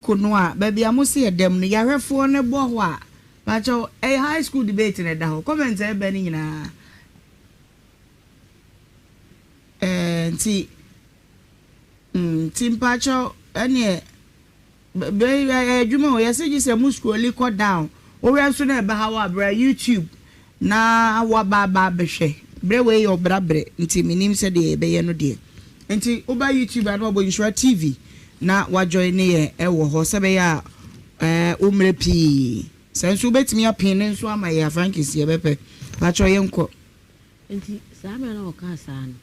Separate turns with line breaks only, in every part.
Kunwa, baby, I must see a dem, the Yarefo ne bohwa. Pacho, a high school debate in a down. Comment a benny na. See, Tim Pacho, any. Baby, you know, I said you say muscle liquor down. Or else to never how YouTube. Na wa baba beshe. Brewe your brabre. Nti minim said the be no dear. Nti oba YouTube and obo insure TV. Na wa join ne ewo ho sebe ya umre pi. Sensu betimi apin nso ama ya Frankis ye bepe. Pacho yenko.
Nti sa me na o ka sa no.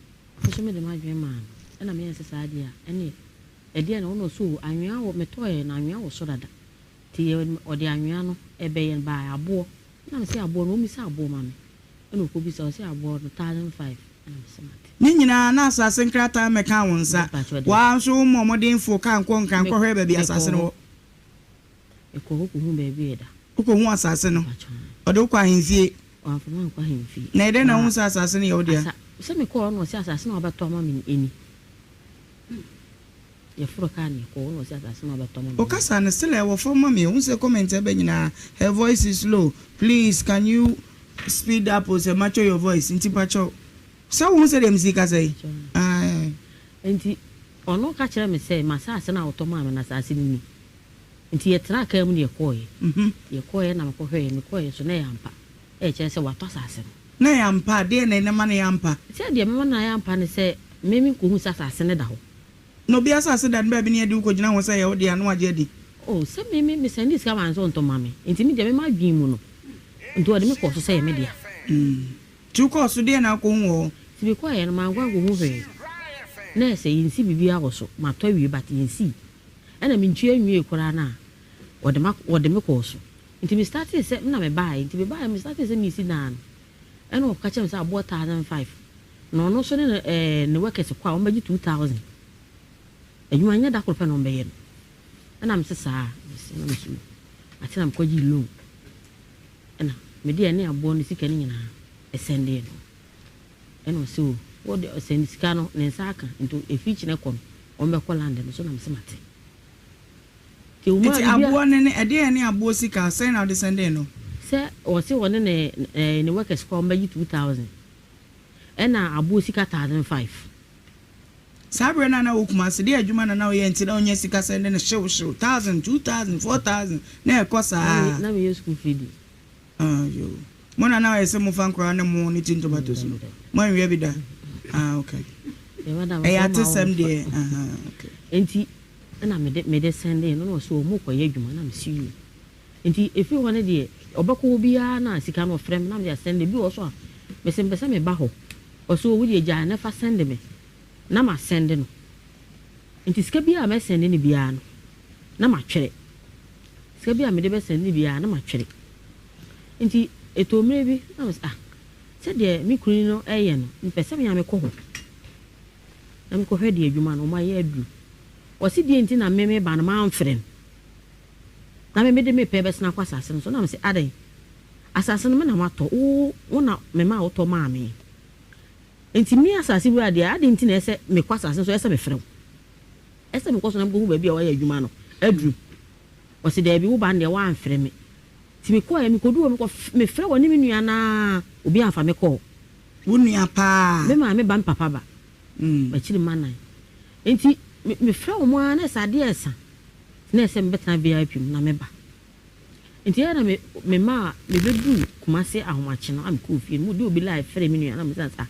So me de ma dwen ma. E na me yense sa dia. Ene e dia na wono so anwea wo metoye na anwea wo so dada. Ti o de anwea no e be yen ba abo. Na me se abo no mi se abo ma me. Eno ko bi se abo no 1005.
Ni nyina na asase nkrata meka wonsa wa so momodin fo kan kon hwe ba bi asase no
e ko hu ba bi da
ko hu asase no o de kwa hemfie
wa fa man kwa hemfie
na ide na hu asase no ye o de
se me ko no se asase no ba to ma me eni ye furo kan ko no se asase no ba to ma me
o kasa ne sele wo fo ma me hu se comment e ba nyina her voice is low, please can you speed up or say match your voice inti pacho. So who said them say?
Enti ono ka kire me say masase na automa me na sase ni. Enti ye tra ka mu ne koye. Ye koye na makohwe me koye so na yampa. E kire say wato sase no.
Na yampa de na ma na yampa.
Say de me na yampa ne say memi ko hu sase ne da ho.
No bi asase da ba bi ne ade ko gina ho say ye wo de anu age di.
Oh, say me send this ka man so ntoma me. Enti me de me ma dwin mu no. Nti o de me ko so say me dia.
Tu ko so de na ko hu.
Ti be kwa yen ma gwa go hu hwe. Na say yinsi bibia wo so ma to wi bat yinsi. Ena me ntwe anwie kora na. O de me ko so. Nti me start say na me buy, nti be buy me start say me si na. Ena o ka chem say abo 1005. No so ne workers kwa o magi 2000. Enyu anya da ko pe no be yen. Ena me sesa, na me su. Ati na me kwaji loan. Ena me de ne abo ne sika ni nyina. Esende no. Eno so what the sendikano nensaka into a feature na kon on be land no so na msemate ke uma
ti abo ne e de ne abo sika say na de sende no
se o se won ne workers kwa mba 2000 ena abo sika 1005
sabre na okuma se de adwuma na o ye nti na onye sika sende ne shew 1000 2000 4000 na e kosa
na me school fee
yo Mona na ese mo fan kwa na mo ni tin tomatoes no. Mo nwe bi da. Okay. E ate sem de. Okay.
Enti na me de sende no so mo koye adwuma na me si you. Enti efi wona de obako bia na sika no frem na me sende bi wo so a me se mpese me ba ho. O so wo de ja na fa sende me. Na ma sende no. Enti sika bia me sende ni bia no. Na ma twere. Sika bia me de be sende ni bia na ma twere. Enti eto mrebi na me se de mi kunu no eye no mpese me ya me ko ho na me ko hwede adwuma no ma ye adu o si die nti na me ba na ma amfrem na me de me pe be sna kwa asase no so na me se adan asase no me na mato wo na me ma wo to ma me enti mi asase bu ade ade nti na ese me kwa asase so ese me frem ese me ko so na go hu ba bia wo ye adwuma no adu o si de bi wo ba na wa amfrem me ti me ko ya me kodu me frɛ woni me nua na obi anfa me ko
wo nua pa
me ma me ban papa ba ba chiri manan enti me frɛ wo mo na sade esa na ese me betana VIP na me ba enti ya na me ma me bedu kumase ahomache no am ko fie mu de obi live frɛ me nua na me sansa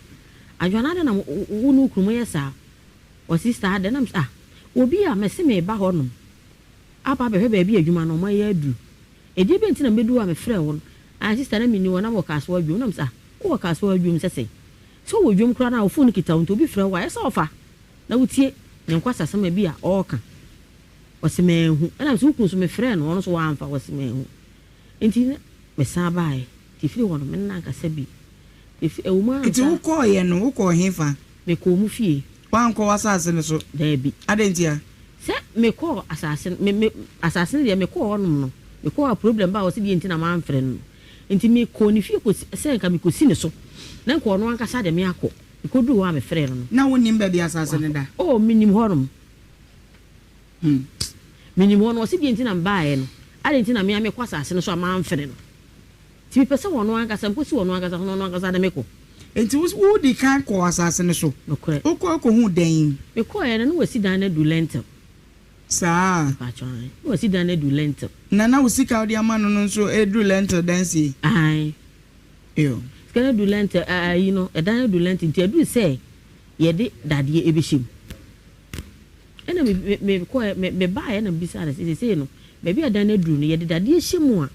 adwana de na wo no krumo yesa o sister ade na me obi a me se me ba ho no aba be hwe ba bi adwuma no ma ya adu edi be ntina medu a me frɛ won a sister na me ni wona mo kaso adwum na me wo kaso adwum sese so wo dwum kra na wo phone kita won to bi frɛ wa esa ofa na wutie ne nkwasa sama bi a oka wose mehu na me so kun so me frɛ no won so wa amfa wose mehu enti me sa bae ti firi won me na nka sabi if e uma
enti wo ko ye no wo ko hefa
me ko mu fie
wan ko wasase no so
da bi
adentia
se me ko asase me asase de me ko onum no me ko a problem ba wo se di enti na ma amfrɛ no enti me ko ni fie ko se nka me ko si ne so na nko no anka sa de me akɔ me ko du wa me frɛ no
na wonim ba bi asase ne da
oh minim horum minimum no se bi ntina mbaaye no ade ntina me ame kwasa ase no so ama amfene no ti pese wono ankasa mposi wono ankasa de meko
enti wo di kan ko asase ne so
nokore
ko hu den
me ko ye no wasi dan na du lentil
sa
pa chwan wasi dan na du lentil
na wo sika odi ama no nso edu lentil dansi
ai
yo
skana du lentil you know e dan na du lentil ti adu say ye de dade ebeshim ena me ko me ba ye na bisa na say no me bi adan na du no ye de dade ehyimu a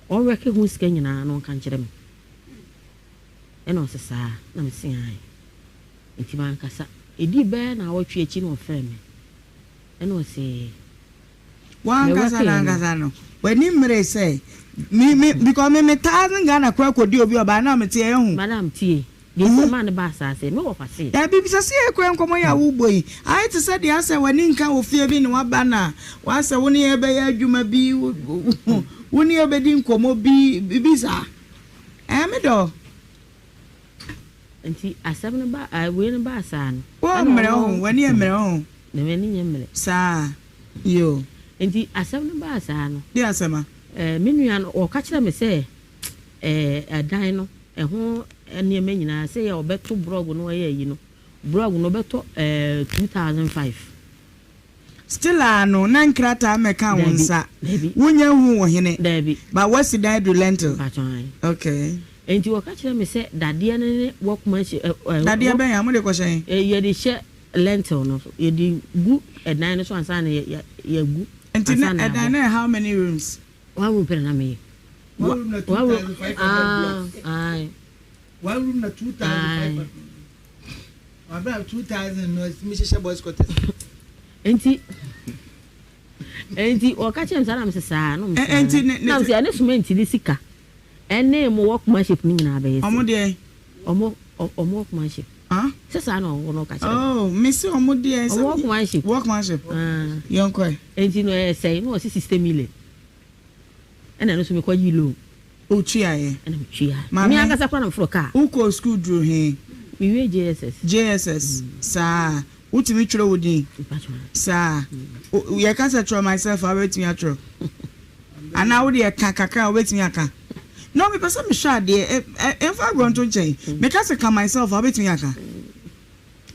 o weke hu sika nyina no kan kire me ena o sesa na me sin ai enti man kasa edi be na wo twe echi no ofre me ena o se
wan kasa no wani mre say me because me 1000 Ghana kwa kodi obi oba na me tie hu
madam tie de se man ba sa se me wo kwase
ya bi bisa se ekwe nkomo ya wo boyi ai te se de ase wani nka wo fie bi ne wa ba na wa se woni e be ya adwuma bi woni e be di nkomo bi bisa me do
enti asem ne ba we ne ba sa no
wo mre ho wani e mre ho
ne wani nye mre
sa yo
enti asem ne ba sa no
di asema
menua no o ka kire me se adan no ho ene me nyina se ya obeto blog no ye yi no blog no beto 2005
still ano na nkrata meka wonsa wonya hu wo hene
dabi
ba wasi dan do lentil okay
enti wo ka kire me se dade ne workman
dade ben ya mo de ko hyen
ye de she lentil no ye de gu edan no so ansa na ye gu
enti na edan na how many rooms
one room per na me
one room na 2500
ai
one room na 2500 about 2000 no estimation boys quarters
enti o ka chem sana msesa no
enti
na mse ane sumenti di sika ene mo workmanship ni nyina ba yesi
omo de
omo workmanship sesa no wo no ka chem
oh missy omo de workmanship yonko
enti no say no system ile ene no sumi kwa yilo
o chiaye
ene chia mi anga kwa na mfro ka
uko school dro he
mi we JSS
sa utimi twere wodi sa ye can say try myself I wait me atro ana wo de kakaka wait me aka no me person me sha de e fa ground to chen me can say myself I wait me aka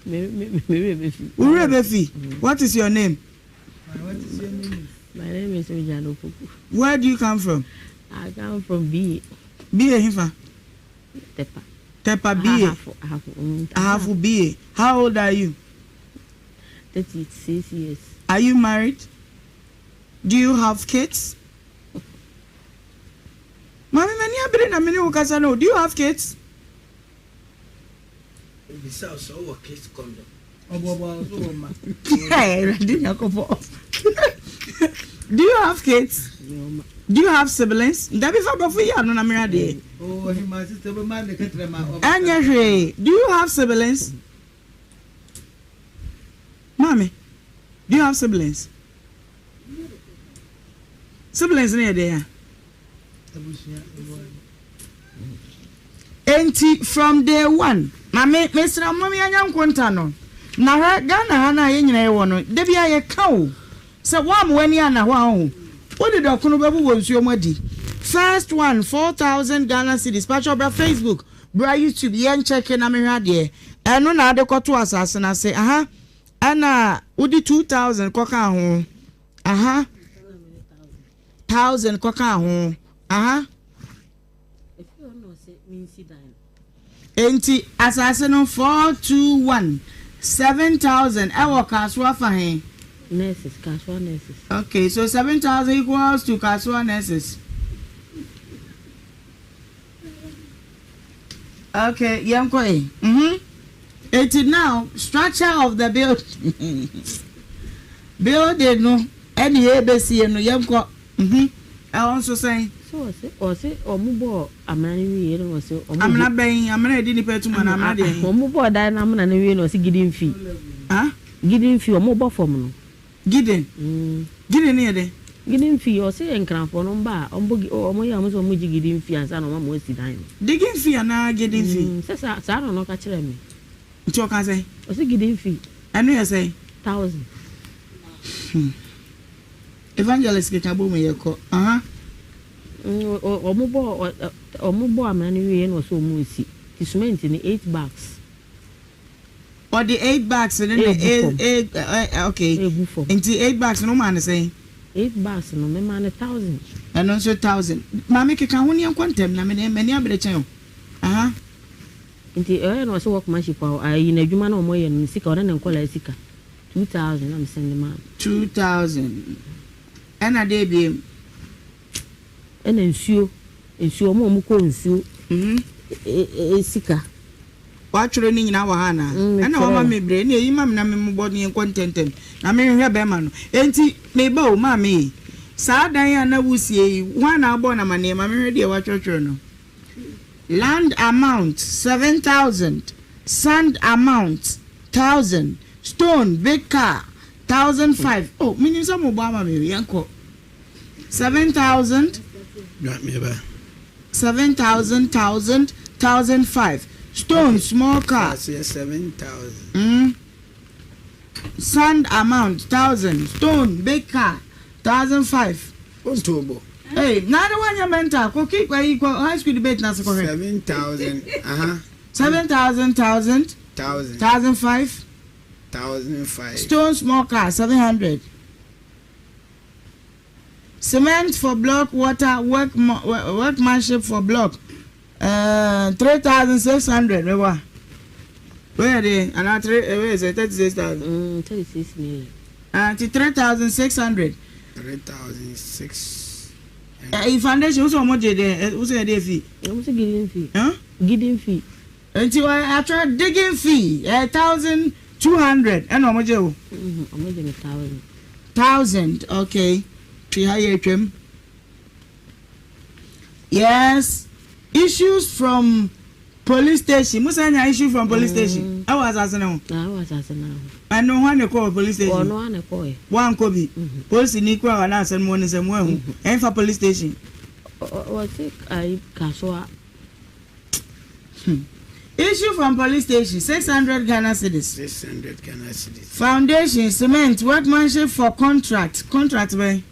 me be fi what is your name
my name is Ojano Poku.
Where do you come from?
I come from B.
B Hifa. Tepa B. I have B. How old are you?
36 years.
Are you married? Do you have kids? Mami mani abere na meni ukasa no. Do you have kids?
This also what kids come down.
Hey, do you have kids? Do you have siblings? That be for you no na me ade.
Oh, my sister be man the ketrema.
Anya, do you have siblings? Mommy, do you have siblings? Siblings near there. Enti from day one. Mama, Mr. Mommy anyam kwonta no. Na ha Ghana ha na ye nyina ye wono. De bia ye ka o. Se wa mo ani ana ho ho. What did Okuno Bebu Wonsuo Madi? First one, 4,000 Ghana cedis. Patch up Facebook, bra YouTube, yen check na me hade. Eno na ade koto asase na say, aha. Ana udi 2,000 koka ho. Aha. 1,000 koka ho. Aha.
If you don't know, say means he dying.
Enti asase no 421 7,000. Ewo kaswa fa he.
Nurses, casual nurses.
Okay, so 7,000 equals to casual nurses. Okay, yamko. It is now structure of the building. Building no any ABC no yamko. I also say.
So say omubo amani wi no say
amna ben amna di ni petu mana amna de.
Omubo da na amna na wi no say gidin fi. Gidin fi omubo form no.
Gidin near there.
Gidin fee or say and cramp on bar, on boogie or my almost on Muji gidin fee and son of Mamma Dine.
Digging fee and now getting fee.
Says I don't know catch me.
What can say?
Or say gidin fee.
I know you say
1,000.
evangelist ke kabo me yeko
omubo amani we no so mu isi cement ni 8 bags
or the 8 bags and then the 8 okay into 8 bags no man say
8 bags no me man 1,000
and also 1,000 mama ke kan woni kwantem na me abere chen
nti no so workmanship ayi na adwuma na omo ye no sika ona na nkola sika 2,000 am send man
2,000 ana dey be
ena nsuo omo ko nsuo sika
watchre ni nyina wa ha na ana wa ma mebre ni eyi mam na me bo ni contentem na me hwe be ma no enti me ba o ma me sa dan ya na wusie yi wa na abo na mane ma me hwe de watchre no land amount 7,000 sand amount 1,000 stone big car 1,005 oh minim some obo ma me yanko 7,000
me ba
7,000 1,005 stone small car
7,000
sand amount 1,000 stone big car 1,005
Ontobo
hey na the one you mental ko keep equal high school debate na so correct
7,000
7,000 1,000 1,005
1,005
stone small car 700 cement for block water workmanship for block 3,600 where are they and where is it 36,000
36 million
3,600
3,600
foundation who's much there who's a fee
what's a gidding fee
until I try digging fee 1,200 and how much 1,000 okay yes issues from police station musanya issue from police station I was asking now I know one call police station one kobi police ni kwa na asem mo ni sem wa hu en fa police station
what I kaswa
issue from police station 600 Ghana cedis
600 Ghana cedis
foundation cement workmanship for contract by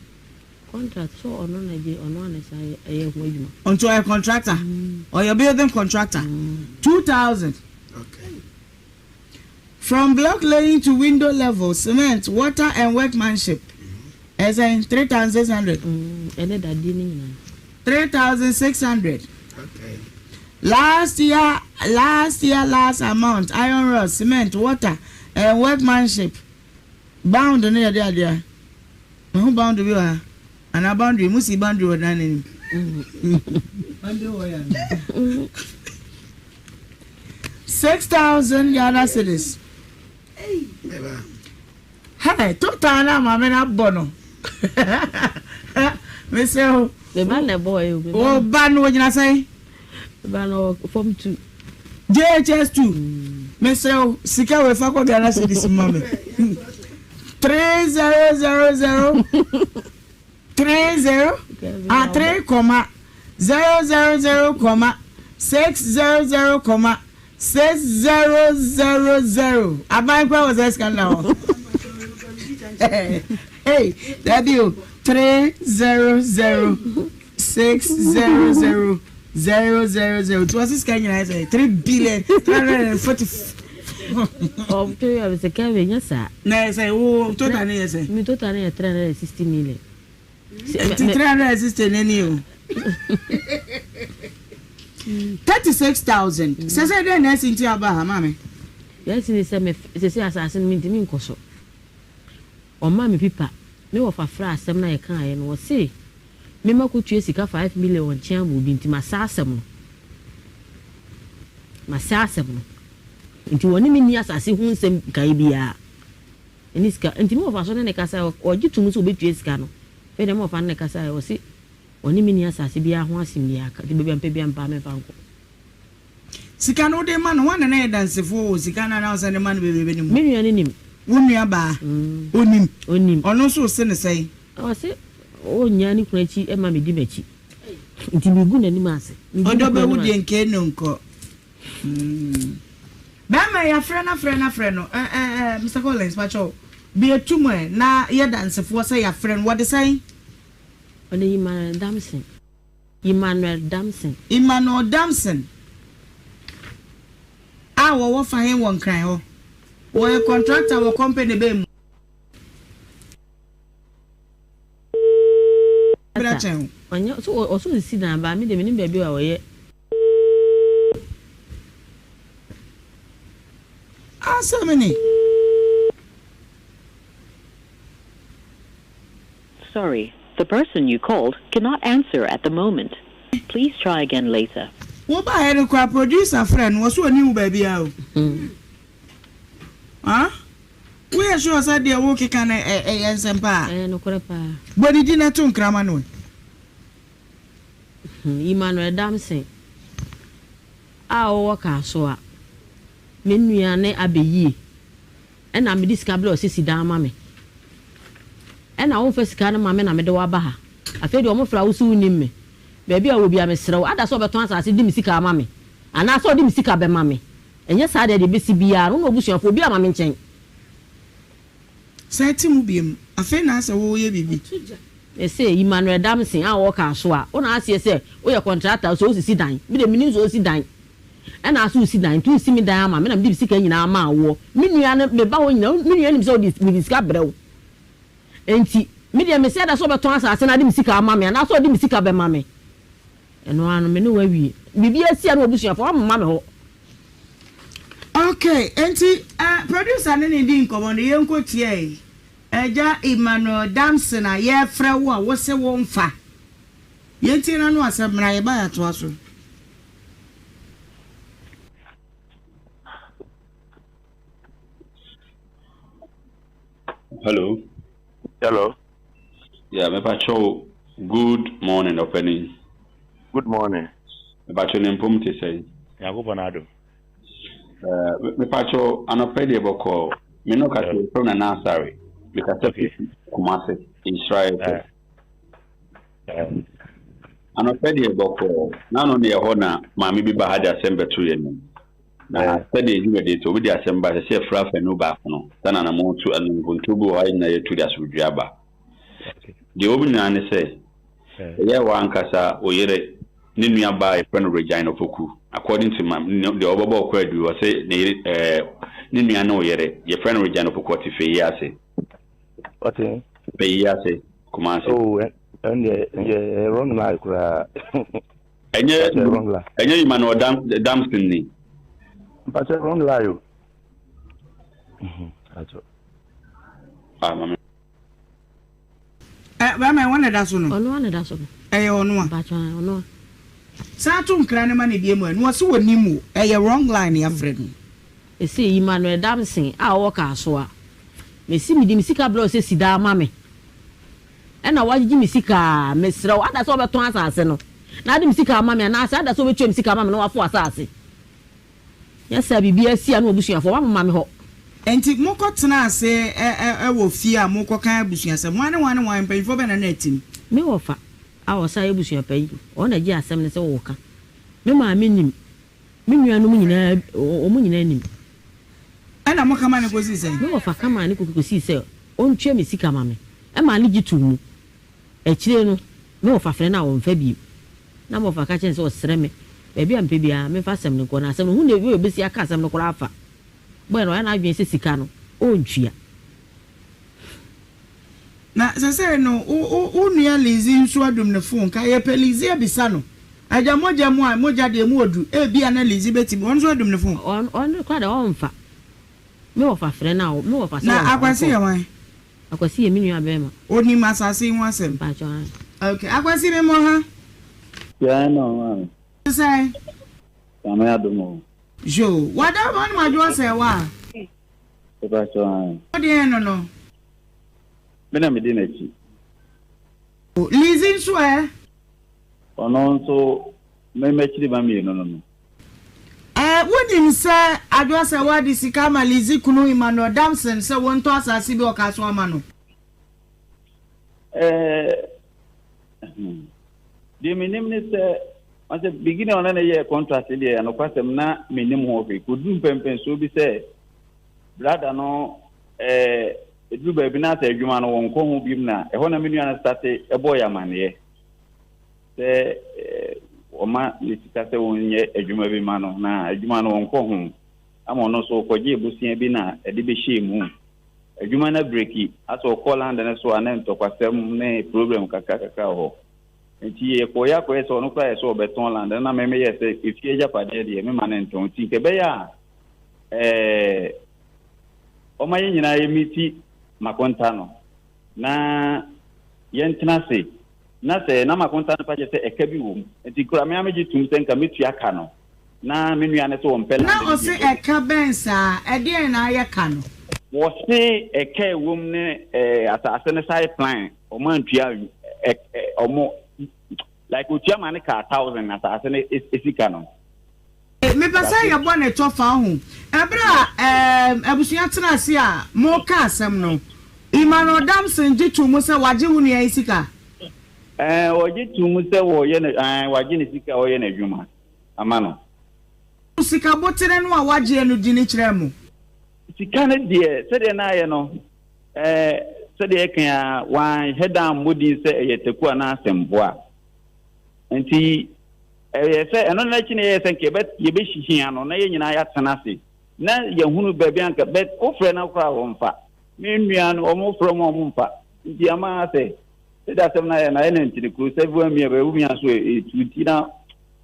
contract so ono na je ono na say ho adwuma
onto a contractor or your building contractor 2,000
okay
from block laying to window level cement water and workmanship as in 3,600
ene da di ni na
3,600
okay
last amount iron rod cement water and workmanship bound no there who bound to be and a boundary musi boundary or nani boundary 6,000 Ghana cedis hey total na mama na bono me say
the man the boy
oh ban wo nyina say
ban form 2
JHS2 me say sika we fa ko Ghana cedis mama 3000 30 3 comma 000 comma 600 comma 6000 abankwa was that scandal hey that you 300 600 000 it was this kind of 3 billion 340
of to you was a Kevin yes sir
na say oh total yes sir
me total 360 million
360 nani 36,000 say then next into aba mama
yes ni say me say assassin me ntimi nkoso o ma me pipa me wo fa fra asem na ye kan aye no wo say me makotue sika 5 million won chian mu bi ntima sa asem no nti woni me ni asase hu nsem kai bia eni sika nti me wo fa so ne kasa o gitum so obetue sika no fe dem wo fa ne kasa o si oni me ni asase bia ho asim bia ka ti bia mpa bia mpa me fa nko
sika no de man wana na dansefo sika na na so ne man bebe ni mu
me nua ne nim
wonu aba onim ono so se ne sei
o se o nya ni kunachi e ma me di machi nti mi gu na ni ma se
odo be wudi nke no nko ba ma ya frena no Mr. Collins pacho Be a tumor, na ye dance for say a friend. What they say?
On the Emmanuel Damson. Emmanuel Damson.
Emmanuel Damson. I will offer him one cry. Or a contractor will company be.
So also the sit down by me, the minute baby away.
So many.
Sorry, the person you called cannot answer at the moment. Please try again later.
What by any crap producer friend was one new baby out? Huh? We are sure that they are working on a sempa.
No crepa.
But he didn't turn Cramano.
Emmanuel Damson. Our worker so. Menuane abeyi. And I'm this cablo sisi da mame. And I won't first can mamma na me de wabaha. I feel you almost flower soon in me. Baby, I will be a mesro. I saw the trans as I didn't see our mammy. And I saw them sick up a mammy. And yes, I did the BCBR, no bush of be a mammy chain.
Satimubium, a famous a way baby.
They say Emmanuel Damson, I walk our soa. On I say, we are contractor, so see dine. Be the minutes or see dine. And I saw see dine, two see me down, and I'm deep sick in our man war. Minion, me bowing, no, million so this with his cabro. And see, medium said I saw the trans as I didn't see our mammy, and I saw them sick up a mammy. And one minute where we be a see no bush for mammy.
Okay, enti producer nene di nkomo ne yenko tie eja Emmanuel Damson a ye fra wo a wo se wo mfa yenti na no asebra ye ba ya to aso.
Hello.
Hello.
Yeah, me pacho. Good morning, opening.
Good morning.
Me pacho nempom te say.
Yago Bonado.
Me pacho anopedi boko. Me no kati from na sorry. Because okay. Kumase Israel. Anopedi boko. Na no ne ho na maami bi ba hada December 2 yen. Na study ejume de to bi December se fra fa no ba no. Sana na mo tu anu buntubu wa na yetu da suduaba. De obi na ne se. Ye wa ankasa oyere ne nua ba e friend Regina Foku. According to the Obobo Kwadu, was say Nina no yere, your friend Regina for what if he has it.
What thing?
Pay yase, command.
Oh, and wrong like
and you man or Damson.
But a wrong lie.
I wanted us on
one that's on.
I on one.
But no.
Saturn Cranman again was so nimu a wrong line, your friend.
You see, Emmanuel Damson, I walk our soa. Me see me the Missika blow says Sida mammy. And I watch Jimmy Sika, Miss Row, that's all about twice I know. Now the Missika mammy and I said that's over to Sika mammy no for assassin. Yes, sir, BBS and Bushia for one mammy ho.
And take Moko Tana say, I will fear Moko can Bushia, and one pay for Benetin. Me offer. I was say Bushia pay on a year 7 walker. No, my minim. Minu no munina o munina nim. And I'm coming to say, no, for come on, you could see, sir. On cheer me Sika mammy. And my lead to me. A chino, no for friend on Febby. Number of catchings or sereme. Baby and baby, I may fast some corner, some who never be see a cousin no crafa. Bueno, and I've been Sicano. Oh, cheer. Na sasa no o nua lezi nso adom ne phone ka ye pelizia bisano aja moja de modu e bia na lezi beti on so adom ne phone on kwa da on fa me wo fa frɛ na me wo fa na akwasi ye wan akwasi ye minu abema oni masase hu asem pa cho okay akwasi me mo ha
ya no
sai
kama adomo
jo wada man ma jo se wa
pa cho
odi no
Bena Medinachi.
Lizin swear.
Ono so me mechi ba mi no.
Wonim say adwa say wadi sika ma Lizi kunu Emmanuel Damson say won to asase bi okaso ama no.
The minim ni say at the beginning on na year contract dey and kwasem na minim ho fe kodum pempen so bi say brother no edu ba bi na sa adwuma no won ko hu bim na ehona me nua na start e boy amane se oma nisika se wonye adwuma bi ma no na adwuma no won ko hu ama no so koje busia bi na e de be shemu adwuma na breaki aso call land na so anan to kwasem ne problem kaka ho enti e koya so no kwa so beton land na me ye se ifie japade de me manen ton ti ke be ya oma nyina ye miti makonta no na yentena se na se na makonta no pa je se eka bi wo enti kura me ameji tum se nka metu aka no na me nua ne so wompela
na o se eka bensa e de na aye ka no
wo se eka wom ne asase ne side plan o man tua omo like utia mane ka 1000 asase ne esika no
me pasa ya bo na to fa ho ebra abusua tena ase a mo ka asem no Imano Damson jitu musa waji wuni ya isika.
Wajitu musa wajini sika oye na juma. Amano.
Sika botire no waji enu dini chiremu.
Sika ne die sede na ye no. Sede kan wan head mudi se yeteku na asemboa. Nti se eno na chi ne ye se nke bet ye be hihia no na ye nyina ya tena se. Na ye hunu baabi anka bet ofre na kwa wonfa. Minian omo from omumpa ndi ama se da sem na ye na ene ntiri ku se bu ami be umi aso etuti na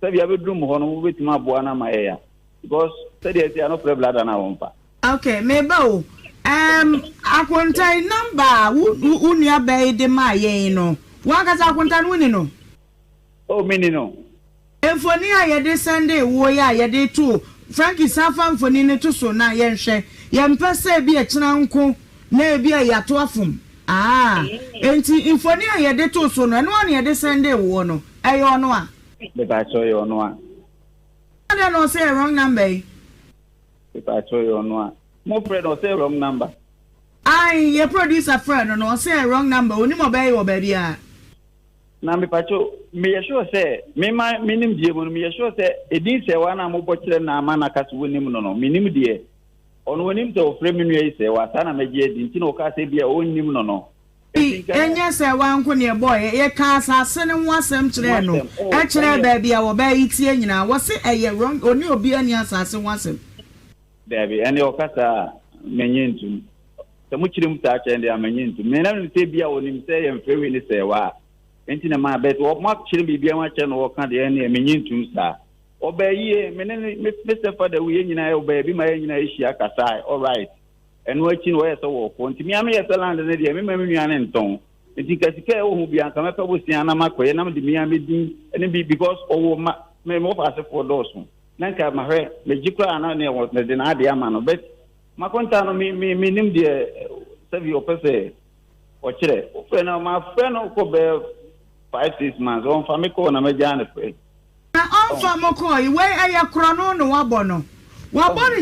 se bia be drum ho no wo betima boa na ma ye ya because se dey say no problem na ompa.
Okay me ba o akontai number unia be de ma ye no wa ka sa akontai no ni no
o mini no
enfoni a ye de Sunday wo ya ye de to Frankie Safa mfoni ne to so na ye nhwe ye mpese bi e kina nko na bia ya to afum enti infoni a ye de to so no no na ye de Sunday wo no eyo no a
be ba so yo no a
na no say wrong number
be ba so yo no a mo friend no say wrong number
ye producer friend no say wrong number oni mo be yo ba bia
na me pacho me ye sure say me minim die mo me ye sure say edin say wa na mo bokire na ama na kaso wonim no minim die ono wonim to frame nu yi say wa sana meje edin ti no ka say bia wonim no
enye say wa nko ne boy ye ka asase ne ho asem kire no e kire ba bia wo ba yitie nyina wo say eye wrong oni obi ani asase ho asem
Debbie ene o kasa menyentum se mu kire mu ta cha ende amenyentum me na no say bia wonim say ye mfewi ni say wa enti na ma bet wo ma kire bibia wa cha no wo ka de ene amenyentum sa obaye menene Mr. Father we nyina obaye bi ma nyina ehia kasa all right eno achi no ye so wo ko ntimi ame ye land ne de me ma nua ne nton enti kasika e wo hu bia nka me pa bo sia na makoye na me de mi ame din ene bi because owo ma me mo fa se for dosu na nka ma hwe me jikra na ne wo de na ade ama no bet makonta no mi nim de sabi opese o kire o fe na ma fe no ko be 5-6 months on fa me ko na me jane fe
on fa moko iwe aya krono no wabono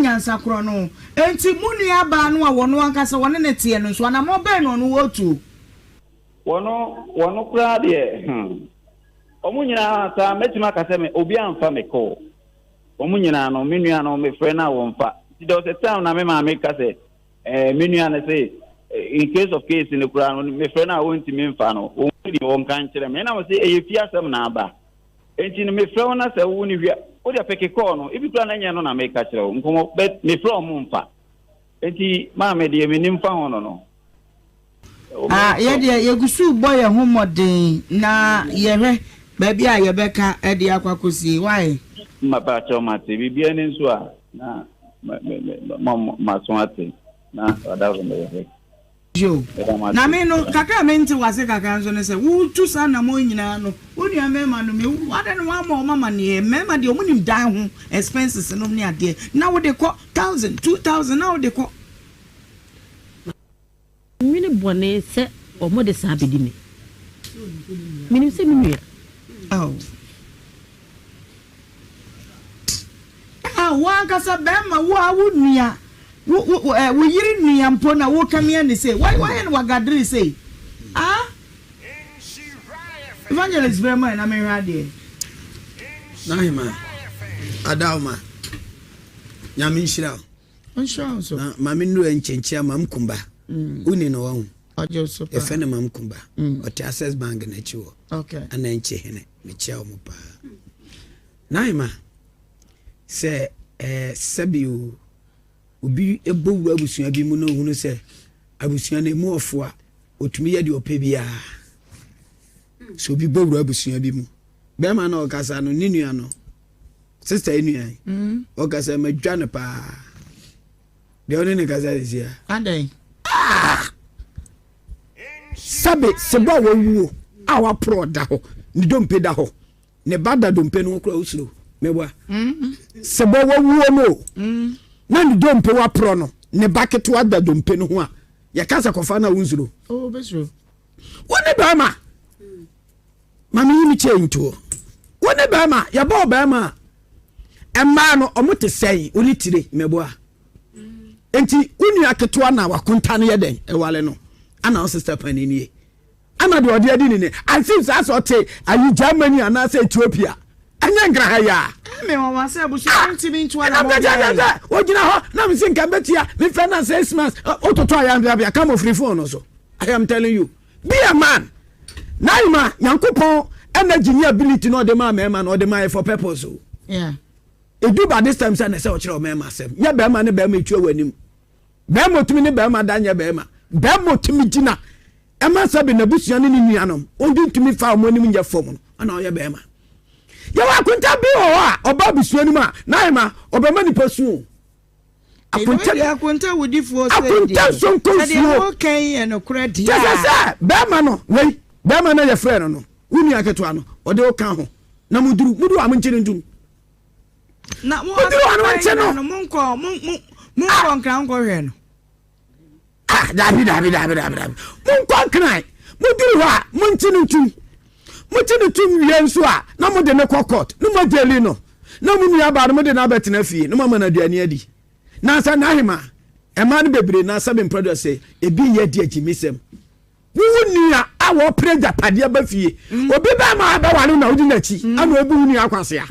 nyansa krono enti munu ya ba no a wono ankasa wone ne tie no so na mo be no no wotu
wono kra de omunyina ta metima kase me obi anfa me ko omunyina no menua no me frɛ na wonfa ti do se town na me ma me kase menua na say in case of case ne kra no me frɛ na wonti me mfa no won kan kire me na mo say eyefi asɛm na aba enti no me frɛ na sɛ wo ni hwia o de peke call no ibi kra na nya no na me ka kire wo nkomo bet me frɛ mo mfa enti ma me de me nim fa ho no
ye de yegusu boy ye homodin na ye hwe ba bia ye beka e de akwakosi why
ma ba cho ma te bibia ni nso a na ma so ate na adawo me ye
jo na me no kaka me nti wase kaka nso ne se wo tu sa na mo nyina no woni amema no me wade no wa mama ne mema de omunim dan ho expenses no ne ade na wo de ko 1000 2000 na wo de ko
mini bone se omo de sa bedi me minim se mi
wa kasa bema wo awunia wo yiri nua mpo na wo kamia ne say why no wagadri say evangelist Brema na me radio
na hima adawma nyame nhyira
nhyira so
na mame nu enchenchia mam kumba uni no wahu
ojo super
e fene mam kumba o te access bank na chiwo
okay
ana nche hene me chia o pa naima se sabiu obi ebowu abusua bi mu no hunu se abusua na mu ofo a otumi ye de ope bia so bi bowu abusua bi mu be ma na okasa no ni nua no sister enua okasa madwa ne pa de oni ne kasa disia
adai
sabe sebo wo awa pro da ho ni dompe da ho ne bada dompe no kura usuro mebwa sebo wo no na ni dompe wa pro no ne bucket wa da dompe no ho a ya kasa kofa na usuro
oh besro
woni ba ma mami yimi chento woni ba ma ya ba ba ma emma no omote sei oni tire mebwa enti uni aketo na wakonta no yeden ewale no ana sister panini ana de odi adi ni I think that's what are you Germany and I say Ethiopia anya ngra ya
me wa say busu ntimi ntu ala mo
o gina ho na me sin kan betia me finance 6 months ototo aya bia come free phone so I am telling you be a man naima yankopon energy ni ability no de man no de man for purpose
yeah
e do by this time say na say o kire o man asem nya be man ne be man etwa wanim be man tumi ne be man da nya be man be man tumi gina ema sabe na busua ne nuanom ondi ntumi fa omonim nya fom ana oye be man ya wa kunta bi o a oba busua nim a naima obema ni pasu
akunta wodifuo se
akunta sonkonsuo
okay and credit
just be man no wei be man na ye frɛ no uni aketo ano ode o kan ho na mudu amunchire ndum
na mo
no
monko nkran ko hwe no
dabi monko nkran muduru ha munchine ntum mutine tum wienso a na mo de ne kokot no mo jeli no na mo nua ba no mo de na betena fie no mo na aduane adi na sa na hima e ma no bebre na sa be produce say ebi ye di agimisem wunua awo preja pade ba fie obi ba ma ba wale na odi na chi ana obi wunua akwase a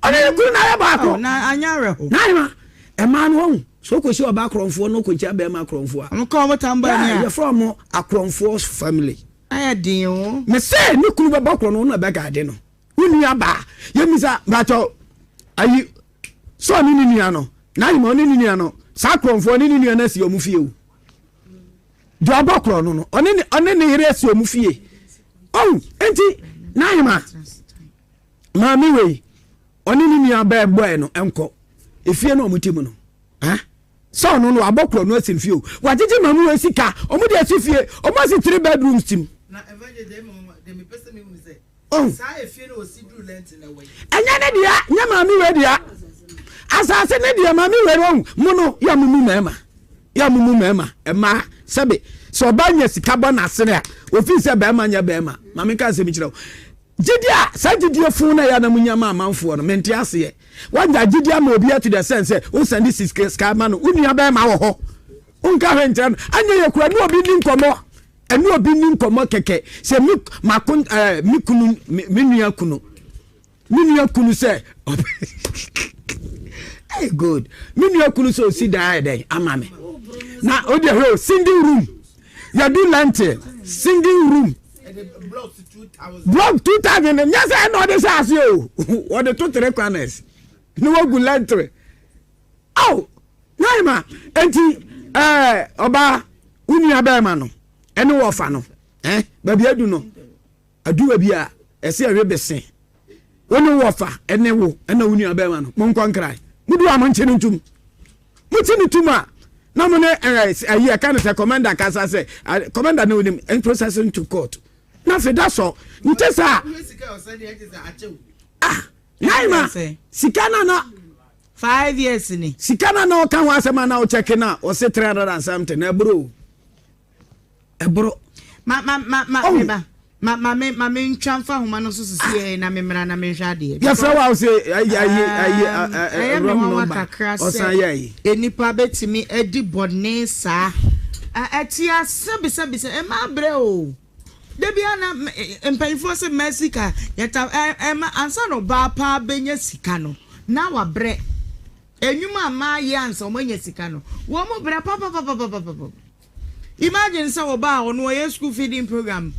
ana ku na ya ba ko
na anyare ho
na hima e ma no so ko si oba kronfo no ko chia be ma kronfo a
am ko mo tamba ni
a from akronfo's family
aya din o
me say ni kunu ba bakro no na be gade no wunua ba yemisa ba to ayi so ni nua no na hima ni nua no sa kronfo ni nua na si omu fie o do abakro no one ne yere si omu fie enti na hima ma mi we one ni nua ba boy no enko efie no omutimu no so no abakro no asin fie o wagege mamu we sika omu de asifie omu asi 3 bedrooms tim
na evangelist de me pese me say sa efie no osidru lent na we
enya ne dia nya mami we dia asase ne dia mami we ron mu no ya mumu mema ema sebe so banya sika bo na sene a ofi se be ma nya be ma mami ka se mi kire jidia sa jidia fu na ya na munya ma amanfo no menti ase ye wanja jidia ma obi to the sense o send this sika ma no unia be ma wo ho unka hwentan anya ye kura no obi ni nkomo enu obi ni nkomo keke se mi makun mi kunu mi nua kunu se hey good mi nua kunu so si da dey amame na o de ho single room you do lente single room block 2000 and yes I know this as you what the 2-3 corners no go lente oh naima enti oba uni abema no ene wo fa no baby adu no adu abi a ese awe besen woni wo fa ene wo ena uni abema no mon konkrai mudu amanche ntum mutini tuma na mo ne ayi aka ne commander kasa say commander no nim and processing to court na fe da so ntesa naima sikana na
5 years ni
sikana na o kan wa asema na o check na o se 300 and something na ebro ma
me ntwamfa homa no so sisi na me mra na me hwa de
ya fra wa say ayi wrong number o san yayi
enipa betimi edi bodne sa atia sabisa e ma bre o debia na empanfo se mesika yata ansa no ba pa benya sika no na wa bre Enyuma ma yansa omonye sika no. Wo mo bra papa. Imagine so oba on wo school feeding program.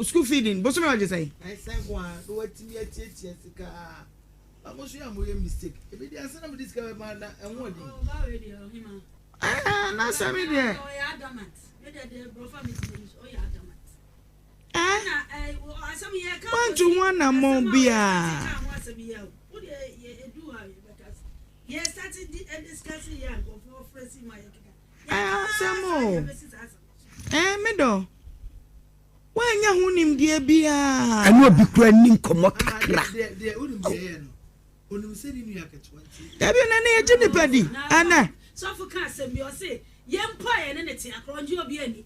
School feeding. Boso me what you say?
I say one, do what me a teacher sika. Almost you am a mistake. If it is some of this guy man and what?
Na sami there.
Oh ya adamant. Me dey bro for me oh ya adamant.
One to one among beer.
Yes, started discussing young for freezing my
Samo. Medo. When you hunim dear beer.
I know be crying kakra.
Have you any Jenny Anna?
So for Cassam, you say, young pie and anything across your beanie.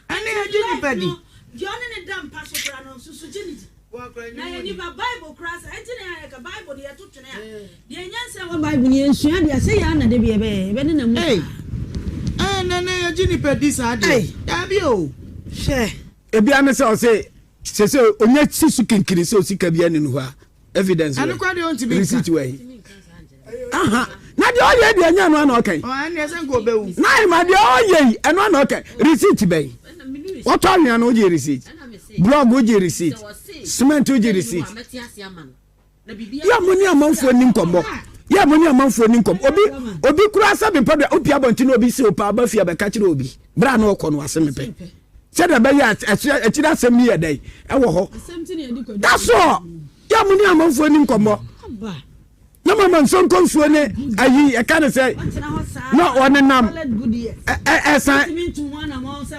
Any Jenny
John and a damn pastor on Susujinity. Now you Bible cross, I didn't a Bible here to tonight. The answer Bible, you say, Anna, they be a baby. Hey,
and then Jenny Pedis are day. Dabio.
Share. If you answer, say, only Sisu can kill so sick of Yanin. Evidence. I don't want to be receipt way. Not the only one, okay. Oh, and yes, I go. Nine, my dear, and one okay. Receipt bay. What are you on your receipt? Blog with your receipt. Cement with your receipt. Yeah, money amount for income. Yeah, money amount for income. Obi cross up in public. Opia Bontino be so power fear by catching Obi. Brano con was semi pay. Said a bay at a semi a day. That's all. Yeah, money amount for income. No man, some comes for I can't say. No one and as I mean to one amount.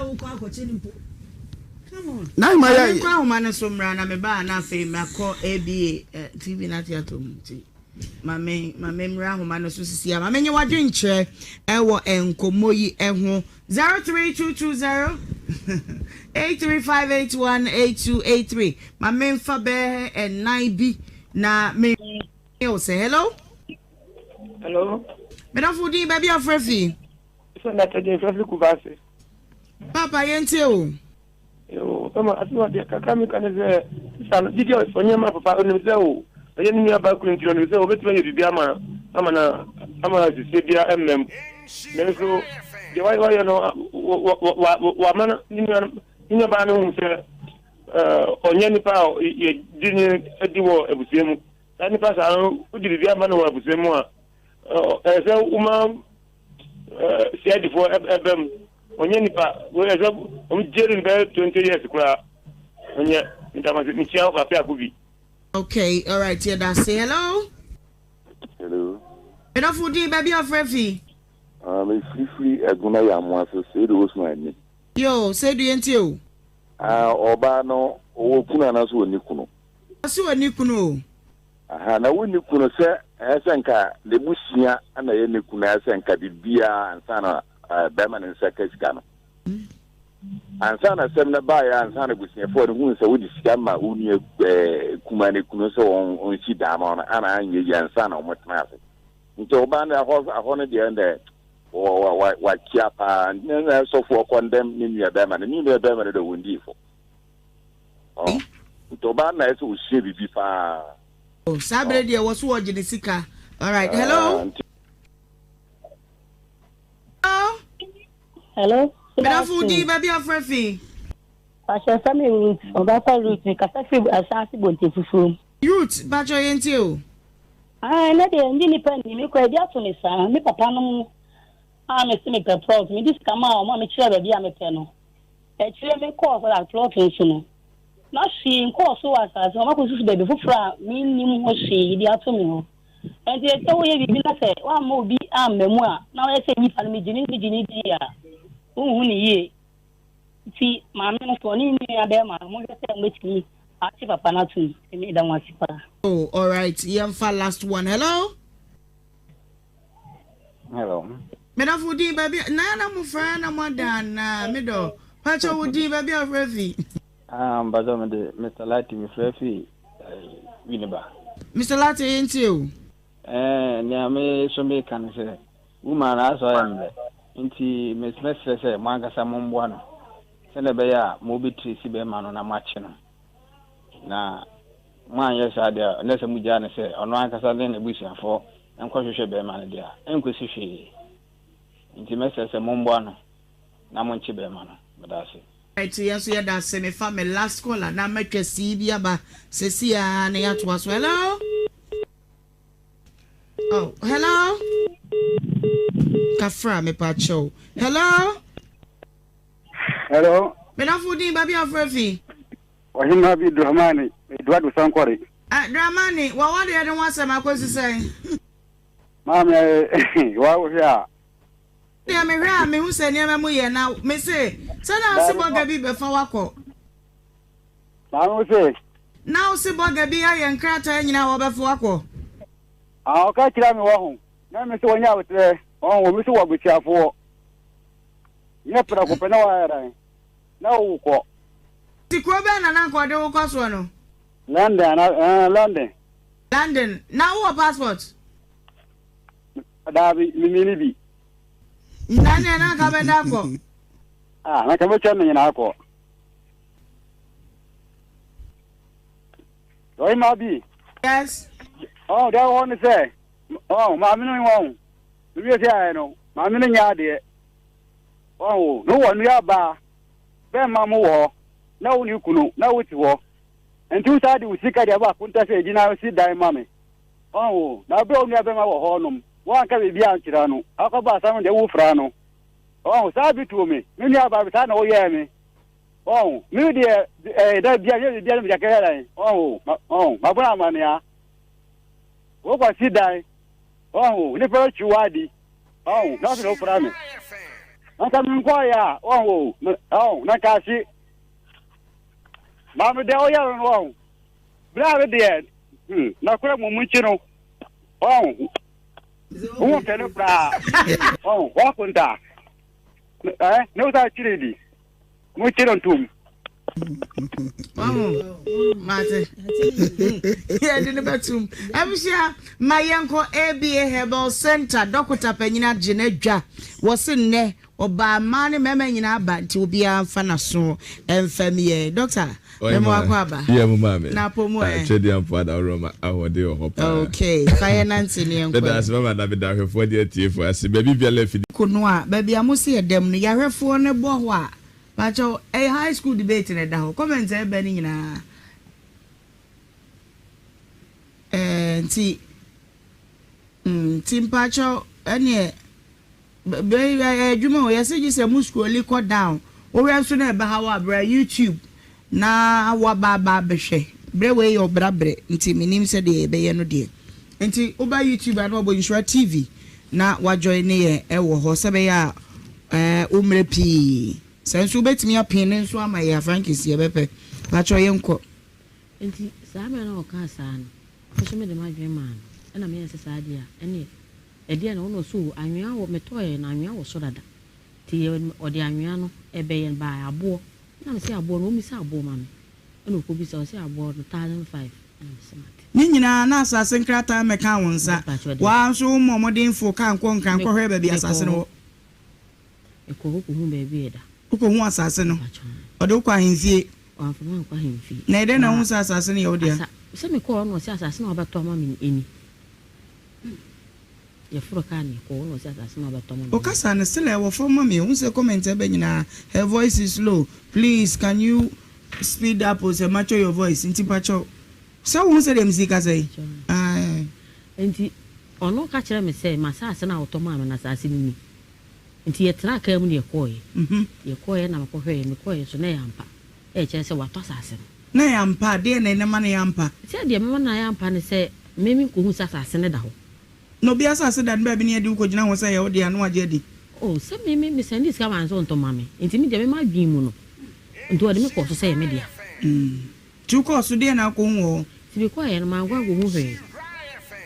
Come on. Now, my crown man is some run. I'm a bar now. Say, my call ABA TV not yet to my memory. Man, so see, I mean, you are doing chair. Ewa and Komoyi and 03220 835818283. My main Faber and 9B. Na me. Say hello.
Hello.
Madam Fudi, baby of Refi.
So that the Refi Kubase.
Papa, yentio.
Yo, come on, I think what the Kakami can say. Did you for your papa on himself? I didn't hear about Queen on himself, but when you be a man, I'm a Sabia MM. Then so the white why you know what man in your banner say on any power, you didn't do a museum. Any person who did the man who was the more as a woman said for FM on any part, whereas I'm jeering about 20 years ago. And yet, it was Michelle Papiakubi.
Okay, all right, yeah, that's say hello.
Hello.
Enough for the baby of Refi.
Free a Gunaya Massa said it was my name.
Yo, say the NTO.
Obano, or Punanas were Nikuno.
I saw a Nikuno.
Na wuni kuna se esenka le busia ana ye ne kuna esenka bibia ansana bema ne nsaka sika no ansana semna ba ya ansana busia fo ne hu se wudi sika ma uni kuma ne kuna so on si da ma na ana anye ya ansana omotna ase nto ba na ho ne de ende wa kia pa ne so fo condemn ni ya bema ne ni bema ne do wundi fo oh nto ba na eso o hie bibi pa. Oh,
Sabre dear was watching the sika. All right, hello.
Hello.
Madam Fudi, baby of Refi.
I shall send me root or better root because I feel accessible to food.
Root, but you're into.
I know the independent. You could get to me, sir. Me papa no. I'm a cynical plot. Me this come out, mommy chair, baby, I'm a penal. Actually, me call for that plot, you not seeing course so as I was baby for me, was she, the atom. And they told you, say, one more be a memoir. Now I say, if I'm me, oh, ye. See, my man for me, I bear my mother with me. I see a panatu, and me don't want to.
Oh, all right. Yamfa last one. Hello.
Hello.
Madam Fudi, baby, Nana, my friend, I'm one down, middle. Pacha would be baby of Refi.
But Mr. Lati, Miss Refi, Winneba.
Mr. Lati, ain't you?
Near me, so me can say, woman, as I am there. Into Miss Messer, say, Manga Samon one. Send a bear, Moby Tracy Beman on a matching. Now, my yes, I dare, unless a Mujana say, on one Casadin, a wish for enkɔ hwehwɛ bɛrima no dia enkosi hwee nti mɛsɛ momboa no na monche bɛrima no medase
right yes yeah that's me family last caller na metwa CB aba sesia na ya to aso hello oh hello kafra me pacho hello me na fudi baby afrefi
Ohemaa Benewaa Eduardo Sankore
Dramani wa de no wasa makosi sai
Mama wa wo hia
ya me hwa me hu se ne ma mu ye na me se na se boga bi be fa wako
Mama se
na se boga bi aye nkrata nyina wo be fa wako
o ka kira me wo ho na me se wonya wotre wo me se wo buchiafo ye pra ko pe na wa era na wo ko
ti ko be na ko de wo ko so no
London
na wo passport
Dabi mimi bi
nani na ka be da ko
na ka be chen na ko Ohemaa bi
yes
that one say ma mi no won mi say ai no ma mi no nya de no won ya ba be ma mu wo na wo ni kunu na wo ti wo nti usadi usika dia ba kunta se gina si dai mame na be onu abe ma wo honum wan ka be bia nkira no akọba asam de wo fra no sabi tu me ni aba bi na wo ye me mi de da bia ye bia mi jakere lai ma bra ma ne a wo kwa si dai ni pe chuwadi na so fra me aka mi kwa ya na ka si Mama de oya no bra de na kura mu munchino wo kene bra wa kunta no ta chiridi mu chiro ntum
mate ya de betum amshia mayenko ABA Herbal Center Dr. Panyina Ginedwa wosinne oba mane mema nyina aba nti obi amfa na so emfam ye doctor memo akwaba
ye mo mame
na pomo
chedi amfa da roma ahode ohopa
okay finance ni enko
that's mama da be da hwefo de atiefo ase baby bia la fidi
kunu a baby amusi edem no ya hwefo ne bo ho a pacho high school debate ne da ho comment e be ni nyina nti pacho ene adwuma we say just mu school liko down o we so na be hawa bra YouTube na wa baba behwe bre we yo bra bre nti minim se de be ye no de nti oba YouTube and obo Nhyira TV na wa join ne e wo ho se be ya umre pi sensu betimi apin ne nso ama ya Frankis ye bepe pa cho ye nko
nti sa me na o ka sa no so me de ma dwen man na me yesa sa dia ene edia na ono so anwea wo metoye na anwea wo so dada ti odi anwea no ebe yen ba abo na me se abo no mi se abo ma me eno ko bi se abo no 1005 na me se mate
ni nyina na asase nkrata me ka wonsa wa so momodin fo kan ko nkan ko hwe ba bi asase no
eko ko hu ba bi eda
ko hu asase no odi ko ahemfie
wa fa ma ko ahemfie
na ede na hu asase no ye odi
se me ko no se asase no ba to ma me eni ye furokani ko no se asase no ba to ma me
okasa ne sele wo for ma me hu se comment e be nyina her voice is low please can you speed up or say match your voice nti pacho so hu se dem zika say
nti ono ka kire me say masase na auto ma me na asase ni nti ye tra ka mu ne koye ye koye na makohwe me koye so na yampa e kire se wato asase
na yampa de na ne ma na yampa
se de me na yampa ne se memi ko hu asase ne da ho
no bi asase da ne ba bi ne edi ko gina ho se ye odi anu age di
se me send this ka wan so nto ma me nti me de me ma dwin mu no nti odi me ko so se me dia
tu ko so de na ko hu
ti bi ko ye na ma gwa go hu hwe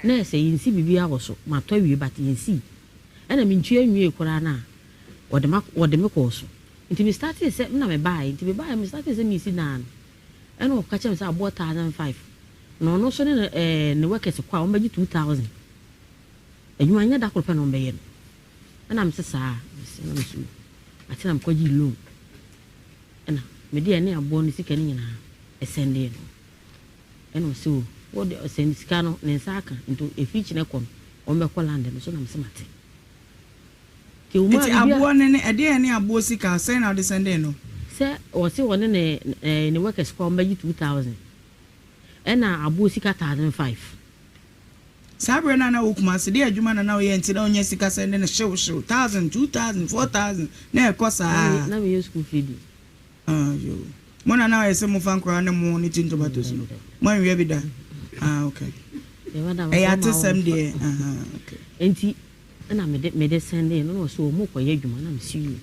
na se yinsi bibi awo so ma to wi bat yinsi ena me ntwe anwie kura na odi me ko so nti me start se na me buy nti me buy me start se me si na ena o ka chem se abo 1005 no so ne workers kwa o magi 2000 enyu anya da ko pe no be ye ena me se sa na me su ati na me ko gi loan ena me dia ne abo ni sika ni nyina esende no ena so wo de send sika no ne nsaka nto efichi ne kom on be land no so na msemate
ti abo ne ade ne abo sika say na de send no
say o se won ne workers kwa mbaji 2000 ena abo sika 1005
sabre na okuma se de adwuma na o ye ntira onye sika send ne hyew 1000 2000 4000 na ekosa
na me school fee
yo mona na ese mu fan kwa ne mu ni tinto batos no mo nwe bi da okay e ya te sem de okay
enti na me de send no so mo koye adwuma na me see you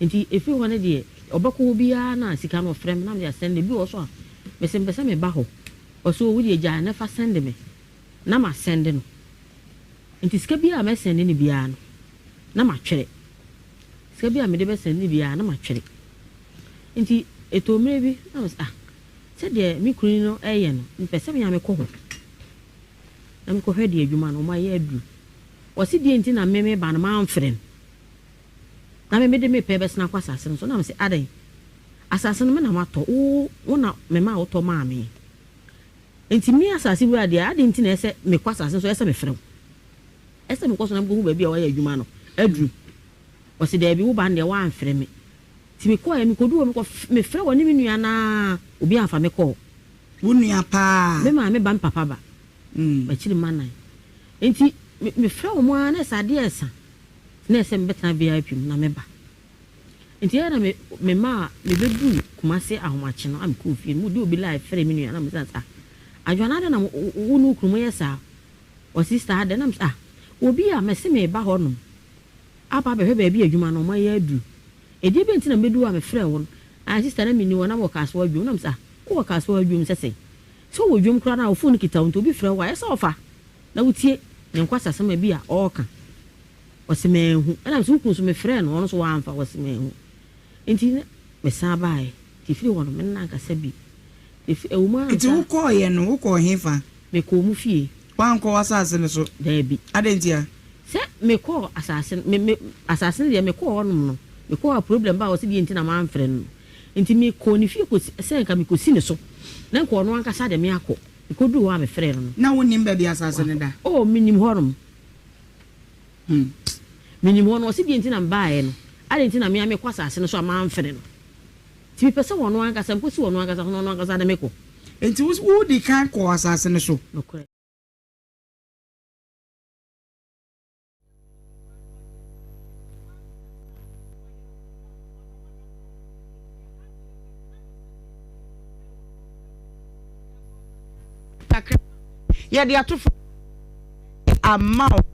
enti efi wona de obako bia na sika no frem na me send bi wo so a me se mpese me ba ho o so wo de agya na fa send me na ma send no enti sika bia me send ni bia no na ma twere sika bia me de be send ni bia na ma twere enti eto mere bi na se de mi kunu no eye no mpese me ya me ko ho na me ko hwede adwuma no ma ye adu wasi die enti na meme ba na ma amfren na me de me pebes na kwasa asase so na me se adan asase no me na mato wo na me ma wo to ma me enti mi asase wi ade ade enti na ese me kwasa asase so ese me frem ese me kwaso na go ba bia wa ya adwuma no adu wasi de bi wo ba na wa amfren me ti me ko ya me kodu me ko me frɛ woni me nua na obi afa me ko
wo nua pa
me ma me ban papa ba ba chiri manan enti me frɛ wo mo ana sade esa na ese me beta VIP na me ba enti ya na me ma me bedu kumase ahomache no am ko fie mu de obi live frɛ me nua na me sa adwana de na wo no krumo yesa o sister de na me obi a me se me ba ho no apa be hwe ba bi adwuma no ma ya adu edi be ntina medu a me frɛ wo a sister na me ni wona wo kaso adwum na me sa wo kaso adwum sese so wo dwum kra na wo phone kita wo to bi frɛ wo a yesa ofa na wutie ne nkwasa sama bi a oka wasimehu ana so ku so me frɛ no ono so wa amfa wasimehu enti me sa bae ti firi wono me na ka sabi if e wo ma
enti wo ko ye no wo ko hefa
me ko mu fie
wan ko asase ne so
da bi
adentia
se me ko asase me asase ne me ko onum no me ko a problem ba wo se di enti na ma amfrɛ no enti me ko ni fie ko se nka me ko si ne so na ko no anka sa de me akɔ ko du wa me frɛ no
na wonim ba bi asase ne da
oh minim horum minim hono se di enti na bae no ade enti na me kwa asase no so ma amfrɛ no ti me pese wono anka sa mpo si wono anka sa wono anka sa de me ko
enti wo di kan ko asase ne so ya dia to amount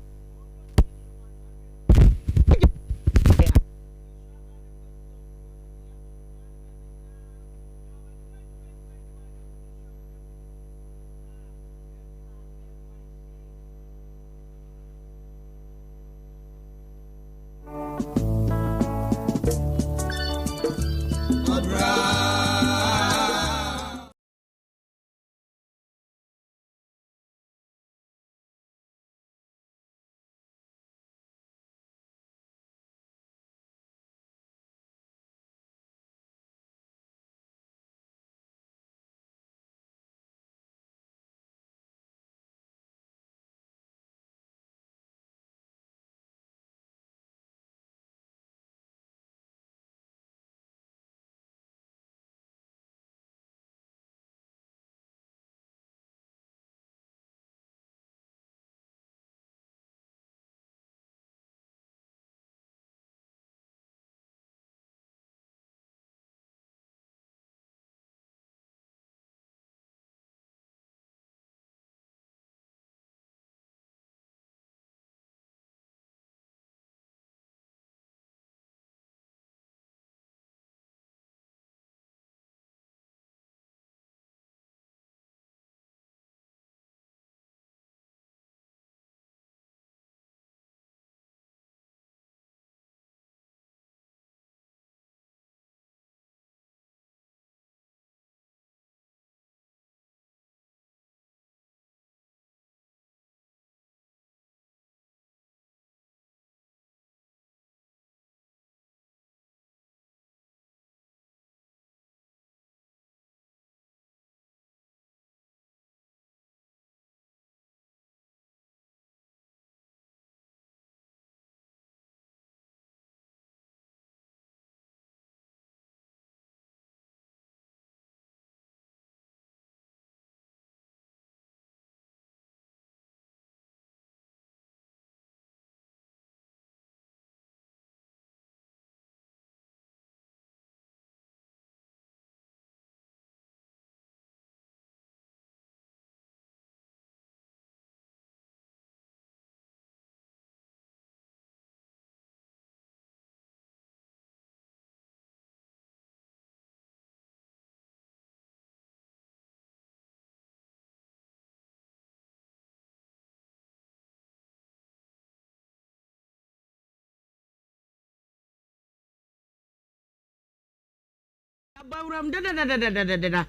Abawram da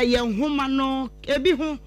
yen homa no ebi ho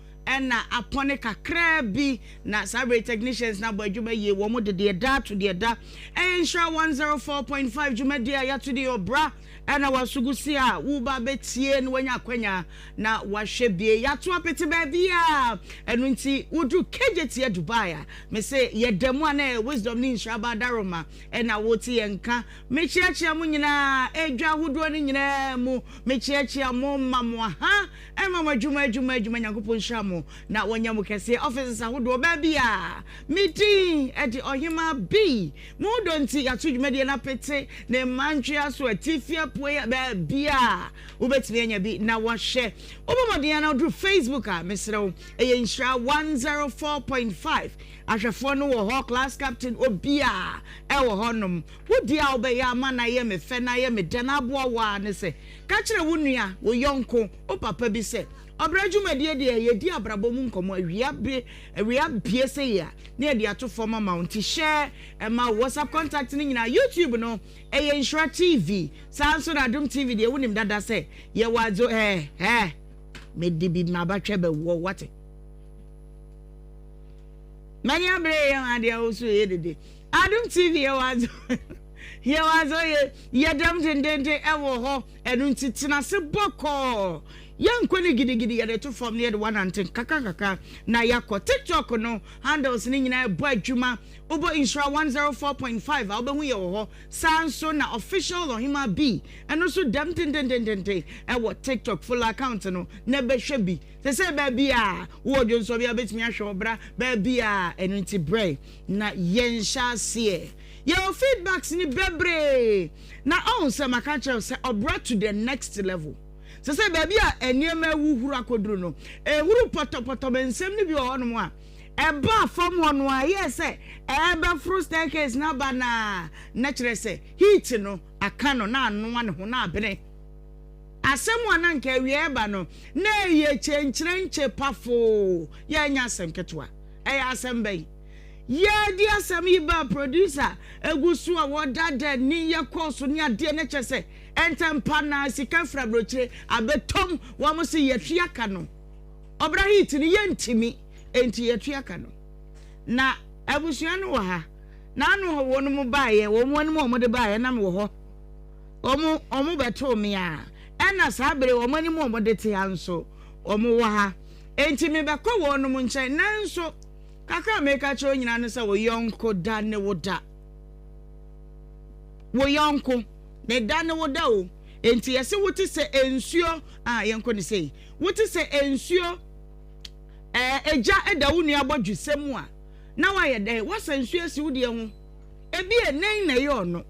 na apone kakra bi na sabre technicians na badwuma ye wo mo de da to de da Nhyira 104.5 dwumadi ya to de obra na wasugusi a wo ba betie no wanya kwanya na wahwe bie ya to apete ba bia enu nti wodu kejetie Dubai a me say ye demu ana wisdom ni Nhyira ba daroma na woti yenka me chiachia mu nyina edwa hodo ni nyina mu me chiachia mu mamo ha mama dwuma nyankopon Nhyira mu na wanya mu kese offices ahodo ba bia meeting at the Ohemaa B mu donti ya to dwumadi na pete ne mantria so atifia ba bia ubetimi anya bi na wahye obomodin na do Facebook a mesrew Nhyira 104.5 ahwefo no wo ho class captain obia wo honom wodi a obeya ama na ye me fe na ye me dana aboa wa ne se ka kire wo nua wo yonko o papa bi se obrajumadi de ye di abrabo mu nkomo awia bie se ya na de ato forma mount share ma WhatsApp contact ni nyina YouTube no Nhyira TV sanso na Adom TV de wonim dada se ye wazo me di bi ma ba twebe wo wate manya bre yan ade oso ye dede Adom TV ye wazo ye dam tendente ewo ho enu titina se boko yankoni gidi ya to from near the one anten kaka na yakọ TikTok no handles ni nyina ebo adwuma obo Nhyira 104.5 obehu ye wo ho sanso na official Ohemaa B eno so dam tendente ewo TikTok full account no na behwe bi se ba bia wo odwo so bia betimi ahwe obra ba bia eno nti bre na yensha sie your feedbacks ni bebre na on se makacha se obra to the next level. So say baby a eniema wuhuru akoduru no ehuru poto bensem ni bi ohonum a eba fam hono a yes eba fruit staircase na bana kire say heat no aka no na anu ne ho na abene asemu ananka wi eba no na ye chenche pafo ya nya asem ketwa asem bai ye di asem iba producer egusu a wodada ni ye course ni ade ne chese entempa na sika fra brochire abetom wa mo se yetwe aka no obra hit ni ye ntimi enti yetwe aka no na abusua no wa ha na anu ho wonu mu baaye wo mu anu mo de baaye na me wo ho omu beto me a ena sabere wo mani mo de te anso omu wa ha enti me bekọ wonu mu nchen nanso kaka meka cho nyina no se wo yonko da ne woda wo yonko ne da ne woda o enti yese wote se ensuo yenko ne sei wote se ensuo eja eda wonu abodwusem a na wa ye dai wasa ensuo si wode ho ebi enen na ye ono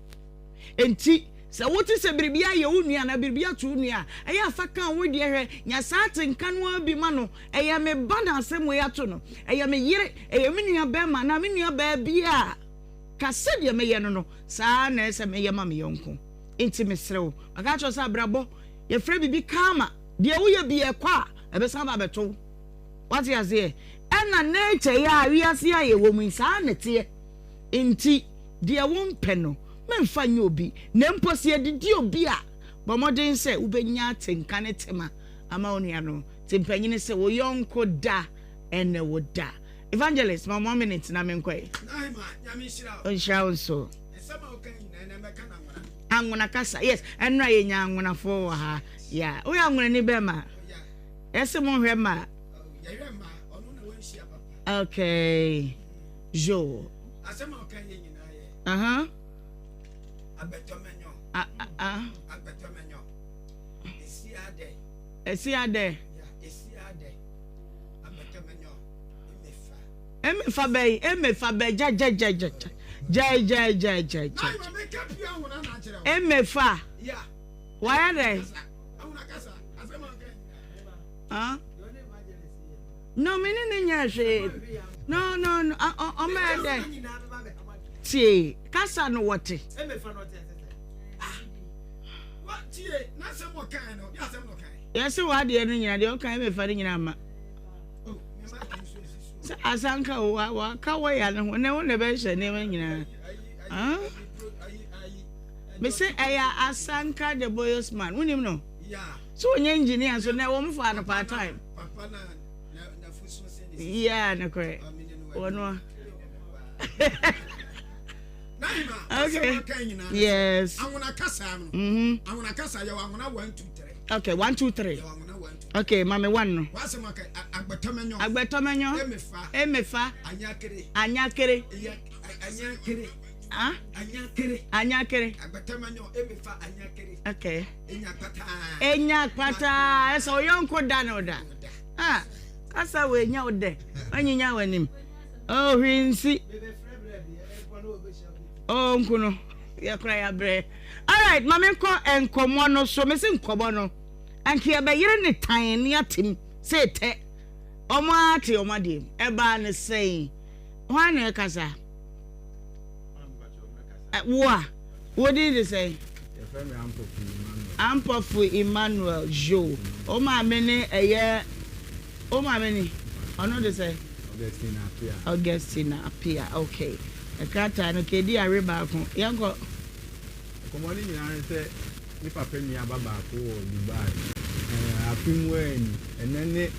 enti se wote se biribia ye wonu na biribia to wonu eya afaka wo de hwe nya saate nkanu abi ma no eya me bana asem ya to no eya me yire eya me nua ba ma na me nua ba bia ka se de me ye no saa na ese me ye ma me yonko enti me serew aka cho sa brabo ye fre bibi kama de wo ye bi ekwa ebesa ba beto what you say ena nature ya wiase ya ye wo mu saa na tie enti de wo mpe no memfa nya obi na mposie didi obi a bomoden se ubenya tenka ne tema ama onua no tempanyine se wo yonko da ene wo da evangelist ma 1 minute na menkoi na ma nyame shira o so esema okan na meka na anguna kasa yes enra ye nya anguna fo wa ha ya o ya anguna ni be ma ese mo hwe ma ya hwe ma onu na wan shia papa okay jo asema okan ye nyina ye abetomenyo abetomenyo esiade abetomenyo emefa be ja emefa yeah why are no mini nya hwe no o me de tie kasa no wote emefa no te what tie na se mo kan no ya se mo kan yes wa de no nyina de o kan emefa de nyina ma asanka wa ka wa ya no ne wo ne be hye ne ma nyina me say aya asanka the boys man wonim no So when engineer so now one for part time. Yeah, no correct. One. Okay. Yes.
I want to kasa. I want to kasa. I want to 1 2 3.
Okay, 1 2 3. Okay, mama one no. Agbetomenyo. Emefa. Anyakere. Ah? Anyakere. Okay. Enyakpata. Eso yonko da no da. Ah, kasa we nya ode. Anyinya wanim. Oh, hwinsi. Oh, nkuno. Ya kra ya bre. All right, mama ko enkomo no so me se nkomo no. Anki abayire ne tan ne atim se te. Omo ate omo de. Eba ne sei. Hwan na kasa? What did you say? Ampofu Emmanuel Joe. Oh my many a year. Oh my many. I know they say Augustina appear. Okay. A cat and okay, dear Rebecca. Young go.
Come on in and say, if I pay me a baba for Dubai. I film when and then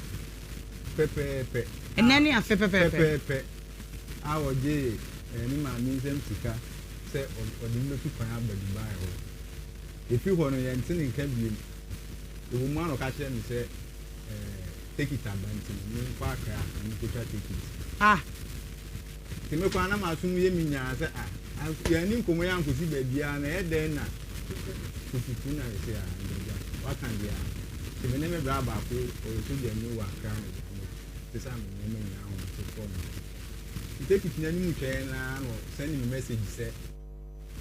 pepe.
And then you pepe.
Our day and my museum tika. Say or the no to find Dubai. If you want to enter in cabin, the woman of catcher say, take it and you park and you take it.
Ah,
Timokana Masumi Minya said, I am Kumayan to see baby and a then. Kusuna say, what can be? If you never grab a food or you see a new one, the same name now to phone. You take it in a new channel or send him a message, say,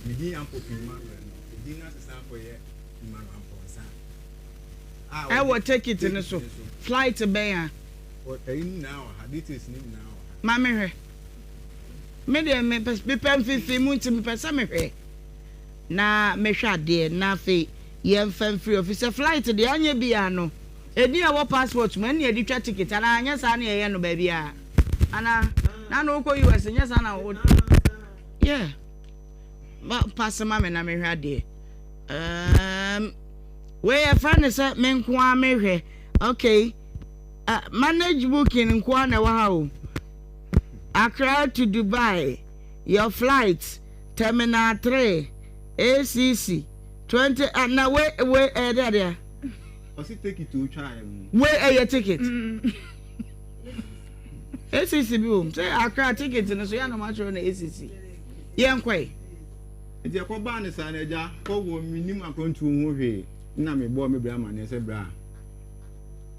you didn't put him.
I will take it in the so fly to Bayer.
What now? Hadith is name now.
Mammy, maybe me pen 50 months to me person. Na me shot dear, na fe, young fan free officer fly to the Anya Biano. A dear what passport, many a ditch ticket, and I yes, I near no baby. Anna, no call you as a yes, Anna would. Yeah. But pass a mamma, na me had dear. Where a friend is at Menkwa Mehe. Okay. Manage booking in Kwana Wow. Accra to Dubai. Your flight. Terminal 3. ACC. 20. And now where there?
What's it take you to try?
Where are your ticket? ACC boom. Say Accra ticket in the Suyana Macho on the ACC. Young Quay.
It's a cobana san eja ko wo minimum akwantu ho hwe na me bo me bra ma ne se bra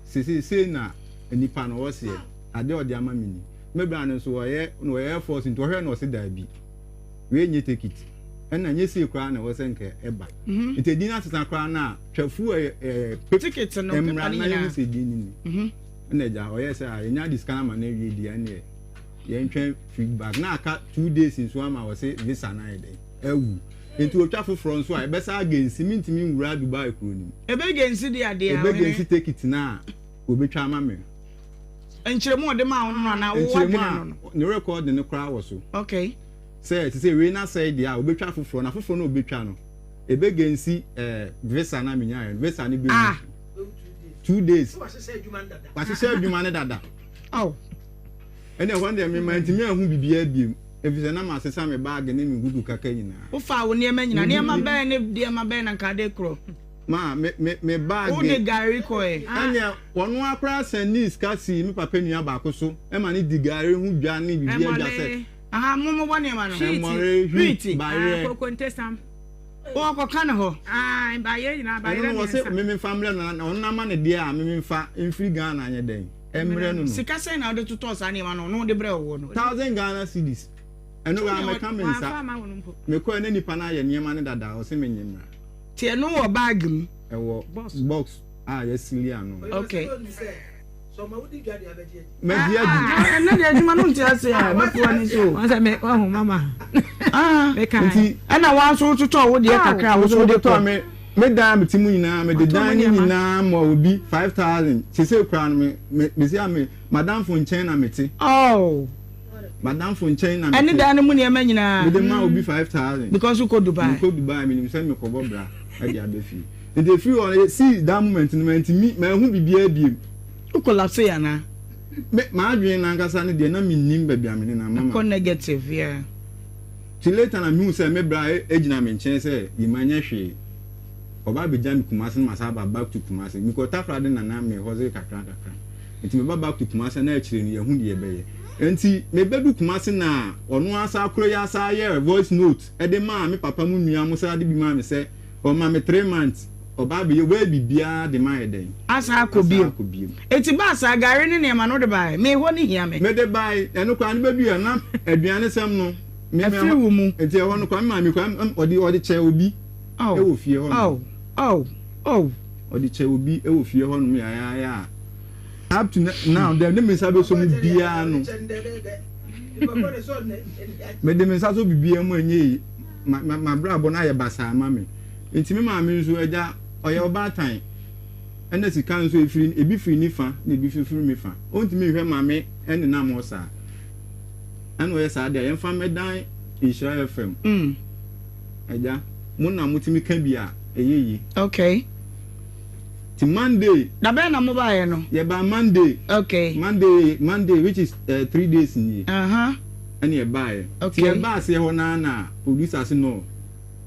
sisi na nipa no wo se ade ode ama mini me bra no so wo ye force nto hwe no se da bi we nye ticket na nye se kwa na wo se nke eba ite di na sesa kwa na twafu
ticket no
emra na ye se di ni na eja wo ye se a nya discount ma na wi di ane ye ntwen feedback na aka 2 days nso ama wo se visa na ide ewu into otwafo front so I besa agency mintimi nwura Dubai kro ni
ebe agency di ade a
ebe agency take it na obetwa ama me
enchiremu ode ma no na wo ade no
no record ne kra wo so
okay
say we na say dia obetwa foforo na foforo na obetwa no ebe agency visa na menya visa ni bi 2 days wa se adwuma ne dada
oh
ene when dem me mantimi ahu bibia biem efise na ma sesa me bag ne me gudu kaka nyina
wo fa wo ne ma nyina ne ma ba ne de ma ba na kade kro
ma me bag
wo de gari ko e
anya wono akra sanis kasi me papa nua ba ko so e ma ne di gari hu dwa ne bibia dwa se
aha mo wone ma no
hwiti
ko contestam
wo ko kana ho
ba ye nyina ba ye
no se me family na onna ma ne de a me fa mfiri Ghana anye den emre no
sika sai na de tuto sa ne ma no de bre wo no
1000 Ghana cedis eno ga me come nsa me ko ene nipa na ye niema ne dada o se me nyemra
tie no wo bag m
e wo box yes liano
okay
so ma wudi gadi abeje
me dia di
na dia di ma no ntia se a be po ni so
won se me wa hu mama
me kan ana wa so tuto wo de kakra wo so de to
me da me timu nyina me de dan nyina ma obi 5000 se kra no me se am madam fo nchen na meti
oh
madam fo nchen na
meti ani da ne mu ne ma nyina
me de ma obi 5000
because you go Dubai
me say me ko bobra e dia be fi And if you want to see that moment, me, my who be a
collapse yana.
My dream and Gassani, the enemy nimber be a minute.
Negative, yeah.
Till later, I'm who say, maybe Ejinam and Chance, you manage. Oba be jam Kumasi Masaba back to Kumasi. Because Tafra didn't name me, Jose Kakaka. It's me back to Kumasi and actually, who ye bay. And see, maybe do Kumasi now, or no answer, Kroya, year, voice note. At the man, me papa Munia Musa di Mammy say, or mammy 3 months. Baby, you will be beer the my day. As I could be. It's a bass, I got any name another buy. May one hear me. May they buy and look on baby and not at Diana Samno. May a few woman and tell one to come, mammy, come or the chair will be. Oh, fear. Oh, or the chair will be. Oh, fear on me. Up to now, the name is Abbas Biano. May the Miss also be beer money. My brother Bonaya Bassa, mammy. It's me, mammy, so or your bad time. And as you can't so free, a beef in Nifa, the beef free me fan. Only me, her mammy, and the Namosa. And where I there, and family die in Shire FM. Aja, Mona Mutimi can be a ye. Okay. To Monday, Nabana Mobile, no? Yeah, by Monday. Okay. Monday, which is 3 days in ye. And you buy. Okay. Yeah, Bass, Honana, who this as no.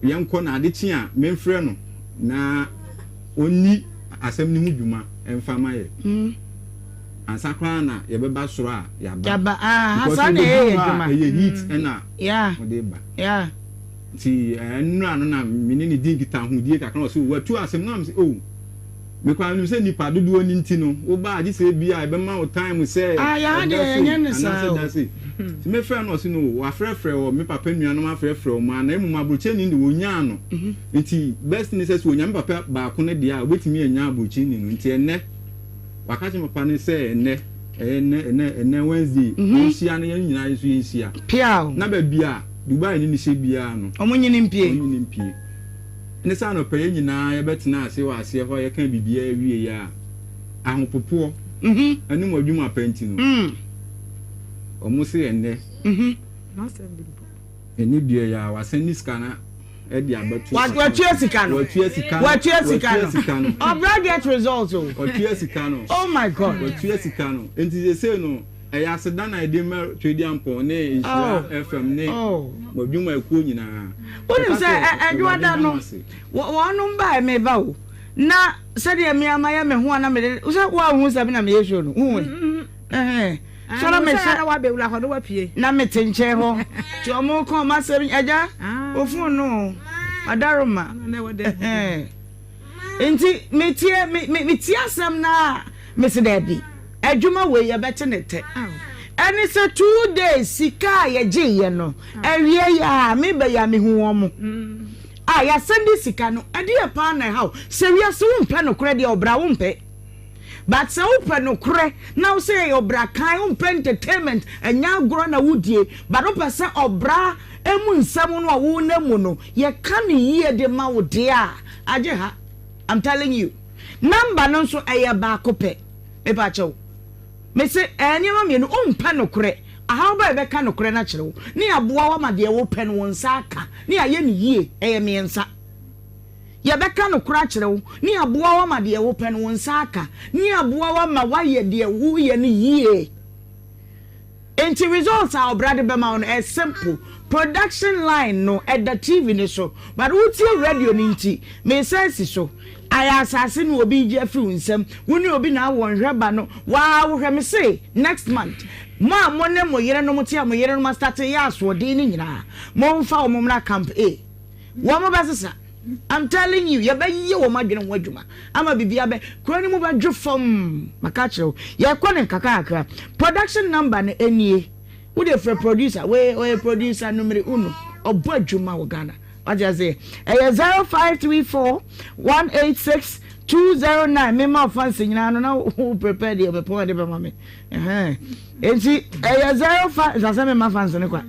Young corner, Adichia, men friend. Na oni asem ni huduma emfama ye ansa kra na ye beba soro a ya ba hasan e huduma ye heat na yeah odeba yeah ti enu anu na mini ni din kita hudie kakra so watu asem na me oh me kwa ni se nipa dodo oni ntino wo ba agi se bia e be ma o time se ya de enye ne sa ti me friend no si no wa frefre o me papa nua no ma frefre o ma na emu ma broche ni wo nya no nti best ni se wo nya me papa ba ko ne dia obetimi enya broche ni no nti enne wakache me papa ni se enne Wednesday nsia na yan nyina yesu nsia piao na ba bia Dubai ni se bia no omunyi mpie ne sa no pay nyina ye betina ase wa ase ho ye kan bibia wie ya ahopopo anu adwuma penti no omo se enne na se bibo eni bia ya wasani skana e dia betu watu esikano obra get results watu esikano oh my god watu esikano enti se no e ya seda na de ma trade ampo ne Nhyira FM ne adwuma ekuo nyina wonu se adwada no wonu ba me ba o na se de me amaya me ho na me se wa hu se na me yesho no hu so na me se na wa be wula ho no wa pie na me tenche ho ti omo ko ma se aja ofun no adaroma na we de enti me tie asem na me se da bi adwuma we ye bete nete ani se 2 days sika ye giye no awie ya me be ya me hu omo ya send sika no ade e pa na how se wi ase wo mpa no kure de obra wo mpe but se wo pa no kure na wo se obra kan wo mpe entertainment anya gro na wudie but wo pese obra emu nsam no wo na mu no ye kan yie de ma wo de aje ha I'm telling you number no so eye ba kope e ba chew me se anyama me no ompa no kure how ba be ka no kure na kire wo ni aboa wa ma de wo pen wo nsa aka ni aye ni yie eye me nsa ye be ka no kure kire wo ni aboa wa ma de wo pen wo nsa aka ni aboa wa ma wa ye de wo ye ni yie enti results are brother be ma on a simple production line no at the TV ni so but uti radio ni nti me sense so aya asase no obi je free nsem woni obi na won hweba no wa wo hwe me say next month mo ne mo yere no mo tia mo yere no ma start ya so de ni nyina mo mfa wo mra camp A wo mo besesa I'm telling you ye be ye wo madwene wo adwuma ama bibia be kro ni mo ba dwo fom maka kire ye kwa ne kakaka production number na enie wo de free producer we producer number 1 obo adwuma wo Ghana what you say 0534 186 209 me ma fancy nyina no na who prepare the be de be mama enti 05 za me ma fancy ne kwa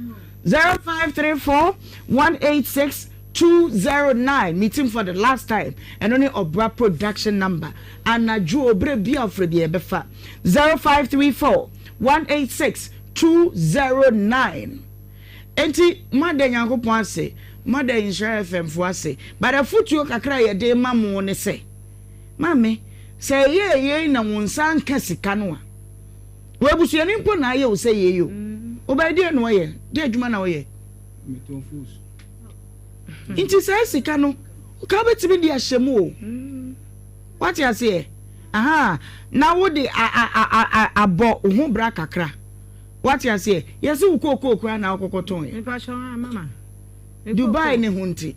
0534 186 209 meeting for the last time and only Obra production number and na ju obre bia ofre bia be fa 0534 186 209 enti ma de nyankopon ase
mother Nhyira FM fo ase but afutuo kakra ye de mamo ne se mame se ye na wonsan ka sika no a we busuani mpo na ye o se ye yo obedi no ye de adwuma na wo ye
metonfus
inti se sika no ka betimi di ahyemu o what you say aha na wo de abo ho bra kakra what you say yes wo kokokura na okokoton
me pa sho mama
Dubai ne hunti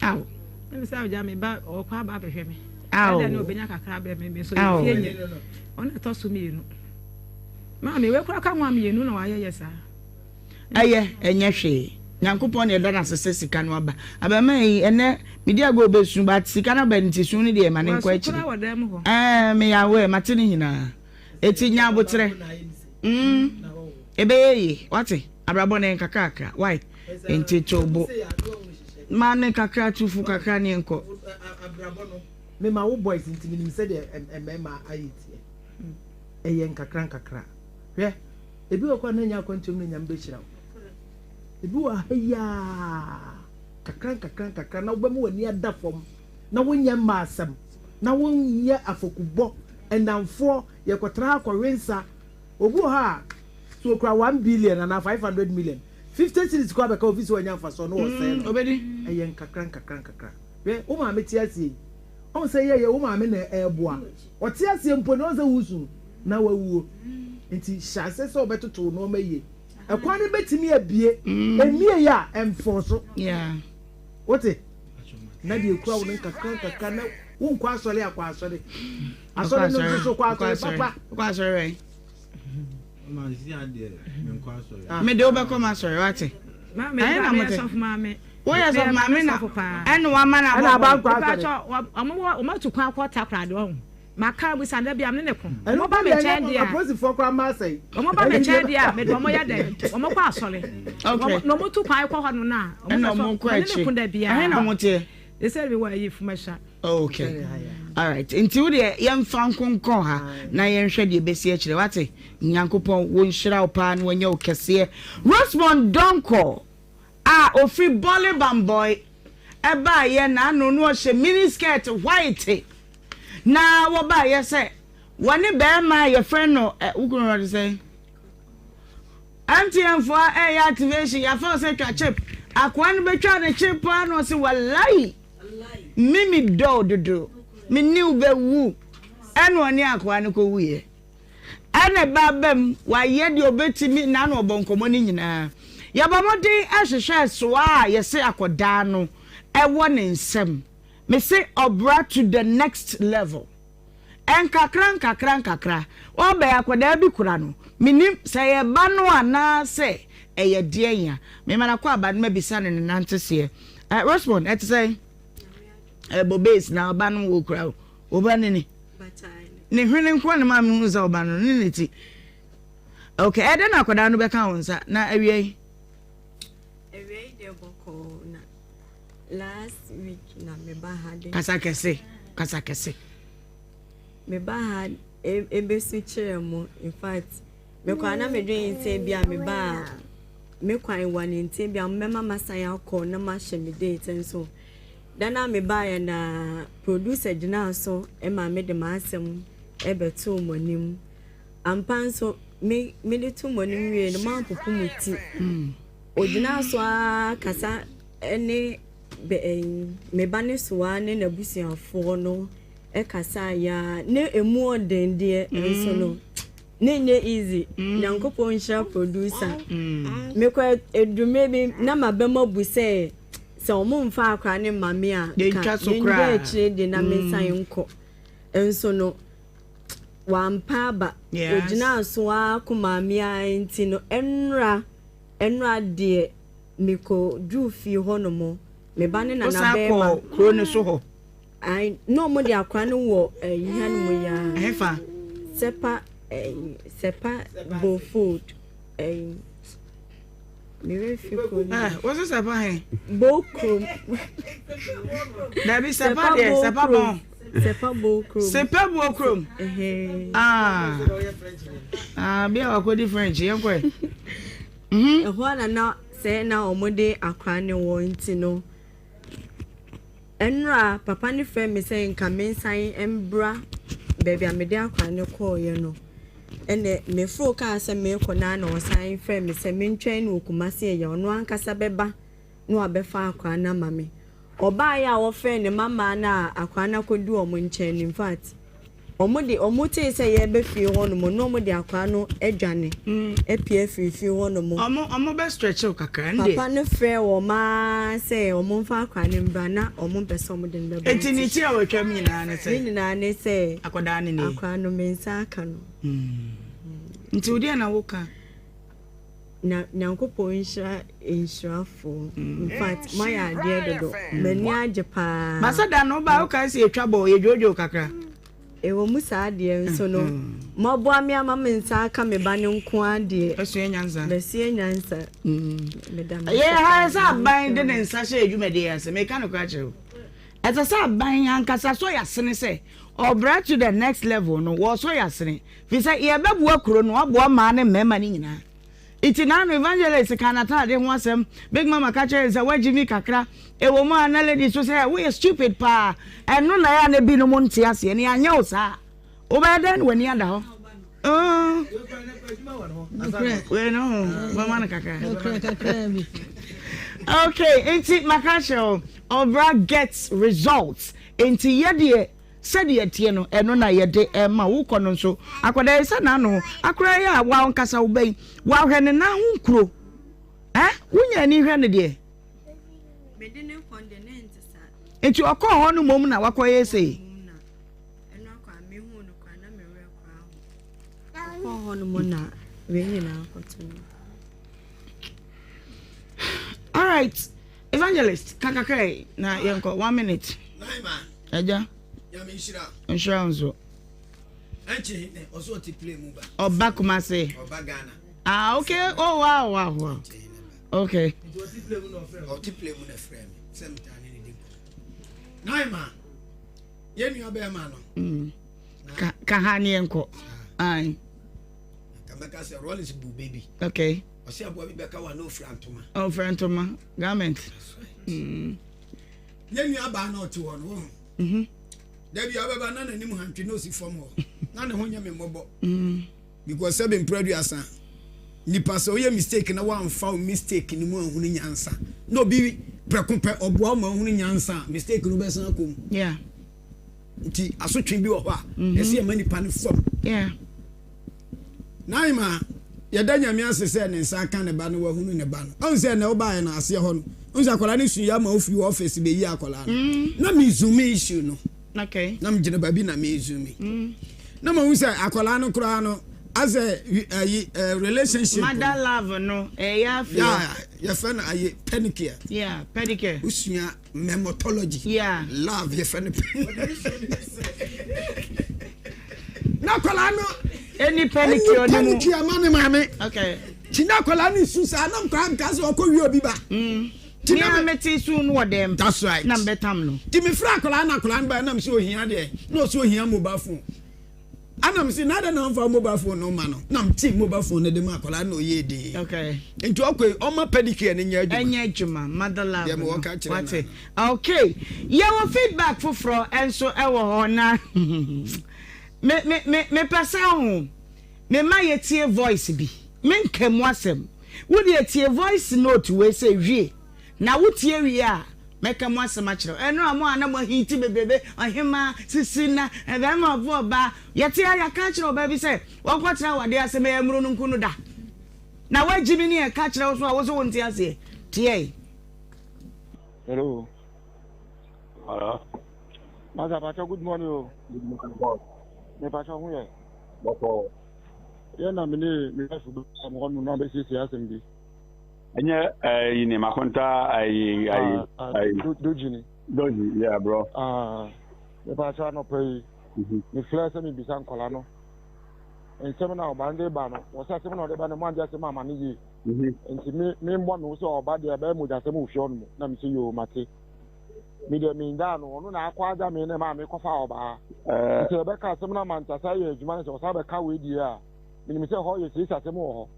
aw
me say ja me ba o kwa ba behwe me
aw
na obenya kakra be me so fie nye ona to so me nu mama me we kura ka nwa me nu na wa ye sa
aye enye hwe Nyankopon ne dana sese sika no aba abamai ene media go besu but sika na ba ntisu ne de ma ne nkwa echi me ya we matene hina eti nya botre ebe yi wati abrabo ne kakaka why enti tobo ma ne kakra tufu kakra ne nko
abrabo no me ma wo boys nti minim se de emema ayiti eyen kakra hwe ebi okwa na nya kwantum na nya mbechira ebi wa haya kakra na wo mu ani ada fom na wonya masam na wonya afokubo enamfo yekotra akwensa obu ha so okra 1 billion and 500 million 50 cities kwa beka office wonya mfa no wo say
obedi
eyen kakra we wo ma meti asie o say ye wo ma me na eboa o ti asie mpo na o say wusu na wawuo nti shase so obetoto no maye ekwan ne betimi abie emie ya emfoso wote na de ekura wo kakra na wo nkwa asole akwa asole no so kwa asole papa
kwa asole
ma si ade me nkwa asole
me de obeko ma asole wate
mama na me sof mama
wo ya sof mama na eno wa ma na
ba kwa asole o ma tu kwa kwata krade wo maka bu sanda bia me ne ko mo ba me che dia
aposi for kwa ma say
mo ba me che dia me do mo ya den o mo kwa asole no mo tu kwa kwa ho no na
o mo kwa chi
ahe
na mo tie
they say we were from Masha
okay all right until we yam fan konkon ha na yen hwe de besi a kire wate Nyankopon wo nhira opa na wanya okese Rosemond Donko ofri Bolly Bamboy eba ye na no no hye mini skirt white na wo ba ye say wani be ma your friend no ukunu what say MTN for activation ya for say twa chip akwan be twa ne chip no say wallahi mimi do me new be wu eno oni akwan ko wuye ane babam wa ye de obetimi na no obonkomo ni nyina ya bamodi ahwehwe so a ye say akoda no ewo ne nsem me say obra to the next level en kakra obe akoda bi kura no minim say ye ba no ana say eye de ya me mana kwa ba no bisa ne nante se Rosemond et say bobes na ba no wo kura oba ne ni hwene nkwa ne ma me hu za oba no ni ti okay ede na akoda no be ka wonsa na awie
de boko na last week na me ba had
kasa kese
me ba had ebe switcher mo in fact me kwa na me dwen say bia me ba me kwa one ntin bia me mama san akọ na ma hye me date nso dana me ba ya na producer gina so e ma me de ma asem ebe to monim ampan so me de to monim wie no ma popo muti ogina so kasa ene me ba ne so ne na busiafo no e kasa ya ne emu odende nso no ne easy Nyankopon sha producer me kwa edume bi na mabema bu se omo mfa akra ne mame a
ka de
chire de na me san nko enso no wampa ba ogina so akomame a enti no enra de me ko dufi honomo me ba ne na na be ma
kro ne so ho
ai no mo de akra ne wo yihan mo ya
hefa
sepa bo food me we fi ko
what's this sepa he
bo krom
da bi sepa de sepa bon
sepa bo krom
be our code French yen ko
ho na say na omode akra ne wo nti no enra papa ne frɛ me say nka mensan embra baby amede akra ne call ye no ene me fro ka say me ko na na osan frɛ me say mentwɛn no okumase ye ono ankasa beba no abefa akra na mame oba ya wo frɛ ne mama na akra na kodu omo nkyɛn in fact omote say ye be fie ho no mo no mo de akwa no adwane epie fie ho no mo
omo be stretch kakra nde
papa no frɛ wo ma say omo mfa akwa ne mbra na omo pese omo de nbe
enti ni ti a wetwam nyina
ne say
akoda ne
akwa no mensa aka no
nti odi na woka
na nyankopo insurafo in fact my idea dodo mani ajepa
masada no ba wo ka say etwabo ye jojo kakra
ewo musa de nso no mabo ami ama mensa aka me ba ne nko ade
besie nyansa
medam
ye ha sa ban de ne nsa hye adwumade ya se me ka no kwa kire eta sa ban ankasa so ya sene se obra to the next level no wo so ya sene fi say ye bebu akuro no abo ma ne mema ni nyina iti na no evangelist kanata de ho asem big mama ka kire se wagimi kakra ewo ma na lady so say we stupid pa eno na ya na bi no monti ase ni anya o sa o ba den wani ada ho we no mama na kakra okay enti makasho obra gets results enti yede said ye tie no eno na yede ma wo kono nso akwada isa na no akra ya wa onkasa wo bai wa hwene na ho nkuro wunya ni hwene de
medine condemned sa
enti okọ ho no mom na wakoye sei
eno akwa me hu no kwa na me we kwa ho no mo na we nyina akoto
all right evangelist kakakai na yenko 1 minute
naima
eja
ya me Nhyira
insurance
anchi oso ti play mu ba
oba kumase
oba Ghana
okay oh wow okay
ti play mu na frame sem tani ni dim naima ye nua be ma no
ka ha ni enko ai
kameka se Rollins bu baby
okay
osi abo bi beka wa no frantoma
frantoma garment
ye nua ba na oti wo no Debi ababa na nanim hantwe no si fom ho na ne ho nya me mobo because seven producer nipa so ye mistake na wa mfa mistake ni mu ahunu nyansa no bi prekope obo ma ahunu nyansa mistake no be san akom
yeah
nti asotwe bi wo ho a ese ma nipa ne fom
yeah
naima ye da nyame asese ne nsa aka ne ba no wa ahunu ne ba no on se na wo ba na ase ho no on se akola ne su ya ma ofi office be yi akola na me zoom issue no
okay
na mjene babi na mezumi na ma unsa akola no kura no as a relationship
mother love no ya
fan aye pedicure
pedicure
usua memontology love ya fan na kola no
any pedicure no
pedicure mame
okay
tina kola ni susa na mkra nkaze okowi obi ba
tina meti soon what them
that's right
na betam no
timi fra kola na ba na mse ohia de no so ohia mobile phone anam si nada na mfa mobile phone no ma no na mti mobile phone ne de ma kola na oye de
okay
nti okwe o ma pedicure ne nya
adwuma mother love
dem wo ka kire
okay your feedback for enso ewo ho na me pesa ho me ma yetie voice bi me nkemu asem wo de yetie voice note we say wie na wotie wie a meka mo asema kire eno amo anamo hinti bebebe Ohemaa sisina ebe ma vo ba yete ya ka kire oba bi say wokwatra wade asema ya muru nkunu da na wagimi ne ka kire wo so a wo so wonti ase tie
hello Maza Pacha, good morning.
Good morning, boss.
Me Pacha, who ye?
Boko.
Yeah, na mini me have to am on no be sisi asembi.
Anya ini makonta
Doji,
yeah, bro.
Me Pacha no pay. Me flesh me bisan kola no. En semina obande ba no. Wo sa semina de ba no man just mama ni yi. Enti me mbo me so oba de ba mu jase mu hwe no na me se yo mate. Me de me nda no no na akwa aja me ne ma me kofa oba. Nti be ka semina man tasa ye adwuma so sa be ka we di a. minimum say how you see say mo ho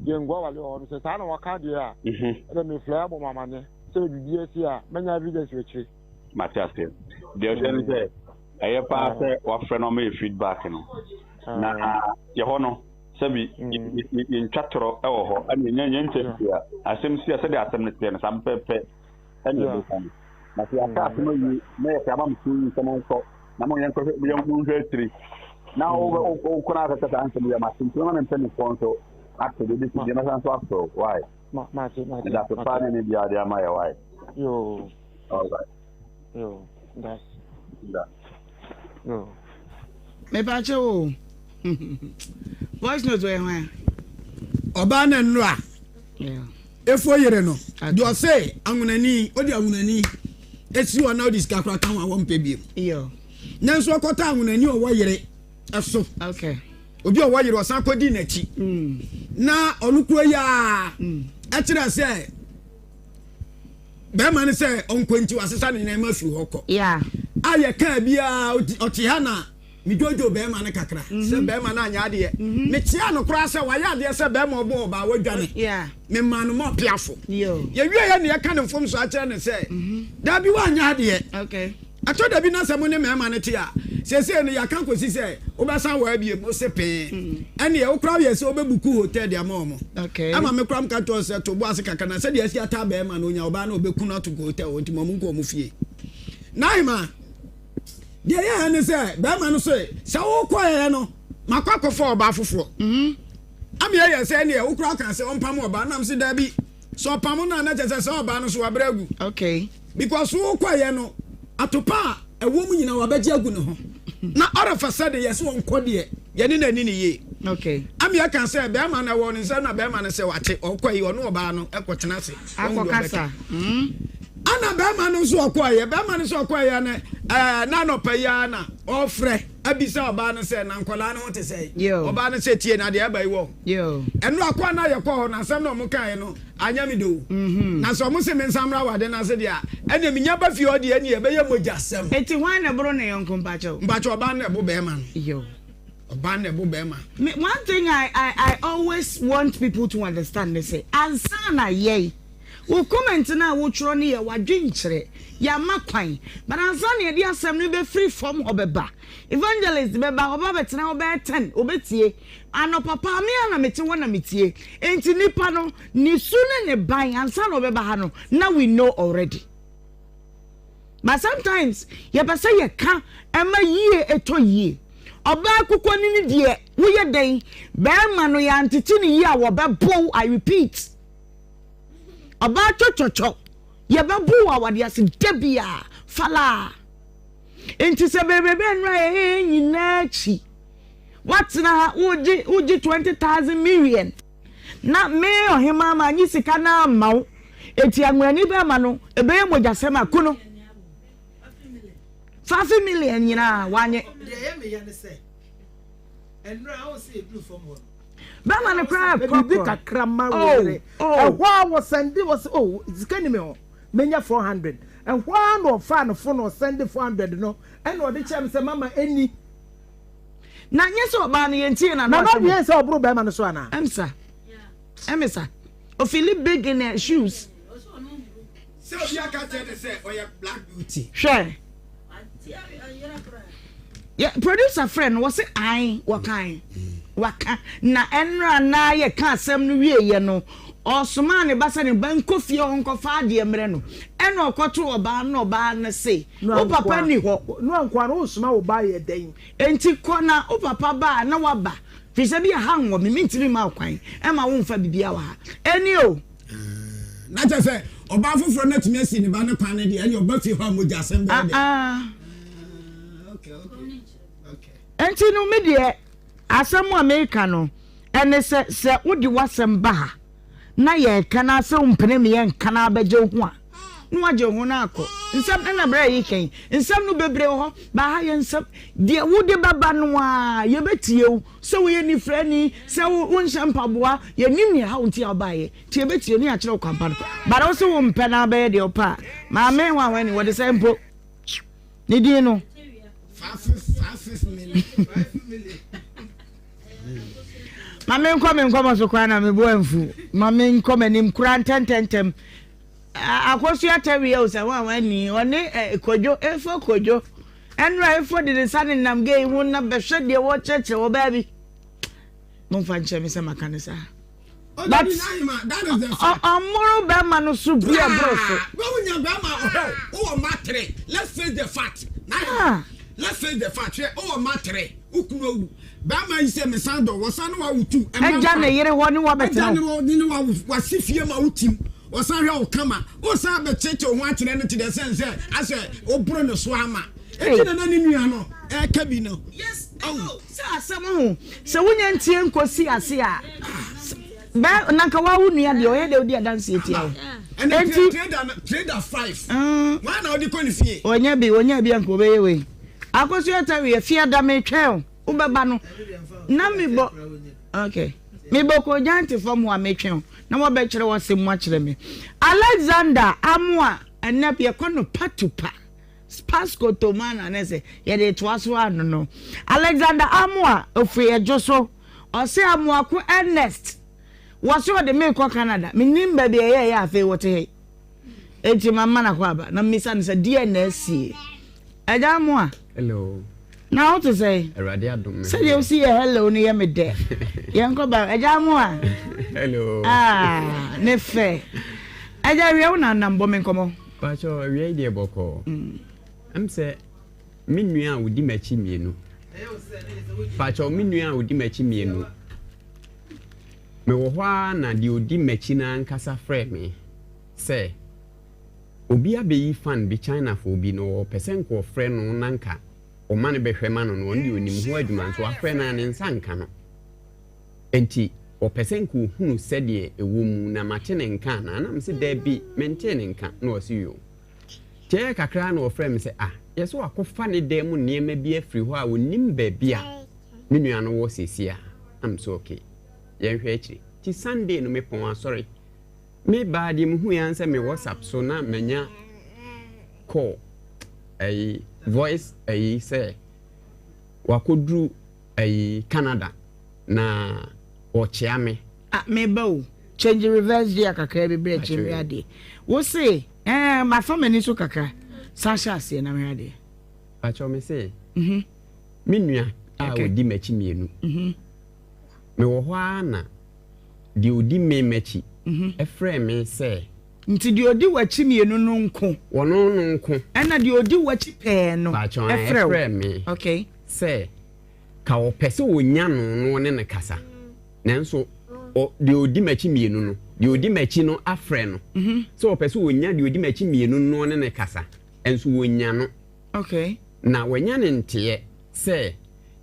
ye ngwa wale ho say sa na waka de a e me fly bo mama ne say bibi esi a menya evidence we
Matias there say aye pa say wa friend no me feedback no na ye ho no sabi in chatro e wo ho ani nya ntefia asem si ase de asem ne te na sam pepe ani do kan na ti aka asem yi na ye ka ba mtu sama nko na mo yanko ye mu hwetri na o kuna ka ta ansem ya masin tuma na mpeni fonso after the this na san so after why
ma
that the plan ni dia dia ma ya why
yo
all right
yo that's
that
yo
me pa cho voice note we hwan
oba na nnura efo yere no do say angunani odi angunani esi wona odi ska kra kan wa won pe bi
yo
nanso akota angunani o wo yere eso
okay
obi o wo yere osan kodi na chi na onukuro ya a kira say be man say onkwanti wasesa ne na ma fi hoko
yeah
aye ka bia oti ha na mi jojo be man kakra se be man anya de me tia no kura se wa ya de se be man obo ba wadwane
yeah
me man mo piafo
yo
ye wie ya ne ka ne fom so a kire ne se da bi wa anya de
okay
ato da bi na se mo ne me man tia se ne ya kan kosi se obasan wa bie mo se pe ene ye okra ye se obebuku hotel de amomo
okay
ama me kram ka to se to bo ase kaka na se de asi ata be man onya oba na obeku na to hotel onti mo nko mo fie naima de ya ne se be man no se wo koye no makwakọ fo oba foforo ami ye se ne okra kan se onpam oba na mse da bi so pam na na je se oba no so wabragu
okay
because wo koye no atopa ewo mu nyina wabaji agu ne ho na ora fasade yes won kode ye ne nani ne ye
okay
ami ya kan se be ma na wo ne se na be ma ne se wache okoyi ono oba no ekotena se
akokasa
ana be ma no so okoye be ma ne so okoye na na no pa ya na ofre abisa oba no se na nkola no te se oba no se tie na de abai wo
yo
eno akwa na ye ko na sam no mo kan no anya mi do na so mo se me nsamra wade na se dia ene mi nya ba fi odi ene ye be ye moja sam
eti wan na bro na yon kompacho
oba na bo be ma
yo
oba na bo be ma
one thing I always want people to understand, they say ansana ye wo comment na wo chro ne ye wadwenkyere ya makwan but ansana ye dia asem ne be free form obeba evangelist beba oba betena oba 10 obetie ano papa me ana meti wona metie enti nipa no ni su ne ban ansana obeba ha no now we know already. But sometimes ye pese ye ka ema yie eto yie oba akukọ ni die wo ye den be ma no ya ntiti ni yie a wo bebo I repeat oba chochocho ye bebo a wade ase debia fala enti se bebe nra nyina chi what na uji 20,000 million na me Ohemaa ma nyi sika na mawo eti anwani be ma no ebe ye mojasem akuno 5 million nyina wanye
de me ya ne se enra o se blue from one
ba ma ne kra
bibi kakra ma were ehwa wo send was zikani me ho menya 400 ehwa no fa no fo no send 400 no and o de chem se mama eni
na nyese oba no yentie na
na no bien se obro ba ma no so ana
emsa emsa o feel big in her shoes
se obi aka tell say oya black beauty
sure yeah producer friend was say I wakan waka na enra na ye ka asem no wie ye no osoma ne basa ne ban kofie onko fa de emre no eno okoto oba na oba na say o papa ni ho
no ankwa no osoma oba ye den
enti kona o papa ba na waba fi se bi ha nwo me ntimi ma kwan e ma wo mfa bibia wa ha eni o
na ta say oba foforo na tumi asi ne ba ne kwan ne de eni oba fi ho amoja asem ba de
enti no me de asem America no ene se wodi wasem ba ha na ye kana se umpene me ye kana abeje ho a no aje ho na akọ nsam na bra yi ken nsam no bebre ho ba ha ye nsam de wodi baba no a ye betie wo se wo ye ni frani se wo nshampaboa ye nim ye ha unti abaye tie betie ni a kire kwampa no ba do se wo mpe na abaye de opa ma me wa wani wo de se mpo ni di no
5 million
Mame nkome so kwa na me bo amfu. Mame nkome nim kura ntententem. Akosu atawi o se wa ni one kojo efo kojo. Enra efo de sane nam ge hu na behwe de wo cheche wo baby. Mon fa nche me se makanisa. But that is the fact. Amoro be ma no so bia broso.
Go nya be ma o matre. Let's face the fact. Let's face the fact. O matre. Ukunu be ma ise me sando wo san wa utu.
Eja na yere ho ni wa betena.
Eja ni wa wasifie ma utim. Wo san hwe o kama. Wo san be cheche ho akyere no to the sense ase obro no so ama. Eja na ni nua no. Ka bi no. Yes. Oh,
sa asamo. Se wonya ntie nkosi ase a. Ba nanka wa wu nua de oye de odi dance etia.
And trader 5. Why na odi ko ni fie?
Onya bi anko obeye we. Akosu atawi fie da me twel. Ubeba no. Na mi bo. Okay. Me bo ko janti fom wa me twel. Na mo be kire wo sem mo kire me. Alexander Amwa enap ye kono patupa. Spasko tomana na se ye de twaso anu no. Alexander Amwa ofri ejoso. Ose Amwa ko Ernest. What's what they make in Canada? Me nimba be ya afi wote he. Enti mama na kwa ba. Na misa ni say DNS. Eja mo.
Hello.
Now to say.
Erade adom.
Say you see hello ni ye me de. Ye nko ba eja mo a.
Hello.
Ne fe. Eja wi una nambo me nkomo.
Pa cho wi de boko. Am say me nua wodi machi mienu. Pa cho me nua wodi machi mienu. Me wo hwa na di odi machi na nkasa frɛ me sɛ obi abeyi fan bi China for obi no person ko frɛ no nanka o man be hwɛ ma no no ndi onim ho adwuma nso afrɛ na ne nsanka no enti o person ko hunu sɛ de ewo mu na mate ne nka na nam se da bi mente ne nka na o si yo tie kakra na o frɛ me sɛ yeso akofa ne da mu niema bi afiri hɔ a onim ba bia me nua no wo sesia am so okay yen hwe akiri ti Sunday no me pon sorry me ba di mu hu yan se me WhatsApp so na menya call voice say wakodru Canada na o chia me
me ba o change reverse dia kakra be bre chimi ade wo say my family so kakra sasha ase na me ade
ba cho me say me nua o di machi mienu me wo hwa na di odi me machi efre me say
nti di odi wachi mienu no nko
wono no nko
na di odi wachi pe no
efre me
okay
say ka wo pese wonya no ne ne kasa nanso di odi machi mienu no di odi machi no afre no so wo pese wonya di odi machi mienu no ne ne kasa enso wonya no
okay
na wonya ne ntie say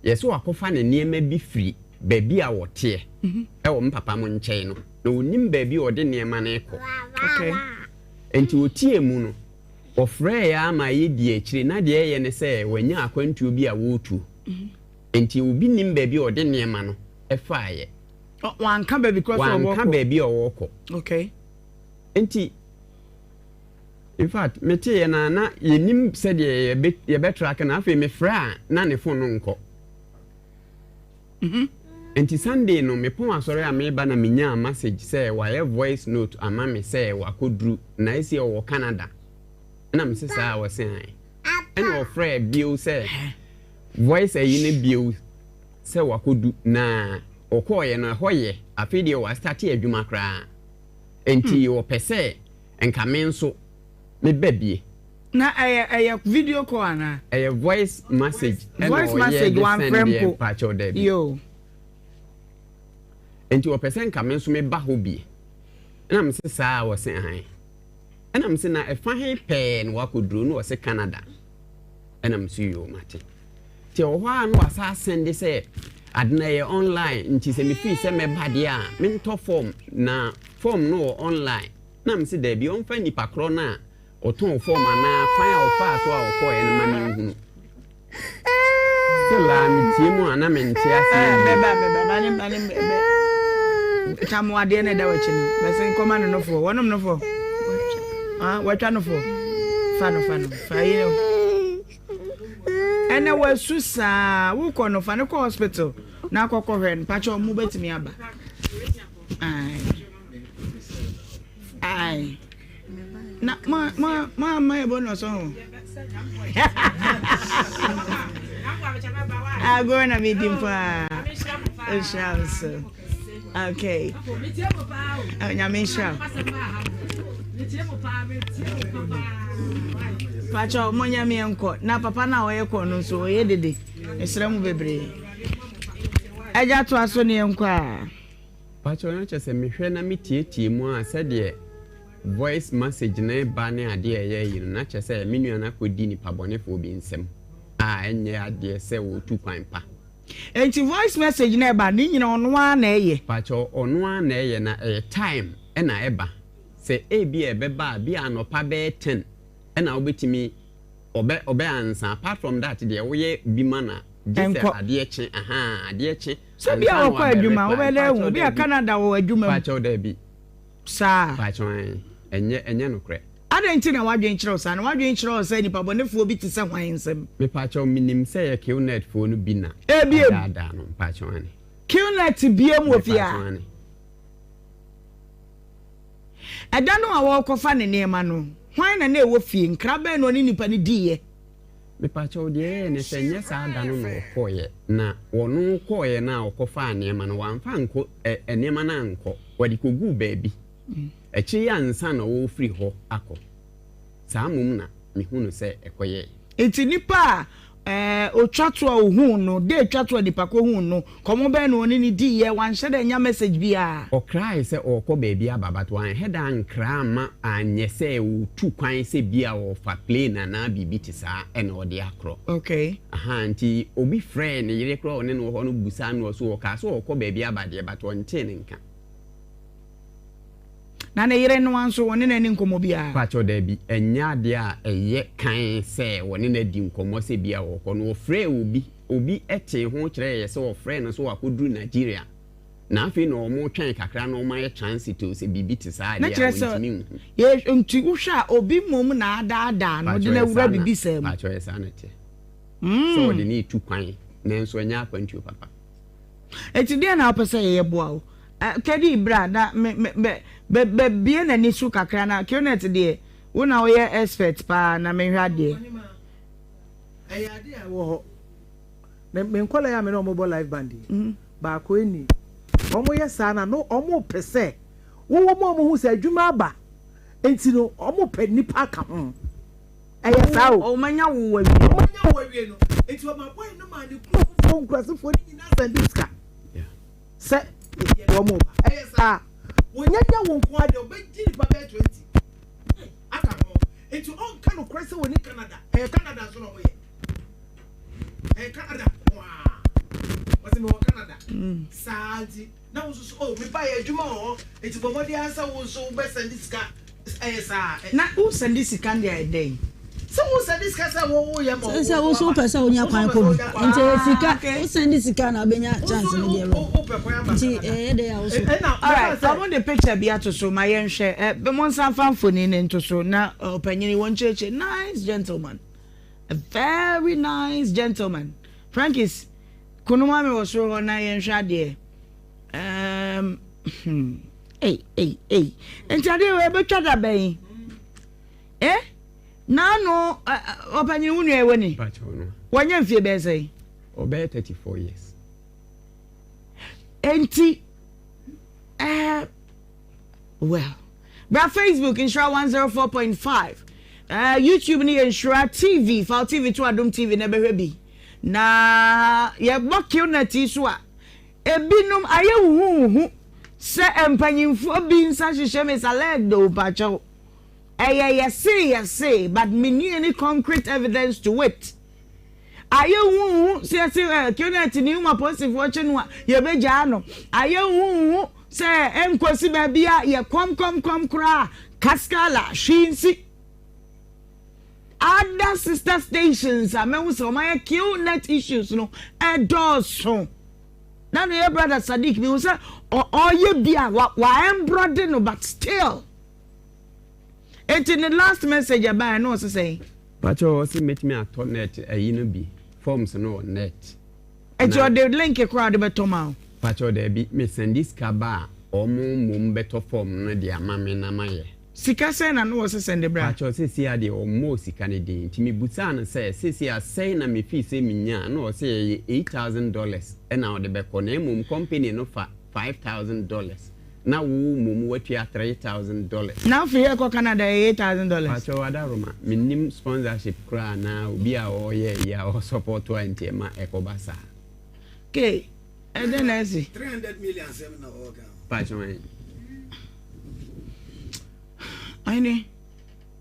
yeso akofa ne niema bi firi baby a wote wo mpapa mo nkyɛn no na onim baby ode niema na ekɔ
okay
enti otie mu no ofrɛ ya ma ye di akire na de ye ne sɛ wanya akwantuo bi a wotu enti obi nim baby ode niema no ɛfaaye
wanka baby cross
wanka baby a wɔkɔ
okay
enti in fact mete ye na yenim sɛ de ye betrack na afei me fra na ne phone no nkɔ enti Sunday no me pon asore a me ba na menya message say why voice note ama me say wakodru na isi o Canada na me say sa wo say an o frɛ bio say voice ayi ne bio say wakodu na okoye no hoye afidi wa start adwuma kra enti o pese enka me nso me babie
na aya video call ana
voice message
one friend
po
yo
enti o person ka me nso me ba ho bi na me se saa wo se han na me se na e fa he pen wa koduro no wo se Canada na me se yo mate ti o hwa no asa send se adna ye online nti se me fi se me ba de a me nto form na form no online na me se da bi on fa ni pakro na o ton form na fa ya o fa so a o ko e no ma me hu la mi ti mu ana me nti ase
beba tamu ade na da wachi no bese nkoma no fo wonom no fo watwa no fo fa yino ene wasusa wo ko no fa ne ko hospital na akɔkɔ hwɛ pacho mu betimi aba ai na ma ebo no so go na me dimpa okay nyamisha pacho monya mi enko na papa na oye ko no so oye dede esra mu bebre aja to aso ne enko a
pacho na chese mehwe na metietie mu a se de voice message na ba ne ade eye yi na chese menua na kodi ni pabonefo bi nsem a enye ade se wo tu kwan pa
enti voice message na ba ni nyina ono a na eye
pacho ono a na eye na time e na eba se ebi ebeba bi anopa be 10 ena obetimi obe ansa apart from that the we bi mana just ade eche ade eche
so bi a okọ adwuma obele hu bi a Canada wo adwuma
pacho da bi
sa
pacho enye no kre
ada nti na wadwen kire osa na wadwen kire osa nipa bonefo bi tese hwan nsem
me pacho minim se ye Qnet fo no bi na da no pacho ani
Qnet biem ofia ada no a wo kofa ne nema no hwan na ewo fie nkrabe no ni nipa ni diye
me pacho de ne senye sa da no koye na wonu koye na okofa nema no wanfa nko nema na nko wadi kogu baabi echi ya nsa na wo free ho akọ saa mum na mehunu se ekoye
enti nipa otwato a ohun no de twato nipa ko hun no komo be no ni diye wan hye nya message bia
o cry se okọ baabi ababato an heda nkra ma anye se wo tu kwan se bia wo fa plane na bibi ti saa ena ode akro
okay
aha nti obi friend yire kro one no ho no busa no so ka so okọ baabi abade bato nte ne nka
na ne yire no anso woni na ni nkomo bia
pacho da bi enya de a eye kan se woni na di nkomo se bia wo ko no frɛ obi ete ho kyerɛ ye se wo frɛ no so akoduru Nigeria na afi no mo twan kakra no ma ye chance to se bibi ti sa de a woni
ye nti uhwa obi mom na ada no de na wura bibi sam
pacho ye sa na te so de ni tu kwan na nso enya akwantu papa
eti de na opese ye boa o kedi bra na be bie na ni su kakra na Qnet de wona wo ye expert pa na me hwa de
ade a wo ho na me nkola ya me no mo live band ba ko eni omo ye sa na no omo pese wo mo hu se adwuma aba enti no omo pe nipa ka ho eye sa o
manya wo
wawie no enti o ma boy no ma ni ku nkrasifo ni na sandiska se omo eye sa wonyanya wonko ade obedi ni papa 20 aka ho enti on ka no kwese woni Canada Canada so no mo ye Canada wa wase me wo Canada saadi na wo so me pa ye adwuma ho enti bomodi ansa wo so be sandiska sa
na wo sandisika ndi dey so wo sandisika sa wo ye mo
so wo so pesa onya kwan ko nti sika wo sandisika na benya chance me dey ro nti dey ya wo so
all right so on the picture bi ato so ma yen hwe be mon san fanfoni ne nto so na opanyini won cheche nice gentleman, a very nice gentleman. Frankis kunuma me wo so na yen hwe de hey ntade we betwa da ben na no opanyini wunu ewe ni
pacho no
wanya mfie be sei
obe 34 years
enti well by Facebook Nhyira 104.5 YouTube ni Nhyira TV Fall TV to Adom TV na behwe bi na ye bokil na ti so a ebinum aye huhu se empanyimfo bi nsa hwehwe me salad do pacho say but me need any concrete evidence to it. Aye huhu se Qnet ni uma positive watch no ye beja no aye huhu se enkosi ba bia ye kom kra kaskala shinsi other sister stations amewu so my Qnet issues no edoso na no your brother Sadiq me say oye bia wa embroider no but still it in the last message about no say
pacho si met me at net no bi forms no net
It's your the link a crowd about Tomao.
Pacho there be me send this kaba or mum better form no dia mame na maye.
Sika say na no was send the bra.
Pacho say see the almost Canadian. Timi busa say say na me fee say minya no say $8,000 and now the bekone mum company no for $5,000. Now mum what you $3,000.
Now for here Canada $8,000.
Pacho wadaroma minim sponsorship kra na obi a o ya o support 20 ma ekobasa.
Okay. And then I see
300 million seven or
Pacho
Aini.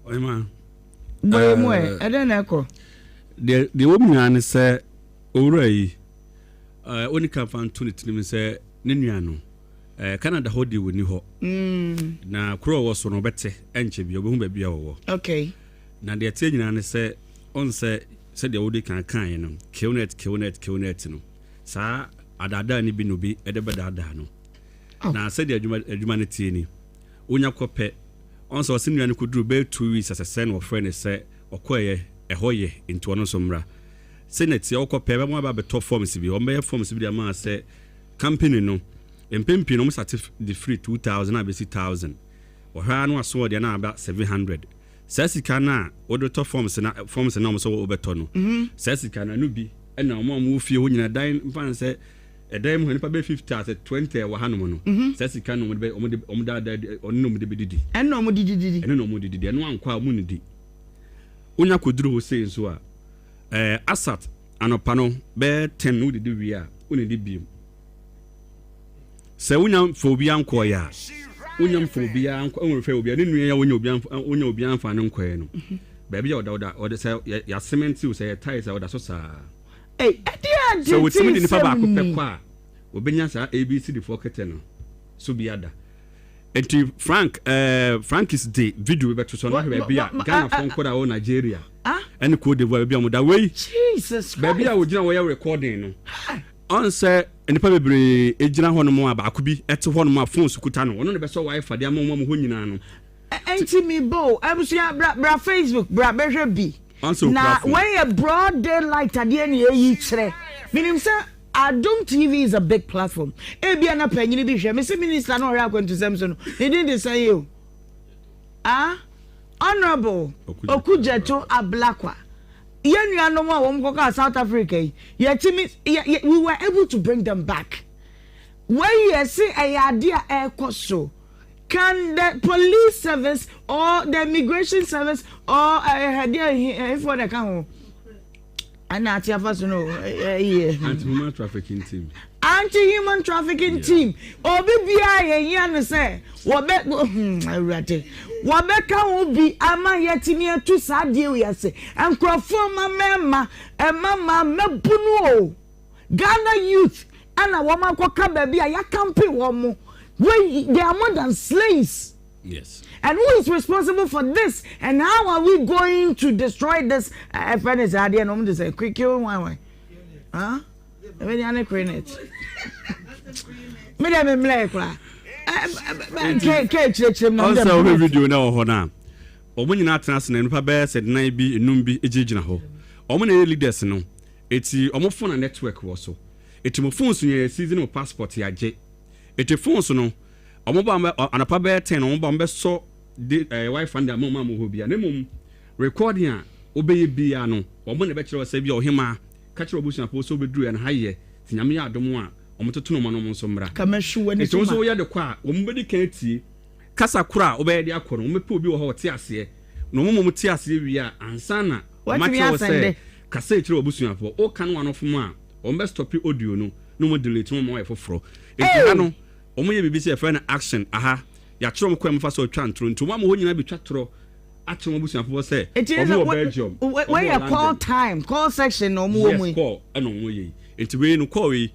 Ohemaa.
Boy mo and then echo.
The woman say owura yi oni kan fan to ne tinim say ne nua no Canada hodi woni ho. Na kro wo so no bete enche bi obehu ba bia wo.
Okay.
Na de tie nyina ne say on say de wodi kan kan no. Killnet no. Sa adada ni bi no bi ede bedada no. Na say de adwuma ne tie ni. Onya kope on so sinu ne kuduru be 2 weeks as a sen of friend say okoye ehoye into ono somra. Senate okope be mo ba be top forms bi. O be forms bi de ma say company no empempi no must the free 2,000 abesi 1,000 or her no so de na about 700 sasika na odoto forms na so obeto no sasika na no bi e na mo fie ho nyina dan fan say e dan mo nipa be 50 as 20 wa hanom no sasika no mo de onno mo de bedidi
enno mo dididi
eno ankwa mo ne di onya koduru ho sei so a asat anopa no be 10 no de wi a oni di bi se unyam phobia nko ya unyam phobia nko onrefe obia ne nua ya wonya obia anfa ne nko no ba bia oda se ya cement u se ya tiles oda so sa
dia
so we timi ni fa ba ko pe kwa obenya sa abc the fokete no so biada enti Frank is the video be to so no be bia Ghana phone code o Nigeria and Cote d'Ivoire bia mo da way
Jesus
ba bia wo gina wo ya recording no on say enipa bebre ejina hono mo abaako bi ete hono mo phone sukuta no ono ne be so wifi de amom mo ho nyina no
enti mi bo abusia bra Facebook bra behwe bi na when a broad daylight ade na yi kire minim say Adom TV is a big platform ebia na panyini bi hwe me say minister no ora akwantu sem so no he didn't say you honorable Okujeto Ablakwa Yenuanom a wom koka South Africa we were able to bring them back. When you see a idea so can the police service or the immigration service or for the can
anti-human trafficking
team obibia ye say wabeka obi ama yetimi atu sadie we say enkrofo mama mebunu Ghana youth ana woma koka bia ya campaign womo they are more than slaves.
Yes.
And who is responsible for this? And how are we going to destroy this? Friend is idea no to say quick kill one. Huh? When you crane it. Me dem mlekwa.
Also we video na ho na. Omo nyina atena se na nipa be said na bi enum bi ejigina ho. Omo na leaders no. Eti omo phone network wo so. Eti mo phone so ye season passport ya je. Eti phone so no. Omo ba anapa be 10 omo ba mbe so wifi and mama mo ho bia. Na mum recording a obeye bia no. Omo na be kire wasa bia Ohemaa ka kire obusu na po so beduru ya na haye. Tinyame ya adom a omototo no mo nso mbra
kamahwu wani
so so ya de kwa ombedi kan tie kasa kura obeye de akoro omepe obi wo ho te ase no mo te ase wi a ansana macho se kasa ekire obusuafo o kan wano fom a ombe stop audio no mo delete mo mo efoforo ekira no omo ye bibisi e friend action aha ya kire mo kwa mfa so twa ntro nto mo ho nyina bi twa tro atro mo obusuafo se omo Belgium
when you call section no mo
yes call eno mo ye enti we no call we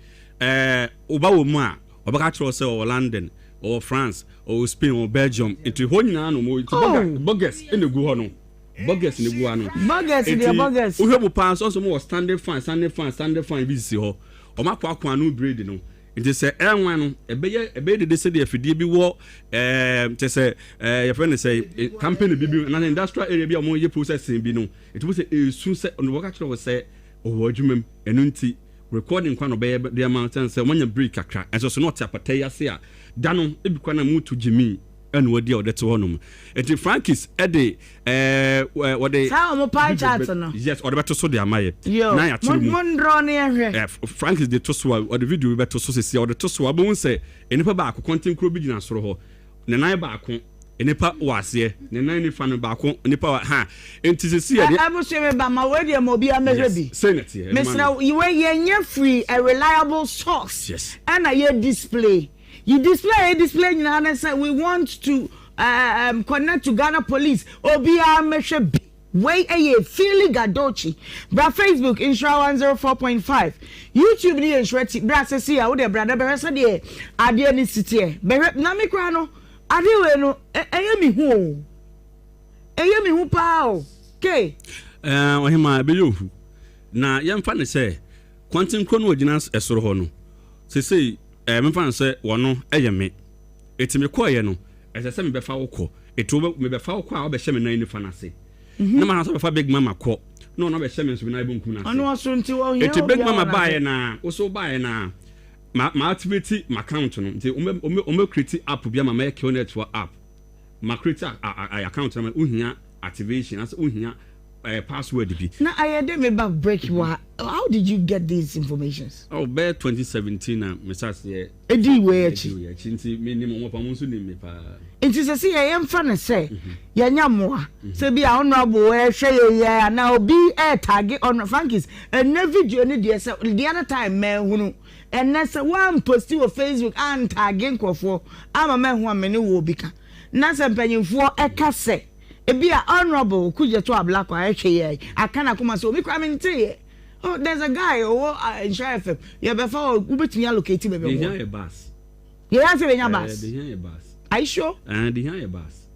oba wo mu a obaka tro se o London or France or Spain or Belgium enti ho nyina no mo bogus enegu ho no bogus enegu ano
bogus dey bogus
wo hwe pa so mo standing fine bi si ho o makwa anu breed no enti se enwan no ebe de se de afidie bi wo te se your friend say company bi na industrial area bi o mo ye processing bi no enti wo se esu se no waka tro se o adwumam enu nti recording kwa no be the amount say when you break kakra and so not apatay ase a da no e bi kwa na mu to Jimmy and wodi o de to honum enti Frankis e de what they
sa o mo pie chart no
yes or the better so de amaye
na ya tiri mu mondro ne ehwe
Frankis de to so or the video better so se or the to so abon say enipa ba ko content kro bi gina soro ho ne nan ba ko enipa wase ne nan ni fa no ba ko enipa ha enti se see de
abusheme ba ma we de mo bi amehwe bi
senate
Mr. you we ye free a reliable source
yes
and a display you display and say we want to connect to Ghana police obi amehwe bi way a feeling gadochi bra Facebook Nhyira 104.5 YouTube ni Nhyira bra se see a wo de brother be se de ade ni city be na me kra no ade we no eyemi hu pa o ke
Ohemaa Benewaa na yemfa ne se kwantin kro no ogina esoro ho no se memfa ne se wono eyeme etime ko ye no ese me befa wokọ eto me befa wokọ a obehye me nan ni fa na se na ma so befa big mama ko no be hye me nso na ibonkum na se
ono aso nti wo hia
eti big mama baaye na wo so baaye na ma activate my account no nti o create app bia ma ke network app ma create account na uhia activation as uhia password bi
na ayede me back break how did you get these informations
by 2017 na message here
edi we achi
nti me ni mo pa mo so ni me pa
nti se se ye mfa ne se ye nya moa se bia honorable we hwe ye na obi tag on Frankis and video ni de se the other time me hunu and say one post on Facebook and tagging kwofo ama me ho amene wo bika na se mpanyimfo eka se ebia honorable kuje to abla kwa hwe ye akana kuma so obi kwa mente oh there's a guy in Nhyira FM ye be fa ubetumi allocate be be
they hear bus
ye ya se be nya bus
they hear bus
are you sure
and they hear bus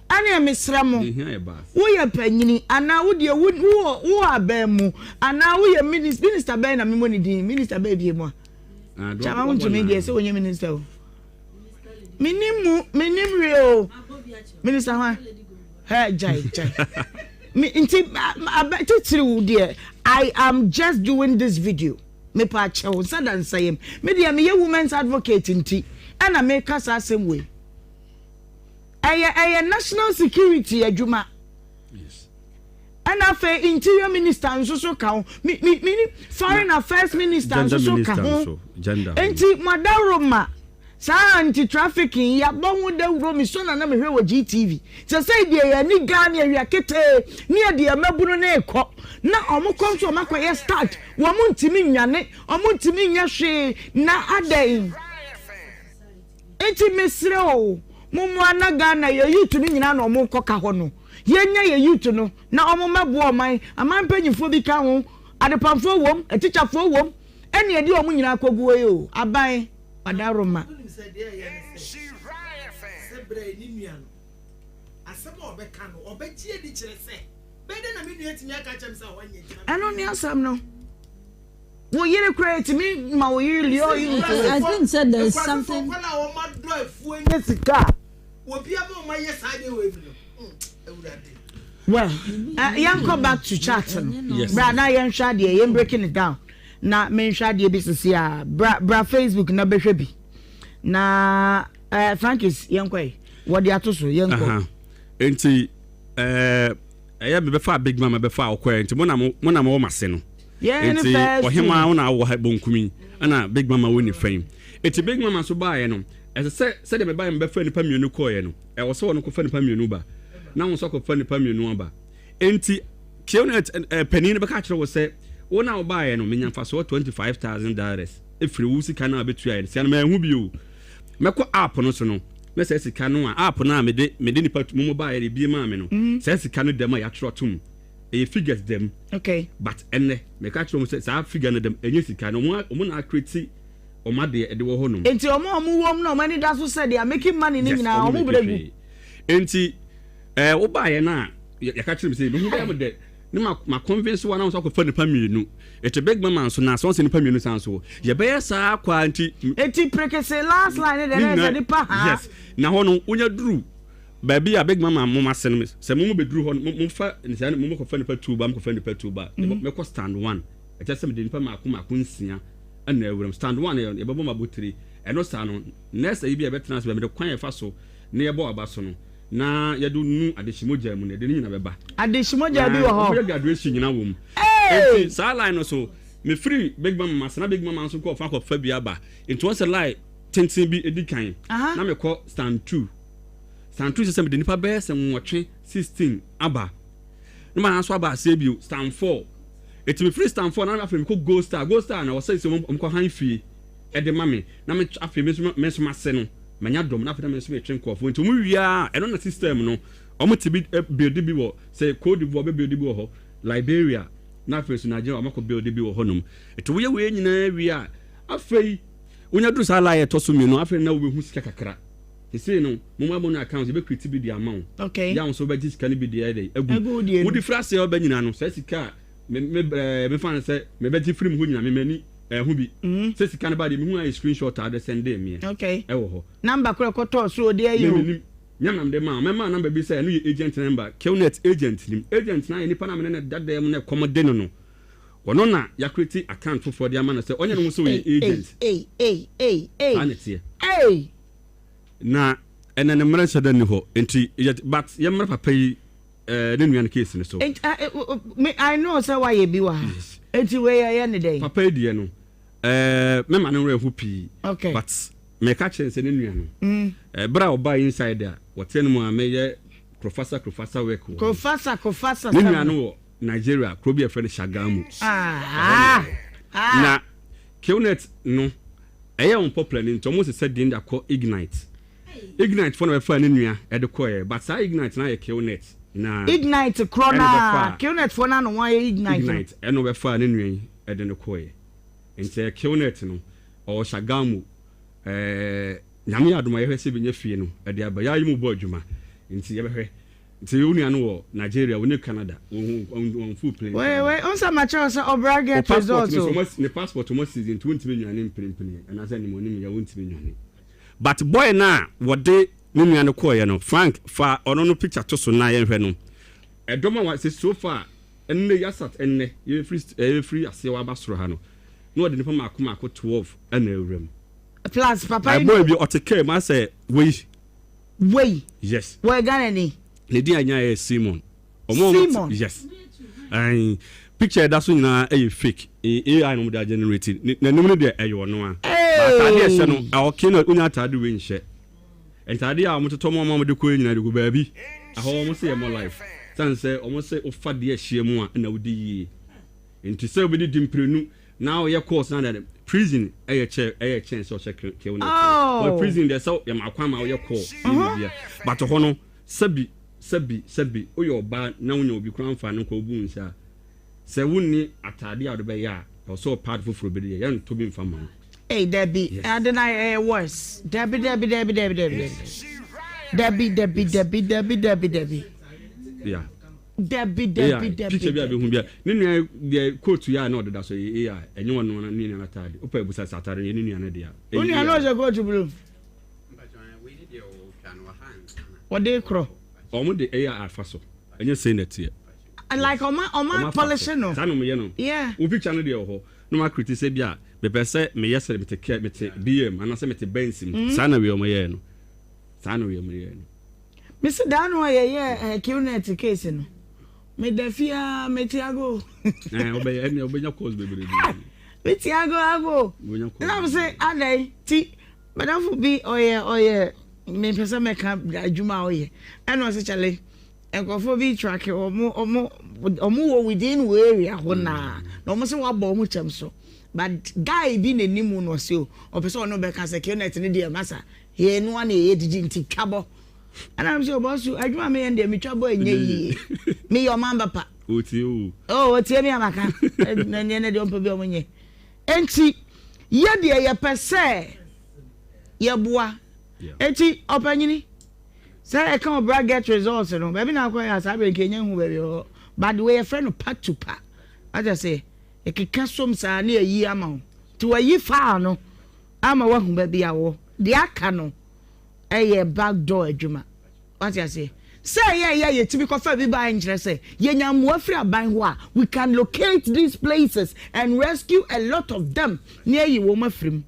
ani emesramo
they hear bus
wo ye panyini ana wo de wo abemu ana wo ye minister ben na memo ni din minister be bie mu a chama won to me dey say onye minister o minim real minister ha hey jai me inti titiri wo de I am just doing this video me pa chew sadan sayem me dey me women's advocate inti ana me kasa same way a national security adwuma
yes
and afa interior minister nso ka me foreign affairs minister nso ka ho enti madaroma sa anti trafficking ya bonwo da wuro mi so na me hwe wo GTV say dey ya ni Ghana area kete ni e dey mabunu na ekọ na omo so makoye start wo mu ntimi nyane omo ntimi nya hwe na adai enti mesre o mumu anaga na ye youth ni nyina na omo koka ho no ye nya ye youth no na omo mabo oman amampanyifo bi ka ho adepamfo wom atichafo wom ene ye di omo nyina kogu e o aban padaroma
sebre ni nuano asema obeka no obegie di kire se bede na me nua timi aka chem sa wanye jina
eno ni asam no wo yere create me ma wo yere lio you
I think said there's something
well yanko back to chat bra na yan hwa de yan breaking it down na men hwa de bi sisi a bra Facebook na behwe bi na Frankis yanko what dey atoso yanko
enti eya be fa big mama be fa okwa enti mo na mo mase no enti Ohemaa una wo ha bonkumi ana big mama woni fame enti big mama so baaye no se de me baaye me fa nipa mienu koye no wo so wono ko fa nipa mienu ba na wo so ko fa nipa mienu ba enti kionet penini be ka kire wo se wo na wo baaye no menya fa so $25,000 efiri wo sika na betua ye se na me hu bi o meko app no so no me se sika no app na me de nipa mo baaye de bi ma me no se sika no dem ya kire tum e figures them
okay
but enne me ka kire mo se sa figure no dem enye sika no mo na create o ma de wo ho no
enti o wom no mani da so said they are making money ni nyina o mo bregu
enti wo baaye na ya ka kire me se no hu dem de ni ma convince one na so ko fa nipa mienu eti big mama so na so se nipa mienu san so ye be sa kwa anti
eti prekese last line de na nipa ha
yes na ho no unya duru baby a big mama mo ma se mo be duru ho mo fa nsia mo ko fa nipa 2 ba mo ko fa nipa 2 ba me ko stand 1 e just me de nipa maako nsia na ewuram stand 1 e bebo mabotiri eno sa no next e bia betena so be de kwan e fa so na ye bo aba so no na ye do nu adeshimoja mu na de nyina beba
adeshimoja bi wo ho
we graduation nyina wo mu enti sa line no so me free big mama sana big mama so ko fa ko fa bi aba into once a lie tentin bi edikan na me ko stand 2 se me de nipa be se nwotwe 16 aba no man so aba se bi stand 4 eti me free stand 4 na afem ko go star na wo say se mo ko han fie e de mame na me afem me so mase no manya dom na afem me so me twen ko fo enti mo wia e no na system no omo ti bi build bi wo say Cote d'Ivoire be build bi wo ho Liberia na afem so Nigeria amako build bi wo ho nom eti wo ye we nyina wia afei wonya duru sala ye to so mi no afem na wo be hu sika kakra say no mo mo na account be create bi di amount
okay
ya so be sika ni bi di e egu wo di frase e ba nyina no say sika me fan say me be free mu nyina me mani hu bi say sika na ba di me hu a screenshot a de send me
okay
e wo ho
number kura ko to so de ayi
nyam de ma me ma number bi say no ye agent number Qnet agent nim agent na ni pa na me na dada mu na komode no no wono na ya create account for the amount say onye no so ye agent anete na ena ne mra shada ni ho enti but ye mra papa yi ne nuan case ni so
I know say why you be wa enti we ye ne dey
papa yi die no me ma ne mra hu pi
okay
but me ka chen se ne nuan no bra oba inside there what tell mu me ye professor work
professor
ne nuan no Nigeria krobi e friend Shagamu na Qnet no eye on popular ni ntomo se said in da call Ignite for no fa nua e de koye but sa Ignite na ye Qnet na
Ignite krona Qnet for na no wa ye Ignite
e no be fa nua e de no koye ente Qnet no o Shagamu nyame adoma ye hwese bi nya fie no e de aba ya yimu bo adwuma enti ye be hwe enti uni no wo Nigeria wo ne Canada on full plane
we on sa macho so obra get result
ne passport mo season 20 nyane mpiripiri na za ni mo ni ya 20 nyane but boy na wode ne nuane koye no Frank fa ono no picture to so na ye hwe no edoma wa se so far enne yasat enne ye free asewa basoro ha no no wode nipa mako 12 ana ewrem
plus papa
boy bi oteke ma say we yes
we gana ni
le di anya ye Simon yes picture that so nyina e fake AI no da generate na nim no de eyo no a atade e se no awke na unya atade we nhye entade a mototo mo de ko nyina de go baabi aho mo se mo life san se o se o fa de ahie mu a na wodi yi enti se obi di mprenu now your course na that prison eye chance or check for prison there so ya makwa ma your course but ho no sabi o your ba na wonya obi kran fa no ko bu nsa se wonni atade a do be ya so part for be ya no to be mfa ma
hey Debbie adena worse Debbie
yeah
Debbie
picture bia be hu bia ne nua de coat ya na odeda so ya enye wono na ne nua atade opa ebusa satare ne nua na de ya
nua na o coat blue what they crow
omo de ya afa so enye say na tie
like oma polish no
sanu me ye no
yeah
o picture no de ho no ma criticize bia be pese me yesere me te BM ana se me te bensim sana we omo ye no
Mr. Dano ye Qnet case no me defia me tiago
obenya cause bebre
me tiago na say adai ti madam bi oye me pesa me ka adwuma oye and was chale enkofo bi track omo wo within area ho na omo se wa bo omo chem so but guy bi nanimu no se o pesa no be ka say Qnet ni de masa he no na ye didi nti twabo and I'm so boss adwuma me and me twabo enye yi me your man papa
oti
me amaka na ne de ompa bi omonye enti ye de ye pese ye boa enti opanyini say e kan bra get results no baby na kwa ya sabe kenya hu baby o but the way your friend pack to pack I just say e keka som sa na yi ama to yi fa no ama wa hu baby awo de aka no back door adwuma what you say say yeah to be coffee be by interest say yenya muafri aban ho a we can locate these places and rescue a lot of them near you wo mafrim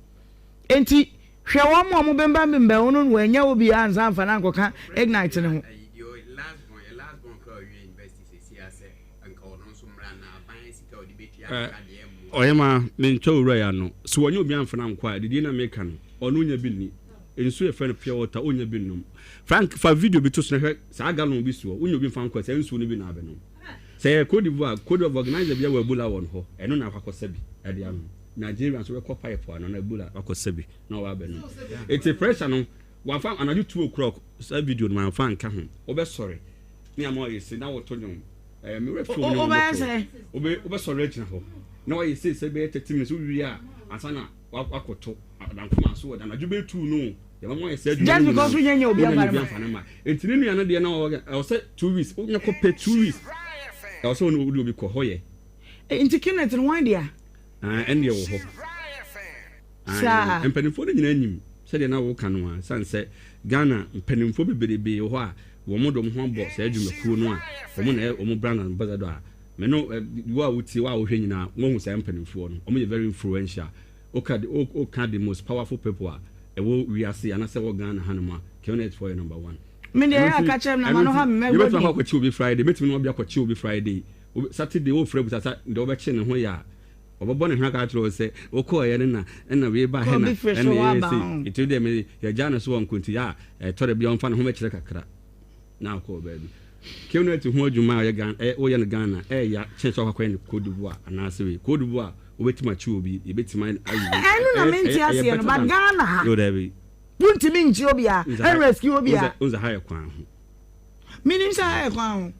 enti hwe wo mo bemba mbemba wono no anya obi anza amfa na nkoka ignite ne ho
Ohemaa mencho ura ya no so wonye obi amfa na nkwa didi na meka no ono nya bi ni ensu e friend pure water onya bi nom frank fa video bi to so na sa galon bi so onya obi mfa nkwa sa ensu ni bi na abe no say Cote d'Ivoire organizer bia we Ebola won ho eno na akwakosa bi e dia no Nigeria so we call pipe no na Ebola akwakosa bi na wa abe no it's pressure no wa fa anadu 2 o'clock sa video no man fa nka ho obe sorry ni am o yesi na wo to nyom me refu no obe sorry china ho na wa yesi se be 30 minutes wi a asana wakoto adanfuma so da na jube 2 no ya mo yesi adu
just because we nyanya obi abarama
entini nua no de na o say 2 weeks o nya ko pay 2 weeks I also know obi ko hoye
intikinate no wan dia
ende wo ho mpanimfo no nyina anyim se de na wo kanu a sanse Ghana mpanimfo beberebe ho a wo modom ho bo se adwumakuo no a wo na wo brand ambassador a me no wo a wuti wo a wo hwe nyina wo hu se mpanimfo no wo very influential o ka the most powerful people a wo wiase ana se wo Ghana hanuma connect for number 1
me dey catch them na no ha me
you better how ko be Friday metimi no bia ko be Friday Saturday wo frɛ buta de wo be che ne ho ya obabo ne hwa ka tro se wo ko ye ne na we ba he na ene itu de me ya jana so won kunti ya tore bia onfa ne ho me kire kakra na ko ba bi kewno ati ho adwuma ya Ghana wo ye ne Ghana ya che so kwa ne Cote d'Ivoire ana se we Cote d'Ivoire wo betima chi obi e betima ayu
enu na menti ase no ba Ghana ha
yo debi
puntimi nchi obi a rescue obi a
unza haya kwan ho
minim sa haya kwan ho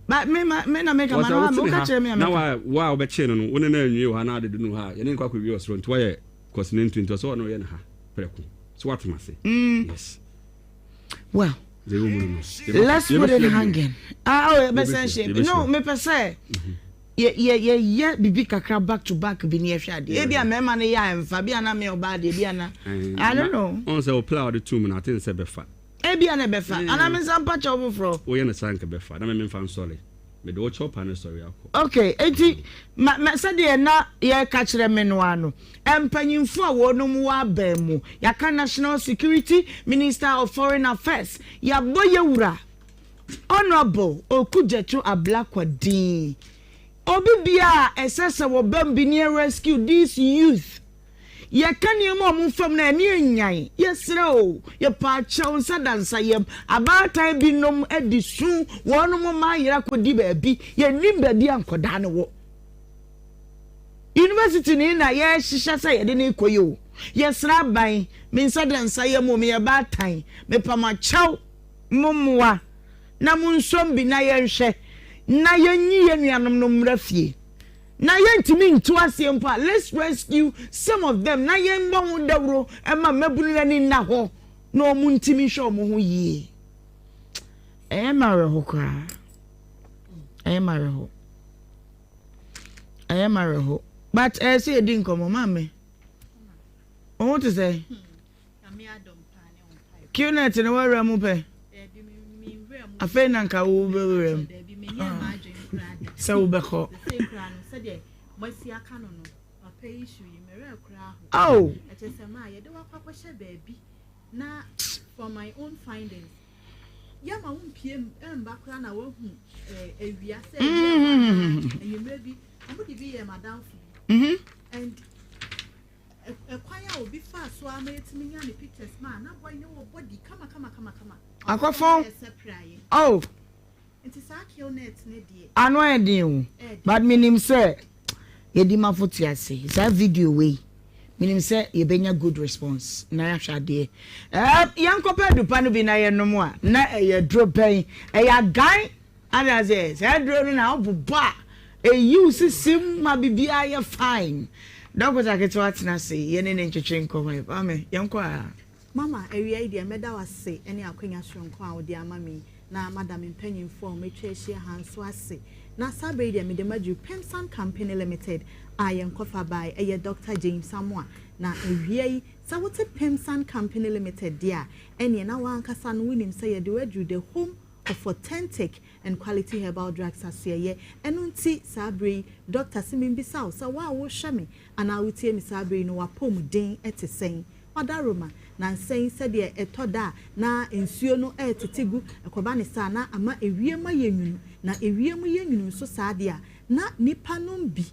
ba me na make man ha mo ka chere me
na wa obeche no wona na anwie ha na adedu no ha ye ne kwa kwa wi osro nto ye continent nto so no ye na ha preko so what must say yes
well let's put it hanging essentially no me per se ye bibi kakra back to back bi ne hwa de e bia mema ne ya emfa bia na me oba de bia na I don't know
on say o play the two na tin say befa
e bia na befa ana me sam pa chobo fro
o ye na sanka befa na me mfa sorry me do chop na sorry akọ
okay enti ma say de na ye ka kire me no ano empanyimfo a wonum wa ba mu ya ka National Security Minister of Foreign Affairs ya boye wura Honorable Okujetu Ablakwadin obi bia esese wo bambi near rescue these youth ye kanie mo mfam na ani enyan yesre o ye pa chaw sadansa yem abata binom edisu wonum ma yira kodi ba bi ye nimba di ankoda ne wo university ni na ye hihya sa ye de ne koyo yesra ban min sadansa yem mo me ba tan me pa ma chaw mumwa na munsom bi na ye nhwe na yenyi yenuanom no mrafie na yentimi ntu asem pa let's rescue some of them na yembo ho dawro ema mabunu ani na ho na omuntimi hwe omo ho yie mare ho but say edin komo mame o want to say Qnet ne wa ramu pe afa na nka wo be wram so beko oh
for my own findings ya ma won pm bakra na wo hu ewia say and you maybe somebody be a madam and a choir will be fast so I made me any pictures man na boy no body kama
akofon oh
it is akio net ne die
anwa edin but minim say yedi mafoti ase that video way minim say ye benya good response na ya hwade yankopa dupa no bi na ye no mo a na ye dro pen ya gan ana say dro no na obuba use sim ma bibia ye fine don't go take what na say ye ne nchechwe nko ba me yanko a
mama area idea meda wase ene akwanya shonko a odi ama me na madam mpanyin form etwehie hanso ase na sabe idea me de maju Pemsan Company Limited ayen kofa by Dr. James Samoa na area yi sa wote Pemsan Company Limited dia ene na wankasa no winim say ye de wadu the home of authentic and quality herbal drugs as ye enunti sabri Dr. Simimbisa so wa wo hweme ana wotie mi sabri no wapom den etesen wadaroma na nsen sede etoda na ensuo no etetigu ekoba ne sa na ama ewiem ayenwunu na ewiem yenwunu so saade a na nipa no bi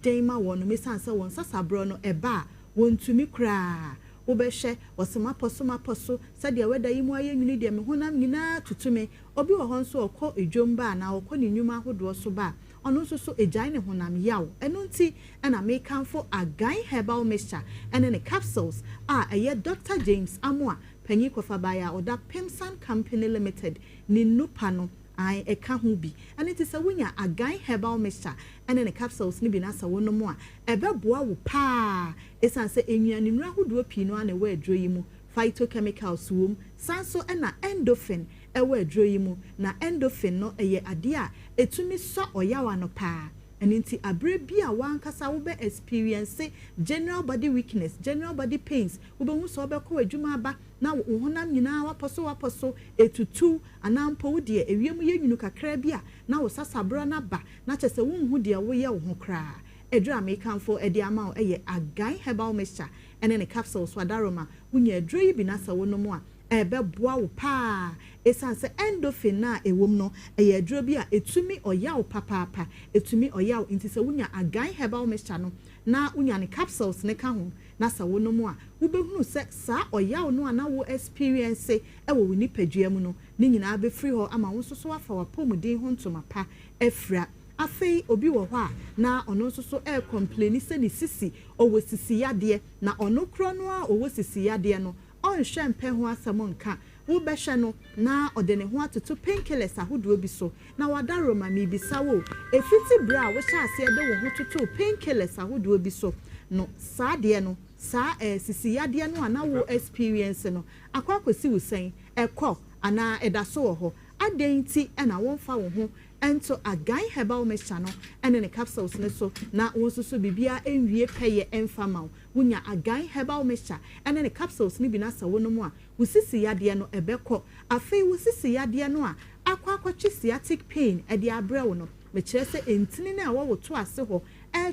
den ma wono mesanse won sasabro no eba wontumi kra obehye osema poso sade weda yimu ayenwunu de me honam nyina tutume obi wo hon so okọ edwomba na okọ ne nyuma hodo so ba ono so ejai ne honam yaw eno nti na make am for agai herbal mixture and in capsules eye Dr. James Amoa panyi kofa baya oda Pemsan Company Limited ni nupa no ai eka ho bi and it is a wunya agai herbal mixture and in capsules ni bi na sa wono mo a ebeboa wo pa esan se enwuane nura hodo pi no ana we adro yi mu phytochemicals wom sanso na endorphin ewe adro yi mu na endorphin no eye ade a etumi so oyawa no pa aninti abre bia wankasa wo be experience general body weakness general body pains wo be hu so obekọ adwuma aba na wo honam nyina waposo etutu anampo wo de ewiem yenwunu kakra bia na wo sasabro na ba na chese wo hu de wo ye wo ho kra edra mekan for edi ama o eye agai herbal mixture ene ne capsules wadaroma wunya adro yi bi na sa wo no mo a ebeboa wo pa esanse endorphin na ewom no eye adro bi a etumi oyaw papa etumi oyaw intise wunya agai herbal mixture no na wunya ne capsules ne ka ho na sa wo no mo a wo behunu se sa oyaw no ana wo experience ewo woni padua mu no ni nyina be free ho ama wo so afa wa pomuden ho ntoma pa efra afei obi wo ho a na ono so complain se ni sisi owo sisi yade na ono kro no a owo sisi yade no on hwempe ho asamo nka wo behwe no na ode ne ho atoto painkillers ahodo bi so na wadaroma mi bisa wo efiti bra wo sha ase de wo ho toto painkillers ahodo bi so no saade no sa sisi yade no ana wo experience no akwakosi wo sen ekọ ana edaso ho adenti na wonfa wo ho ento agai herbal mixture no ene ne capsules ne so na wonsusu bibia enwie peye enfama wunya agai herbal mixture ene ne capsules ne bi na sa wono mu a wusisi yade no ebekọ afei wusisi yade no a akwakwachi sciatic pain e de abrewo no me kire se entini na wo to ase ho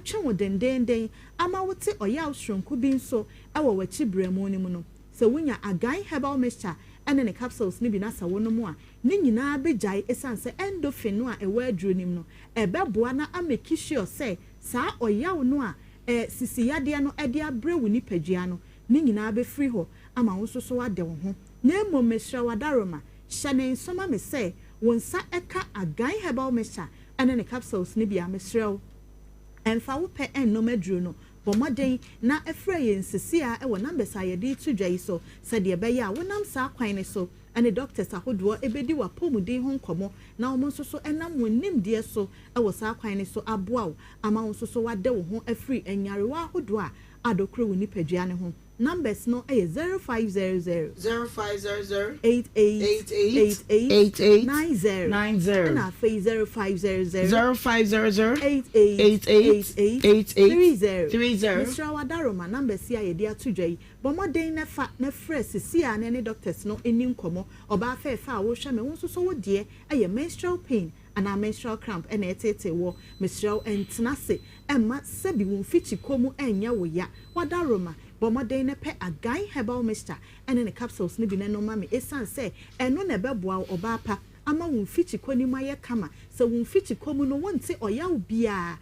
twe wo dendenden ama wote oya osronku bi nso ewo wachi bremu ni mu no se wunya agai herbal mixture ene ne capsules ne bi na sa wono mu a ni nyina bejai esanse endorphin no a ewa adronim no ebeboa na ameki sure say sa oyaw no a sisi yade no ede abrewu ni padua no ni nyina be free ho ama wo so ade wo ho na emo mesra wadaroma hyane nsoma me say wonsa eka agai herbal mixture ene ne capsules ne bi amesra emfa wo pe ennom adro no bomoden na efra ye nsisi a ewo numbers a yede to dwai so sade be ya wonam sa kwan ne so ane doctors ahodo ebedi wa pomuden ho nkomo na omo nso so enam wonim de so ewo sa kwan ne so aboa ama nso so wade wo ho afri enyare wa ahodo a adokro woni padua ne ho numbers no 0500
0500
88 90 na 0500 30 Mr. Wadaroma numbers ya yedi atudwai bomoden na fa na fresh sia ne doctors no enim komo oba fa fa wo hweme won so wo de menstrual pain ana menstrual cramp ena etete wo menstrual entnase emma sabi won fichi komu enya wo ya Wadaroma bomoden na pe agai herbal mixture ene ne capsules ne bi na no mame esan se eno na beboa oba pa ama won fichi koni maye kama se won fichi komu no wonte oyaw bia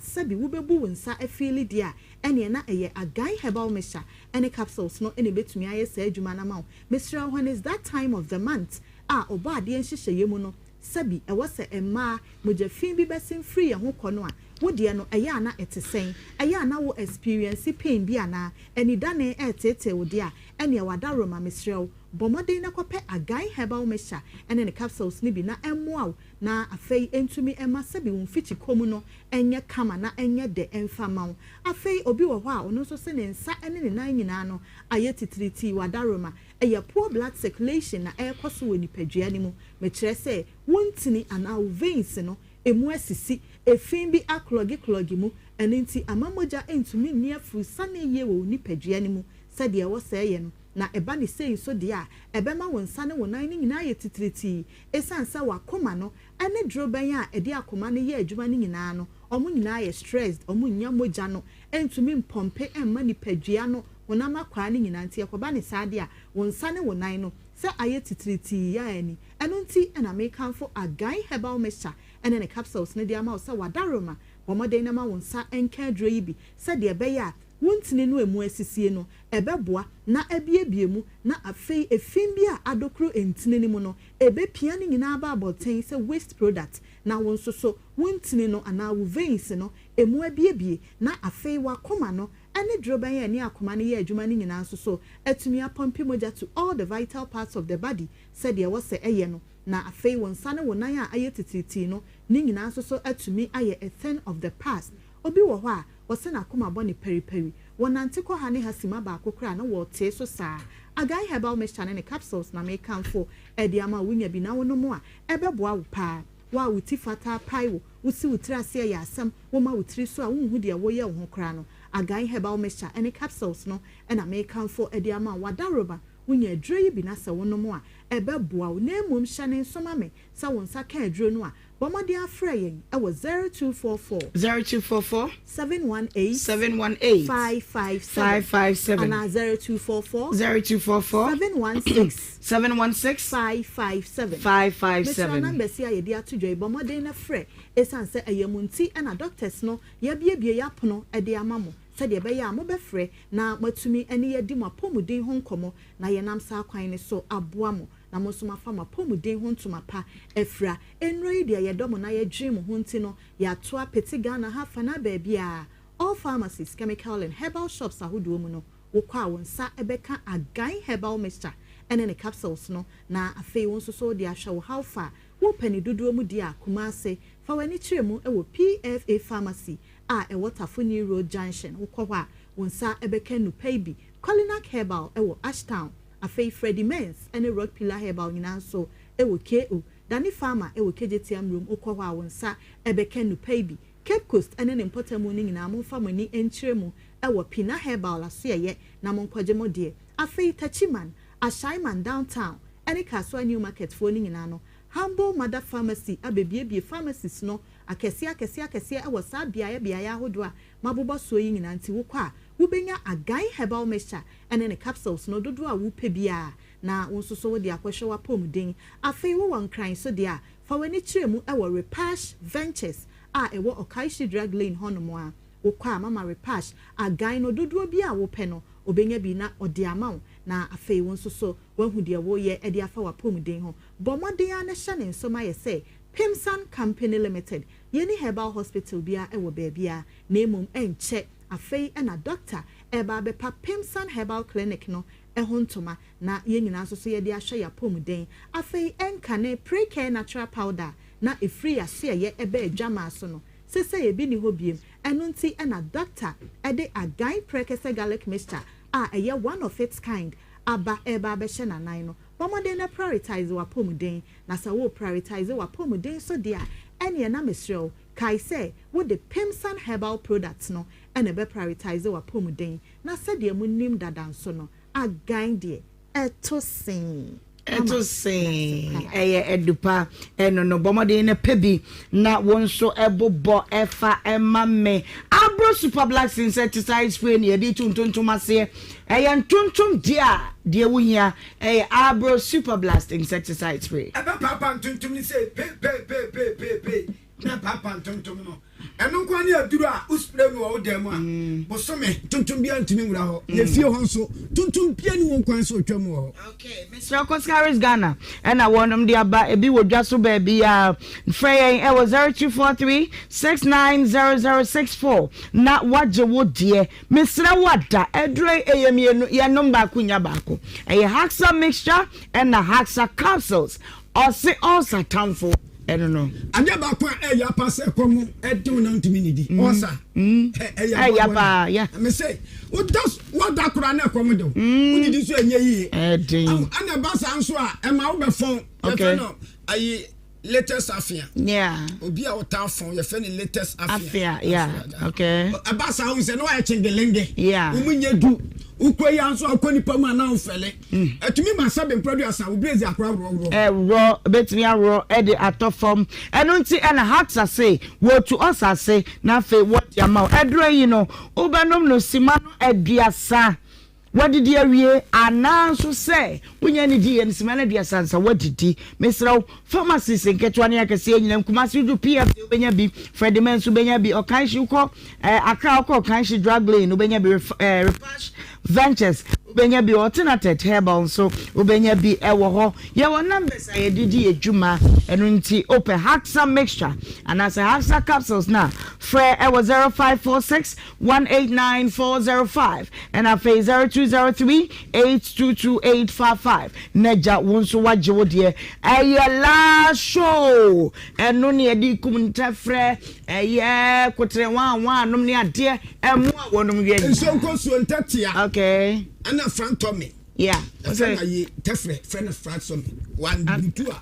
sabi wo bebu wonsa afili dia ene na eye agai herbal mixture ene capsules no ene betumi aye sa adwuma na ma Mr. when is that time of the month oba ade enhyehyeye mu no sabi ewo se emma mojafin bi besin free ho kono a wodie no eya na etesen eya na wo experience pain bi ana eni dane etete wodi a ene Wadaroma Mr. bomoden na kope agai herbal mixture ene ne capsules ni bi na emmoa na afei entumi ema sabi won fichi komu no enye kama na enye de emfama afei obi wo ho a ono so se ne nsa ene ne nan nyina no aye titriti Wadaroma eye poor blood circulation na ekoso woni padua ni mu me kire se wontini ana veins no emu asisi efin bi aklogi mu ene nti amamoja entumi ni afu sane ye wo ni padua ni mu sade e wo se ye no na eba ne sei so de a ebema wo nsa ne wo nan ne nyina ye titiriti esansa wakoma no ene dro ban a ede akoma ne ye adwuma ne nyina no omo nyina ye stressed omo nya moja no entumi mpompe emma ni padua no wonama kwa ne nyina nti ekoba ne sade a wo nsa ne wo nan no se aye titiriti ya ani eno nti na make for agai herbal mixture ene ne capsules ne de ama wo se wadaroma womoden na ma wo nsa enka dro yi bi se de ebe ya wontini no emu asisie no ebeboa na ebiebie mu na afei efin bi a adokro entini ni mu no ebepia ni nyina ba aboten se waste product na wonso so wontini no ana wo veins no emu ebiebie na afei wakoma no ene droban ya ni akoma ne ye adwuma ni nyina so etumi apompi moja to all the vital parts of the body said ye was eye no na afei wonsa ne wonan a aye tititi no ni nyina so etumi aye a thing of the past obi wo ho a wose na akoma bɔ ne periperi wonante kɔ ha ne hasima ba akokra na wɔte so saa agai herbal mixture ne capsules na make am for edi ama wunya bi na wono mo a ɛbɛboa wo pa wa wuti fata pai wo wusi wutira se ya asam wo ma wutiri so a wonhu de wo ye wo ho kra no agai herbal mixture ne capsules no na make am for edi ama wadaroba wunya aduro yi bi na se wono mo a ɛbɛboa wo na emom hyane nsoma me sa won sa ka aduro no a Bomadi Afrayen, I was 0244 718 557 and 0244 716 557 number see I dear to joy Bomadi na fre esan se ayamunti and a doctors no ye bie yapono e de amamo said ye be ya mo be fre na matumi ene ye di mo pomuden ho nkomo na ye nam sa kwan ne so aboamo na mosoma fama pomuden ho ntoma pa efra enro yi de ye domo na ye dream ho nti no ya to apeti Ghana ha fa na ba bia all pharmacies chemical and herbal shops ahodo mu no wo kwa wonsa ebeka agai herbal mixture ene ne capsules no na afei won so de ahwe how far wo pani dodo mu dia Kumase fa wani chiremu e wo PFA pharmacy a e Waterfuni Road Junction wo kwa wa wonsa ebeka nu paybi Colinac herbal e wo Ashtown afei Freddy Mens ene Rock Pillar herbal nyina so e wo KO Dani Farmer e wo KJTM room wo kwa wa wonsa ebeka nu paybi Cape Coast ene ne importamu ni nyina mo fa mani enchiremu e wo Pina herbal aso ye na mo kwagemo de afei Tachiman Ashaiman downtown ene Kaswa New Market for ni nyina no Humble Mother Pharmacy abebiebie pharmacies no akese e wo sa bia hodo a mabobo so yi nyina nti wo kwa wo benya agai herbal mixture ene ne capsules no dodo a wo pe bia na won so wo de akwhwe wa pomuden afei wo wankran so de a fa wani chiremu e wo Repash Ventures a e wo Okaishi Drug Lane honomo a wo kwa mama Repash agai no dodo bia wo pe no obenya bi na ode amawo na afei won so wahu de wo ye e de afa wa pomuden ho bomode ya na hye ne nsoma ye say Pimsan Company Limited yeni herbal hospital bia e wo bia na emom enche afei na doctor eba bepa Pimsan Herbal Clinic no e hontoma na ye nyina so ye de ahwe ya pomuden afei enkane pre-care natural powder na efri ase ye ebe adwama so no sese ye bi ni hobiem eno nti na doctor e de agai prekese garlic mixture a eye one of its kind aba eba be hye na nan no bomode na prioritize wa pomuden na sa wo prioritize wa pomuden so dia ene na mesrel kai say wo the Pimsan herbal products no ene be prioritize wa pomuden na sa de mu nim dadan so no agan de etosin edupa eno no bomode na pebi na wonso ebobo efa emame abro super black insecticide spray ne yedi tuntuntum ase tuntum dia de wuhia abro super blast insecticide spray
papa tuntum ni say pe na papa tuntum no eno kwa ne aduru a uspray no wo dem a bosome tuntum bia ntumi nwura ho ye fie ho nso tuntum bia ni won kwan so twam ho
okay Mr. Coscaris Ghana and I want them the aba ebi wo dwaso ba bia frey e was 0243 690064 na waje wo de Mr. Wada edre eyemienu ye number kunya baako haxa mixture and na haxa capsules also tamfo I don't know.
Anya ba kwa ya pass ekomu edun na ntumi nidi. Osa.
Ya ba ya.
Me say, what da kura na ekomu do. Unidi so enye yi.
Edin.
Ana ba sa nso a e ma wo be fon.
Okay.
No. Ayi latest afia.
Yeah.
Obi a wota phone your friend latest afia.
Yeah. Okay.
Abasa how say no I chengelenge.
Yeah.
Umunye du. Ukwe ya nso akoni pama na ofele. Etumi masabe producer we blaze akra ro.
Raw betimi raw e dey atop form. Eno nti and hearts say wo to us say na fe what ya ma. Edro yi no obanom no sima no aduasa. What did you hear? Announce say when you need and Simana dear sons, what did he? Mr. Pharmacist and Ketwania can say them Kumasi do PF Benyabi, Freddie Mensu Benyabi, or Kanshi call a cow call Kanshi drug lane, Ubenyabi Repash Ventures, Ubenyabi alternative herbal, so Ubenyabi Ewaho. Your numbers I did a Juma and Unti open Haxa mixture and as a Haxa capsules now. Frey I was 0546 189405 and I face 0203-822-855. Neja wonso waje wodie. Eye last show. Eno ne edi kumunta frɛ. Eye kotre wan nom ne ade. Emu a wonom wie.
Nso nkosuo ntatia.
Okay.
Ana frantomi.
Yeah.
Okay. Ayi tefre friend frantomi. One bitu a.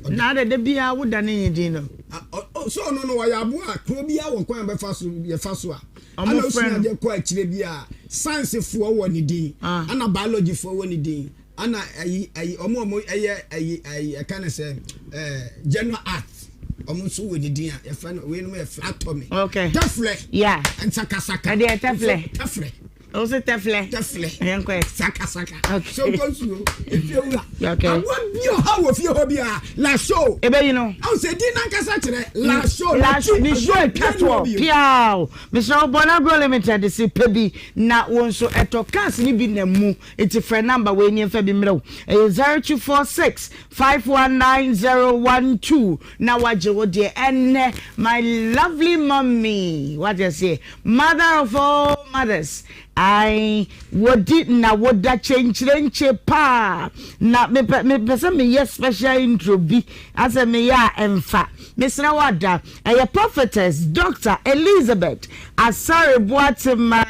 Na de bia woda ne yidi no.
So no wa ya bo a kro bia won kwan be fa so ye fa so a. Ana osun ade ko akire bia science fo wo ni din. Ana biology fo wo ni din. Ana ayi omo ayi can say general arts. Omo so wo ni din a ye fa no we no me frantomi.
Okay.
Tefre.
Yeah.
And sakasaka.
Ade tefre.
Tefre.
Also tefle.
Tefle. Saka.
Okay.
So consulo. If you
okay.
I want you how of your hobby la show.
Ebe you know.
I say din nankasa kire la show.
Ni show catwalk. Piao. Mr. Obonago Limited si pebi na wonso etokas ni bi na mu. Iti friend number we ni fa bi mrew. 0246 519012. Na waje wo de enne my lovely mommy. What you say? Mother of all mothers. I would na woda change pa na me person me yes special intro bi as a me ya emfa Mr. Wada a prophetess Dr. Elizabeth Asare Boatema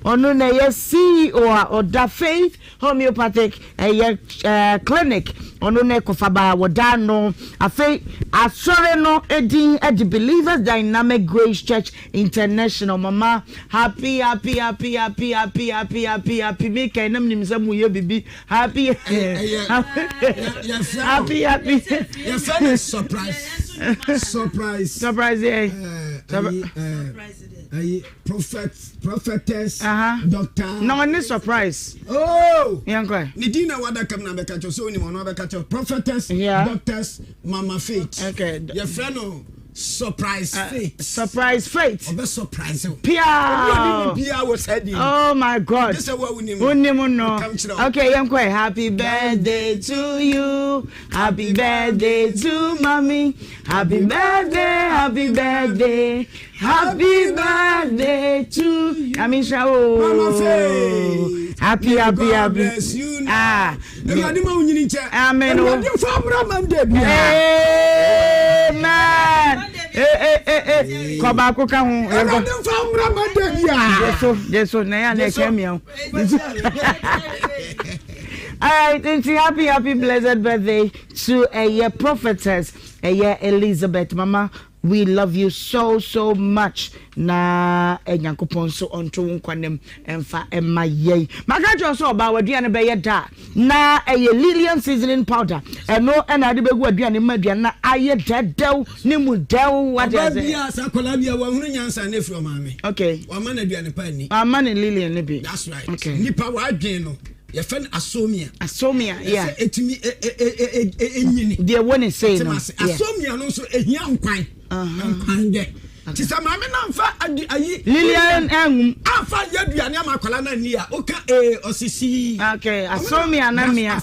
onu na ye CEO or da Faith Homeopathic clinic onu na kofaba woda no afi asore no edin edi Believers Dynamic Grace Church International. Mama happy me kainam nimzamu ye bibi happy
your friend is surprise prophetess doctor
no one is surprise
yankwa nidina wada kam na beka cho so ni mo no beka cho prophetess doctors mama faith
okay
your friend no surprise faith obe surprise
pia
was heading.
Oh my god
this is what we need
no okay yankwa happy birthday to you, happy birthday to mommy, happy birthday to Amisha
mama faith
happy
bless you now you ma unyini che
amen
you famra mande bia
amen ko ba ko ka hu
you famra mande bia
yeso na ya na kemia all right, and happy blessed birthday to a prophetess Elizabeth. Mama, we love you so much. Na enyankopon so onto nkwanem emfa emma ye magajo so ba waduane be ye da na Lilian seasoning powder eno na de begu aduane ma aduane na aye dedew ni mu dew what is it
bia sa kola bia wa hunu nyansa na fro maame
okay
wa ma na aduane pa ni
ama na Lilian ne bi
that's right
okay
nipa wa adwen no ye fen asomia
yeah
etimi enyini
de woni say no
asomia no so ehia nkwan nkwan de Tisa mama na mfa ayi
Lilian engum
afa yaduane amakola na ni a oka osisi
okay asomia na mia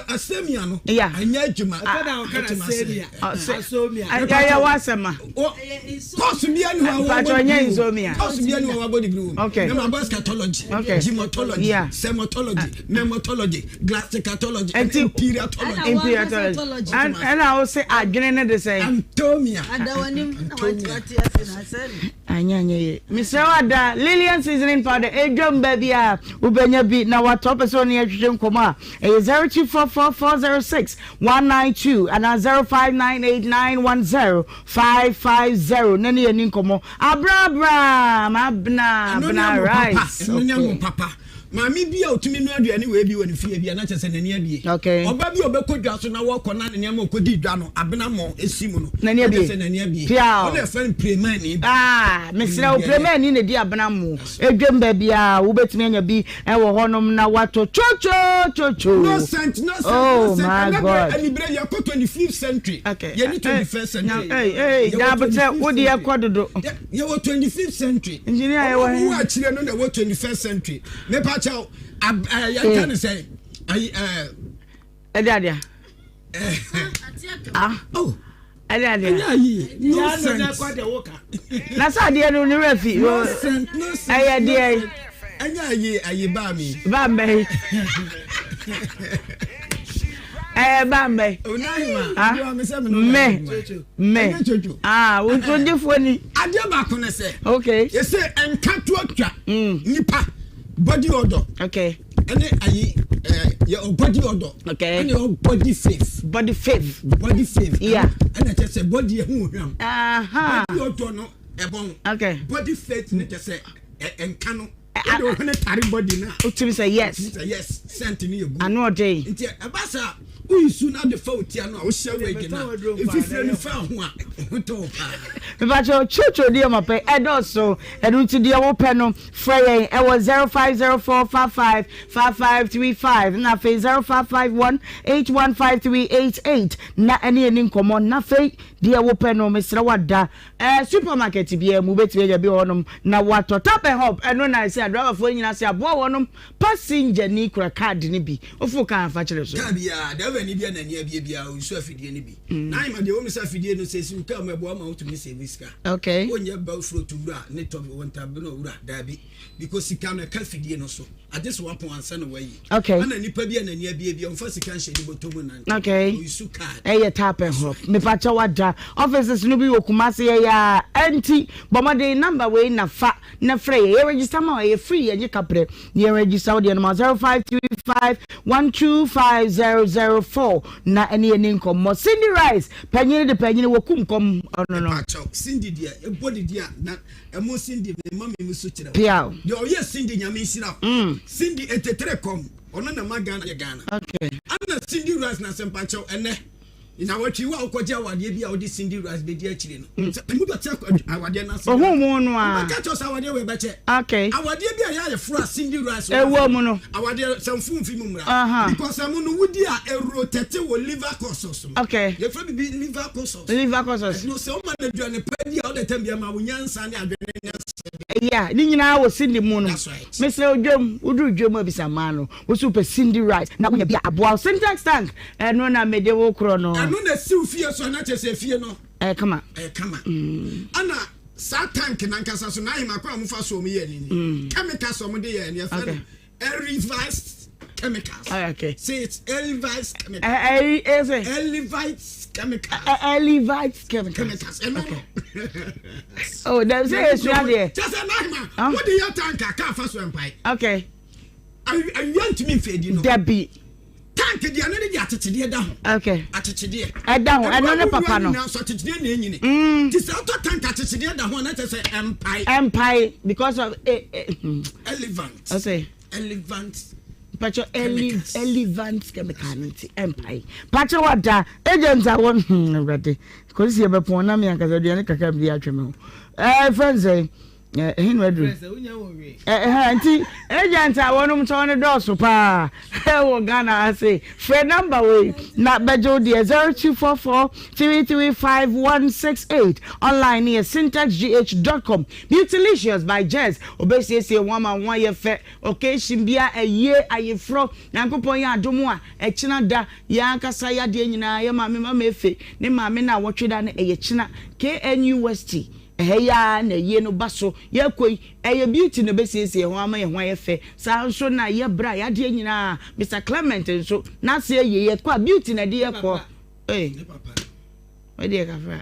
asemia no
yeah
anya adwuma
akada okara semia asomia
aya wasema
course bia ni wa
patronya insomia
course bia ni wa body glue
okay
na basketology gymotology sematology nematology glassicatology imperiatology
and I will say adwene ne de say
antomia
adawanim na
Anya Mr. Wada Lillian seasoning powder edwom baby a ubenya bi na wato person ya hwehwe nkoma 0244406192 and 0598910550 nani ya ninkomo abra mabna rice
papa Mami bi a otumi no aduane we bi woni fie bi na chese nani abie oba bi obekodwa so na woko na nani am okodi dwa no abena mo esimu no
nani abie
chese nani abie
o
na fan premani
mesra o premani ne di abena mo edwem ba bia wo betumi anya bi e wo honom na wato chocho
no sense
oh my god
ani bre ya ko 25th century ye ni 21st century
hey da bete wo di akododo
ye wo 25th century
engineer ye wo
a chire no na wo 21st century me pa chao ya can say
Edadia
oh
Edadia
no sense
na sa de no refi
no sense
aya de
anya ayi ba mi
me wo tonde foni
ade ba ko ne say
okay
you say enkato atwa nipa body odor
okay
and ayi your body odor
okay
and your body faith
yeah
and I just say body hu hwam body odor no ebon
okay
body faith ne just say enkano I don't want to carry body now.
Utimi say yes.
Yes, sent me a good.
I know day.
It's a bassa. We soon have the fault here now. Shall we get now? If you feel found one,
but your church dear my pay and also and until the open Friday it was 0504555535 na fe 0551815388 na any common na fe dear open no Mr. Wada supermarket be mu betwe ya bi honum na wato tap and hop and no na say driver for nyina say abo honum passenger ni kura card ni bi ofu kan fa kire so
ni bia na nia bia usu afidie ni bi na ima de wo misa afidie no se sim ka mabo ama utumi service ka
okay
onye ba fro to wura ne to wonta be no wura dabi because sika no ka afidie no so adese wapon ansa no wayi
okay
ana nipa bia na nia bia mfa sika nhye ni botomu nan
okay
usu card
tap and hop me pa cha wada offices no bi okumase ya anti bomade number we na fa na free ye register ma ye free ye kapre ye register de no 0535125004 na ene nkommo Cindy Rice panyine wokumkom no
Cindy dia e body dia na emo Cindy me mama me so kire
pia
de o ye Cindy nyame sira Cindy eteterekom ono na magana ye Ghana
okay
ana Cindy Rice na sempacho ene ina watchi wa okoje awade bia odi Cindy Rice be dia kire no mu do te awade na se
ohu no a
ka cho awade we beche
okay
awade bia ya fra Cindy Rice
ewo mu no
awade samfum fi mu mra because amu no wudi a erotete wo liver courses
okay
ye fra bi liver courses
no
se o man na duane padi a o de tambia ma wo nyansa ne adwene
yeah ni nyina wo Cindy mu no Mr. Odwom udu dwom abisama no wo super Cindy Rice na wo bia aboa syntax tank no na mede wo kro no
no na siu fie so na chese fie no
kama
ana sa tank na nkasa so na hima kwa mufa so mu ye ni chemicals so mu de ye ni afa revised chemicals
okay
say it's revised chemicals chemicals
oh them say it's right there
just na hima what do you tank ka fa so empai
okay
I want to me fedi no
Debbie
tank dia na de atechede da ho
okay
atechede
da ho eno ne papa no
na so atechede na enyini ti se auto tank atechede da ho na te se empire
because of
elephant
okay
elephant
pacho elephant chemicality empire pacho wada agents are one ready because you be pon na me anka de ne kaka bi atweme friends hinwedu anti agent awonum tone doso pa wo Ghana say free number we na bejo de 0244335168 online near syntaxgh.com Beautylicious by Jazz obesi one man one year fe occasion bia eye ayefro yankopon ya adomu a ekina da yankasa ya de nyina ya mama efe ne mama na wotweda na eye kina KNUST ya na ye no baso ye koi eye beauty no besiesie ho ama ye ho ayefe sa nso na ye bra ya de nyina Mr. Clement nso na se ye kwa beauty na de ye ko papa we de ka fra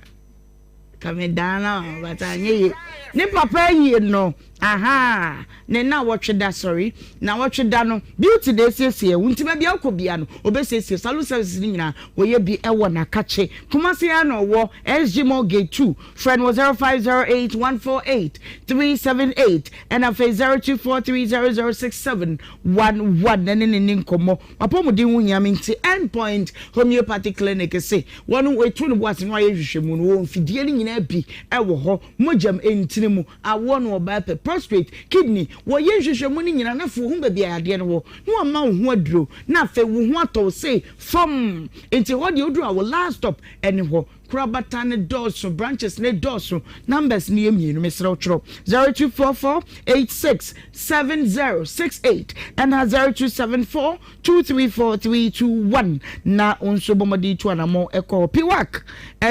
Come down, but I need ne papa ye no. Aha, ne na watch that sorry. Na watch that no. Beauty dey say wunti ma bia okobia no. Obese salute services ni nyina we ye bi ewo na kache. Kumasi ano wo SG Mortgage 2. Friend was 0508148378 and a 0243006711 nene nkomo. Apomudi wunya minti endpoint homeopathic clinic say wonu wetu no boase no aye hwehwemu no wo mfidie ni nyina bi ewo ho mojam entini mu awo no oba pe prostate kidney wo ye hwehwemu ni nyina na fo hu ba bia ade no wo no ma wo ho aduro na fe wo ho ato say fom enti ho de oduro awo last stop eni ho Krabata ne doso branches ne doso numbers ni emienu mesra otro 0244867068 and 0274234321 na onso bomodi tu anamo eko piwak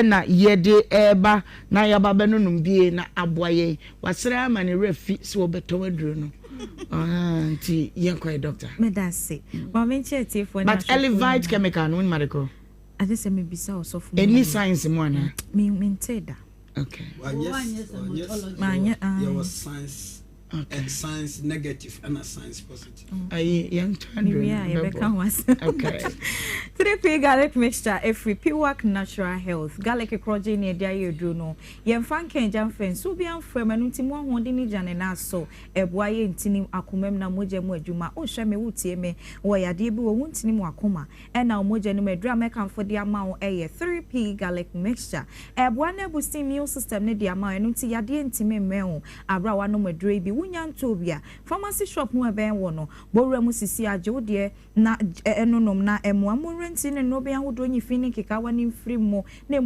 na yede eba na yababa nunum bie na aboaye wasra ma ne refi so obeto aduro no anti yenko doctor
me that say momenche tifo na
but elevate chemical no medical
I just say me bisa osofu
any science mo na
me menteda
okay
there was science and science negative and a science positive
young
okay 3P garlic mixture every Piwak natural health garlic ekroje ne dia yedu no yemfa kenja mfen so bia mfam anuti mo honde ni jane na so eboa ye ntini akomam na moja mu adwuma o hwe me wutie me wo yade bi wo ntini mu akoma e na moja no madra me kan fodi ama wo eye 3P garlic mixture eboa na boost immune system ne dia ama anuti yade ntimi mmeho abrawa no madra bi wunya ntobia pharmacy shop no ebe wo no bowura mu sisi age wo de na enonom na emoa mu renti ne no bia hodo nyi fini keka wani mfiri mo na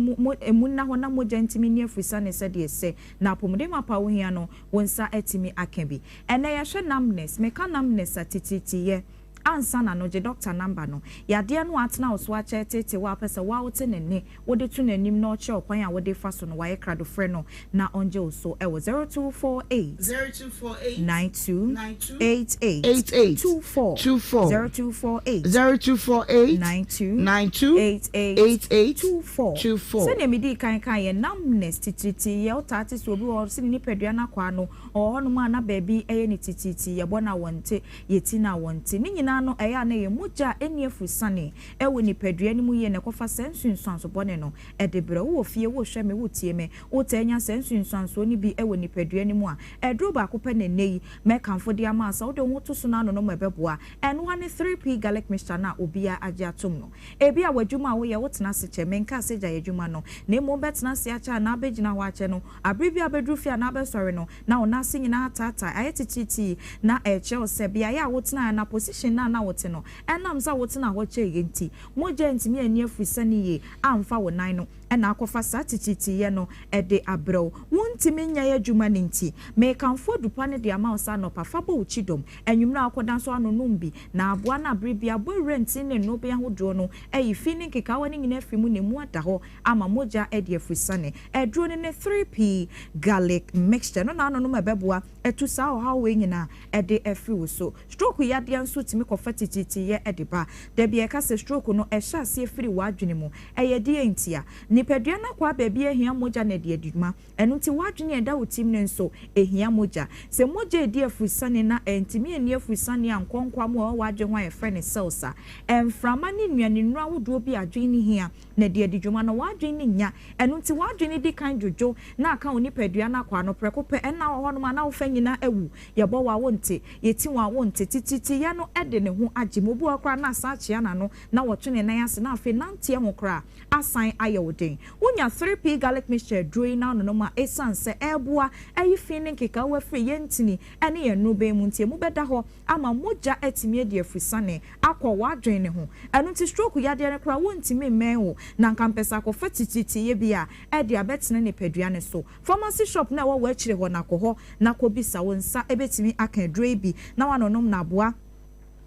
emu na ho na moja ntimi ni afisa ne se de se na pomode mapa wo hia no wonsa etimi akabi ene ya hwe namness meka namness atititi ye ansa na no je doctor number no yade no atena oso ache tete wa pesa wa wote ne wode tu nanim na oche okwan a wode fa so no wa yekrado frɛ no na onje oso e wo 0248 9288 se ne medi kan ye namness tititi ye otati so bi wo se ni padua na kwa no no ma na baby eye ni tititi ye bona wonte yeti na wonte ni no eya na ye moja eni afusane ewo ni padua ni mu ye ne kofa sensunsanso bone no edebre wo fie wo hwe me wo tie me wo tanya sensunsanso ni bi ewo ni padua ni mu a edro ba ko pe ne nei me kanfo de ama asa wo de wo to so na no mebeboa eno ha ne 3P garlic mixture na obia age atom no ebi a wadwuma wo ye wo tena se che me nka se gya yadwuma no na mo betena se acha na abegina ho ache no abrebi abedru fia na abesore no na ona se nyina tata ayetititi na eche o se bia ya wo tena na position na wote no enam za wote na ho che yenti moja ntimi ani afusani ye amfa wo nan no ena akofa satititi ye no ede abrew wontimi nya ye adwuma nti me kanfo dupa ne de ama osa no pafa bo uchidom enwumna akodan so ano numbi na aboa na abrebia bo renti ne no be ahodo no eyi fini keka wani nyina afimu ne mu ada ho ama moja ede afusane edro ne 3P garlic mixture no na no mebeboa etu sa o ha we nyina ede afi wo so stroke ya de anso timi kofa tititi ye ediba de bia ka se stroke no ehya se afiri wadwene mu eye de entia nipadua na kwa baabi ehia moja na de adwuma eno ti wadwene eda wotim ne nso ehia moja se moja edi afusane na entimi eni afusane ankonkwa mu o wadwe ho e ne selsa emframa ne nuane nura wodo bi adwene hia na de adwuma na wadwene nya eno ti wadwene di kan jojo na aka onipadua na kwa no prekope ena ho no ma na wo fanyina ewu ye bo wa wonte yeti wa wonte tititi ya no ede ne ho agye mobu akra na asachia na no na wotwene nan ase na afi nantie ho kra asan ayewoden wonya 3P garlic mixture drawing na no ma esanse eboa ayi fini keka wa free yentini ene ye no be mu ntie mu beda ho ama moja etimi de afusane akọ wadwen ne ho enu ti stroke ya de ne kra wontimi menwo na nkampesa ko fatititi ye bia e de abetene ne padua ne so pharmacy shop na wa akire ho na ko na ko bisa wonsa ebetimi aka drawing bi na wanonom na aboa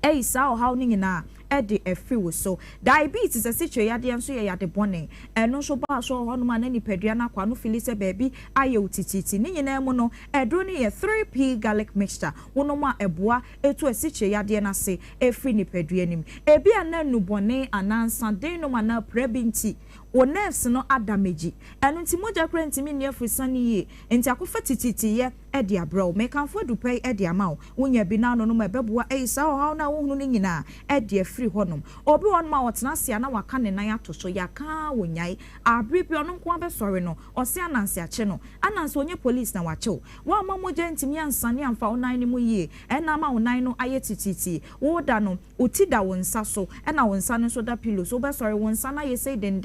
Eisa o how ni na ede efi wo so diabetes asiche yade enso ye yade bone eno so ba so ho no ma na nipadua na kwa no filise baby aye utititi ni nyina mu no edro ni ye 3P garlic mixture wono ma eboa etu asiche yade na se efi nipadua nim ebi ana nu bone anansa den no ma na prebinti wo nerves no adamage eno nti moja kra ntimi ne afusane ye nti akofa tititiye e de abro me kan fo dupai e de ama wonya bi na no no mebeboa e sa o haw na wo hunu ne nyina e de afiri honom obi won ma wotena sia na waka ne nan ato so ya ka wonyai abribi ono nko abesore no ose ananse ache no ananse onye police na wache wa ma moja ntimi ansane amfa onan ne mu ye e na ma onan no aye tititi wo da no otida wonsa so e na wonsa no so da pillow so besore wonsa na ye say den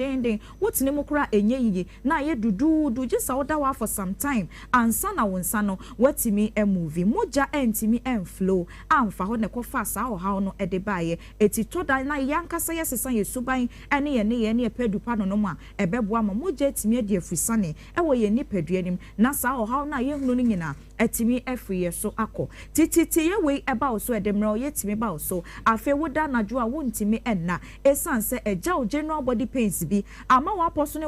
wotene mu kura enye yiye na ye dudu just oda wa for some time ansa na wonsa no watimi e movie moja entimi en flow amfa ho ne kofa sa o ha no ede baaye eti toda na yankasa ye sesan ye suban ene ye ne pedupa no no ma ebeboa ma moja etimi e de afusane e wo ye ni peduanim na sa o ha na ye hunu no nyina etimi efriye so akọ tititi ye we eba o so edemra o yetimi ba o so afi woda najo a wontimi enna esanse eja o general body pains bi ama wa poso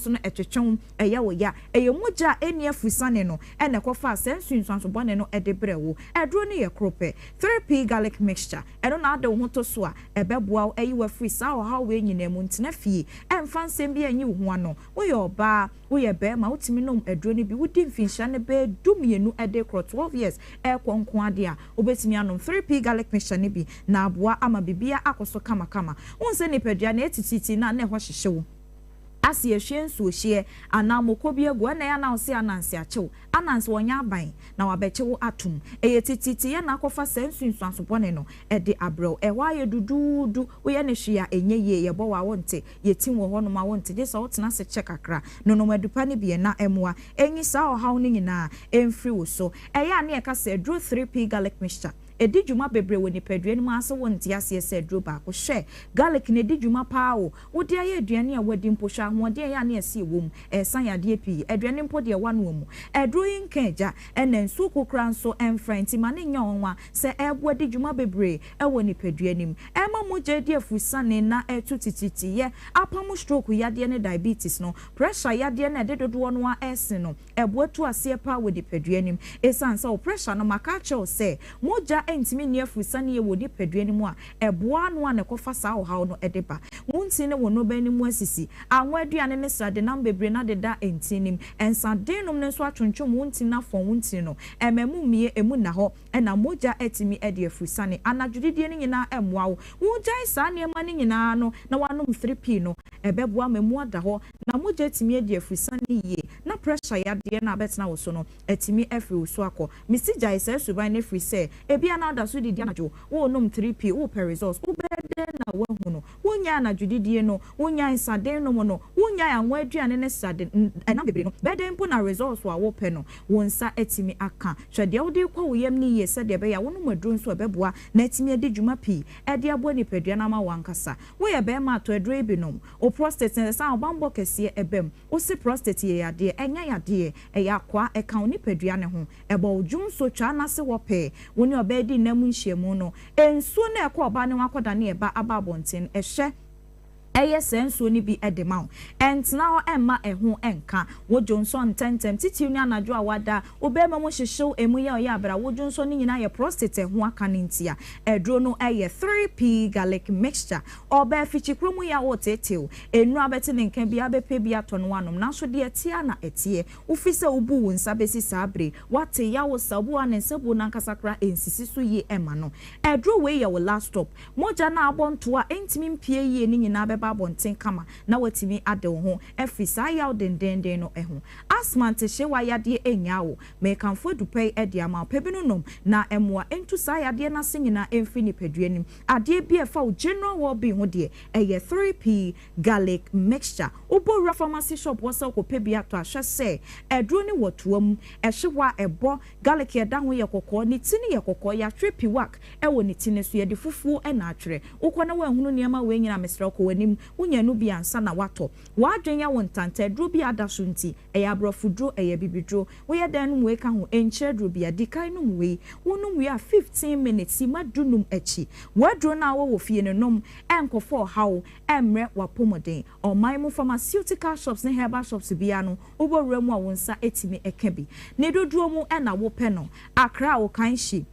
ne etwetwon eye wo ya eye moja eni afusane no ene kofa sensunso bone no edebre wo edro ne ye krope 3p garlic mixture eno na ade wo hoto so a ebeboa eyi wa free sa o ha we nyina mu ntena fie emfa nsem bi anyi wo ho ano wo ye oba wo ye be ma wotimi nom edro ne bi wodi mfinsha ne be dumienu ede kro 12 years e konko ade a obetimi anom 3p garlic mixture ne bi na aboa ama bibia akoso kama wonse ne pedua na etititi na ne ho hyehyewo asi ehwe nso hye anamoko bi egu na ya na ose ananse achew ananse wonya aban na wabechewo atum eyetititi ya na akofa sensunsu asopone no ede abro ehwa ye dududu wo ye ne hwea enye ye ye bo wa wonte yetim wo hono ma wonte je so wotena se che kakra no no madupa ne bi na emwa enyi sa o hawo ne nyina emfri wo so eya na ye ka se dro 3p garlic mixture edi djuma bebre woni pedue ni ase wonti ase ese dro ba ko hwe garlic ne di djuma paawo wodi aye aduane a wadi mpohwa hoode ya na ese wom esan yade pi aduane mpo de wanu mu edro yinkeja enensu kokra nso enfrenti ma ne nya onwa se ebo di djuma bebre e woni pedue nim ema moje di afusane na etu tititi ye apamu stroke yade ne diabetes no pressure yade na de dodo no a ese no ebo tu ase pa wodi pedue nim esan se o pressure no maka che se moja entimi ne afusane ye wodi pedue nim a eboa no a ne kofa sa o hawo no edeba wonti ne wono ba nim asisi anwa aduane ne srade nam bebre na de da entinim ensaden nom ne so atwonchom wonti na fon wonti no ememu mie emu na ho na moja etimi ede afusane anadwudidie ne nyina emoa wo wonjai sa ne ma ne nyina no na wanom 3p no ebeboa memu ada ho na moja etimi ede afusane ye na pressure ya de na betena wo so no etimi afri wo so akọ misi jai sa suban ne free say ebia na da so di anajo wo nom 3p wo per results wo bede na wo hu no wonya anadwudidie no wonya nsaden no mo no wonya anwa aduane ne sade na bebre no bede mpo na results wa wo pe no wonsa etimi aka hwede wo de kwa wo yam ni ye sade be ya wo no madru nso ebeboa na etimi ade dwuma pi ade abo ni padua na ma wankasa wo ye be ma to adre bi no o prostate ne sa obambo kese ebem wo se prostate ye ade enya yade e ya kwa e kan ni padua ne ho ebo odwum so twa na se wo pe wo ni obedi na mu nhyiemu no ensu na ekọ oba ne wakoda ne eba ababonten ehye eye senso ni bi edema entna ho emma eho enka wo Johnson tentem titi ni anajo awada obema mo hyehyew emu ya oya abra wo Johnson ni nyina ye prostate ho aka ntia edro no eye 3p garlic mixture oba fichi kromu ya wo tetew enu abete ne nka bi abepe bi atono wanom na so de etia na etie ufise ubu wonsa besi sabre wate ya wo sabu anensabu na nkasakra ensisi so ye ema no edro we ya wo last stop moja na abonto a entimi mpie ye ni nyina be bonten kama na watimi ade wo ho efisa ya dendenden no eho asmante hyewa yade enyawo me kanfo dupai ede ama pebinu nom na emoa entu sa yade na senyina emfi ni peduanim ade bi efa o general wo bi ho de eye 3p garlic mixture obo pharmacy shop wasa ko pebi ato ahwe se edro ni wotoam ehyewa ebo garlic ye da ho ye kokko ni tini ye kokko ya trepi wak ewo ni tini so ye de fufuo na atwere ukwa na wanhunu niam we nyina mesra ko wanim wonya no bi ansa na wato wadwenya wontanta dro bi adasunti eya abrofudro eya bibidro wo ye dan no we ka ho enchedro bi adikai no we wonum we a 15 minutes madunum echi wadro na wo fie ne nom enkofo hawo emre wapomoden oman mu pharmaceutical shops ne herbal shops bia no obowura mu a wonsa etimi eka bi ne doduo mu na wo pe no akra wo kan hyi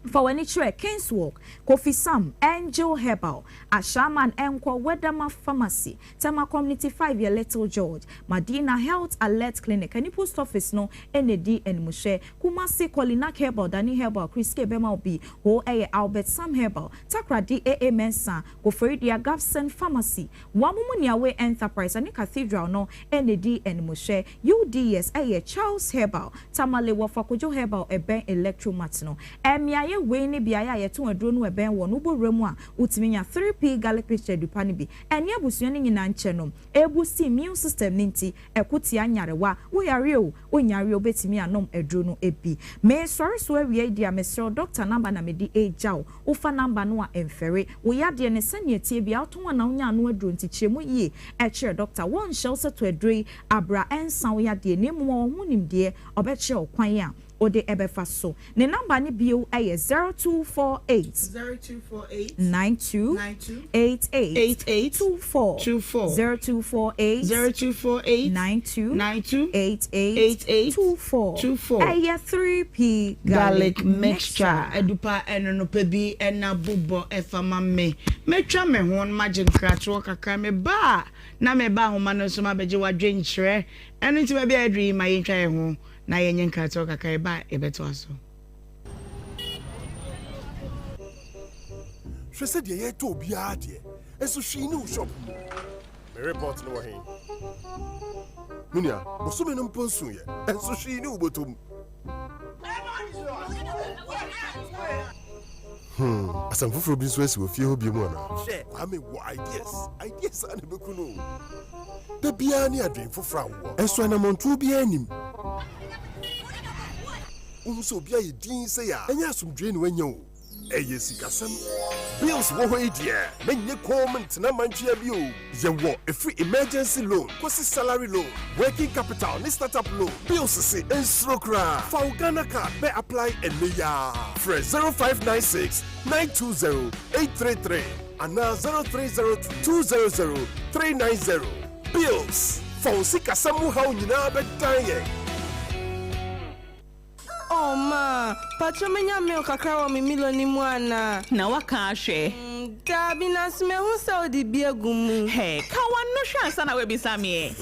for any trek Kings Walk, Kofi Sam, Angel Herbal, Ashaman Enko Wedama Pharmacy, Tama Community 5-year Little George, Madina Health Alert Clinic, and post office no ND and Mushe, Kumasi Kolinak Herbal, Dani Herbal, Chris Kebema Obi, Ho Albert Sam Herbal, Takra DAA Mensa, Goferidia Gavson Pharmacy, Wamumunia Way Enterprise, and Cathedral no ND and Mushe, UDS Charles Herbal, Tamale Wafakujo Herbal, Eben Electromatino, Emiaye Wayne Biaya Yetu and Drone Eben Wanubo Remwa, Utiminia 3P Garlic Picture Dupanibi, and Yabusiani in Anchenom, Ebusi immune system Ninti, Ekutia Nyarewa, Uyario, Unyario Betimia nom Edrono Epi. May sorry swear we dear Mr. Doctor Namba Namedi A Jow, Ufa Namba Noa Enfere, Uyadi and Senya Tibia out one now no drone to Chemu ye, Etcher Doctor one shelter to a dray, Abra and Sawya de Nemo, Munim dear, or Betcher Quaya. Or the Ebefaso. The number ni bio a 0248 92 88 24 0248 92 88 24 a 3P
garlic mixture edupa eno pebi ena bubo efama me metwa me ho magic kratwo kakra me ba na me ba ho mano so ma beje wadwe nkyere eno nti ba bi adwi ma yentwa ye ho na yenye nkrato kakra ba ebeto aso
hwe se de ye to obia de eso hwi ni shop me report no he munia bosume no mponsu ye eso hwi ni ubotom asam fufuro bi so asi wo fie ho bi mu ana ame wo ideas ane bekuno da bia ni adwen fufura wo eso na montu bia anim so bia ye din se ya enya asomdwe ni wanya o eye sikasam bills wo ho idea menye comment na mantua bi o ye wo free emergency loan kosi salary loan working capital ni startup loan bills se ensrokra for Ghana card be apply ya for 0596 920 833 and 0302 200 390 bills for sikasam how nyina be dan.
Oh ma, patромenya milk kakra wa mimilo ni mwana.
Na waka ahwe.
Dabi na sme hu se odi bi agumu.
Hey, ka wanno hwe ansa na we bisa me.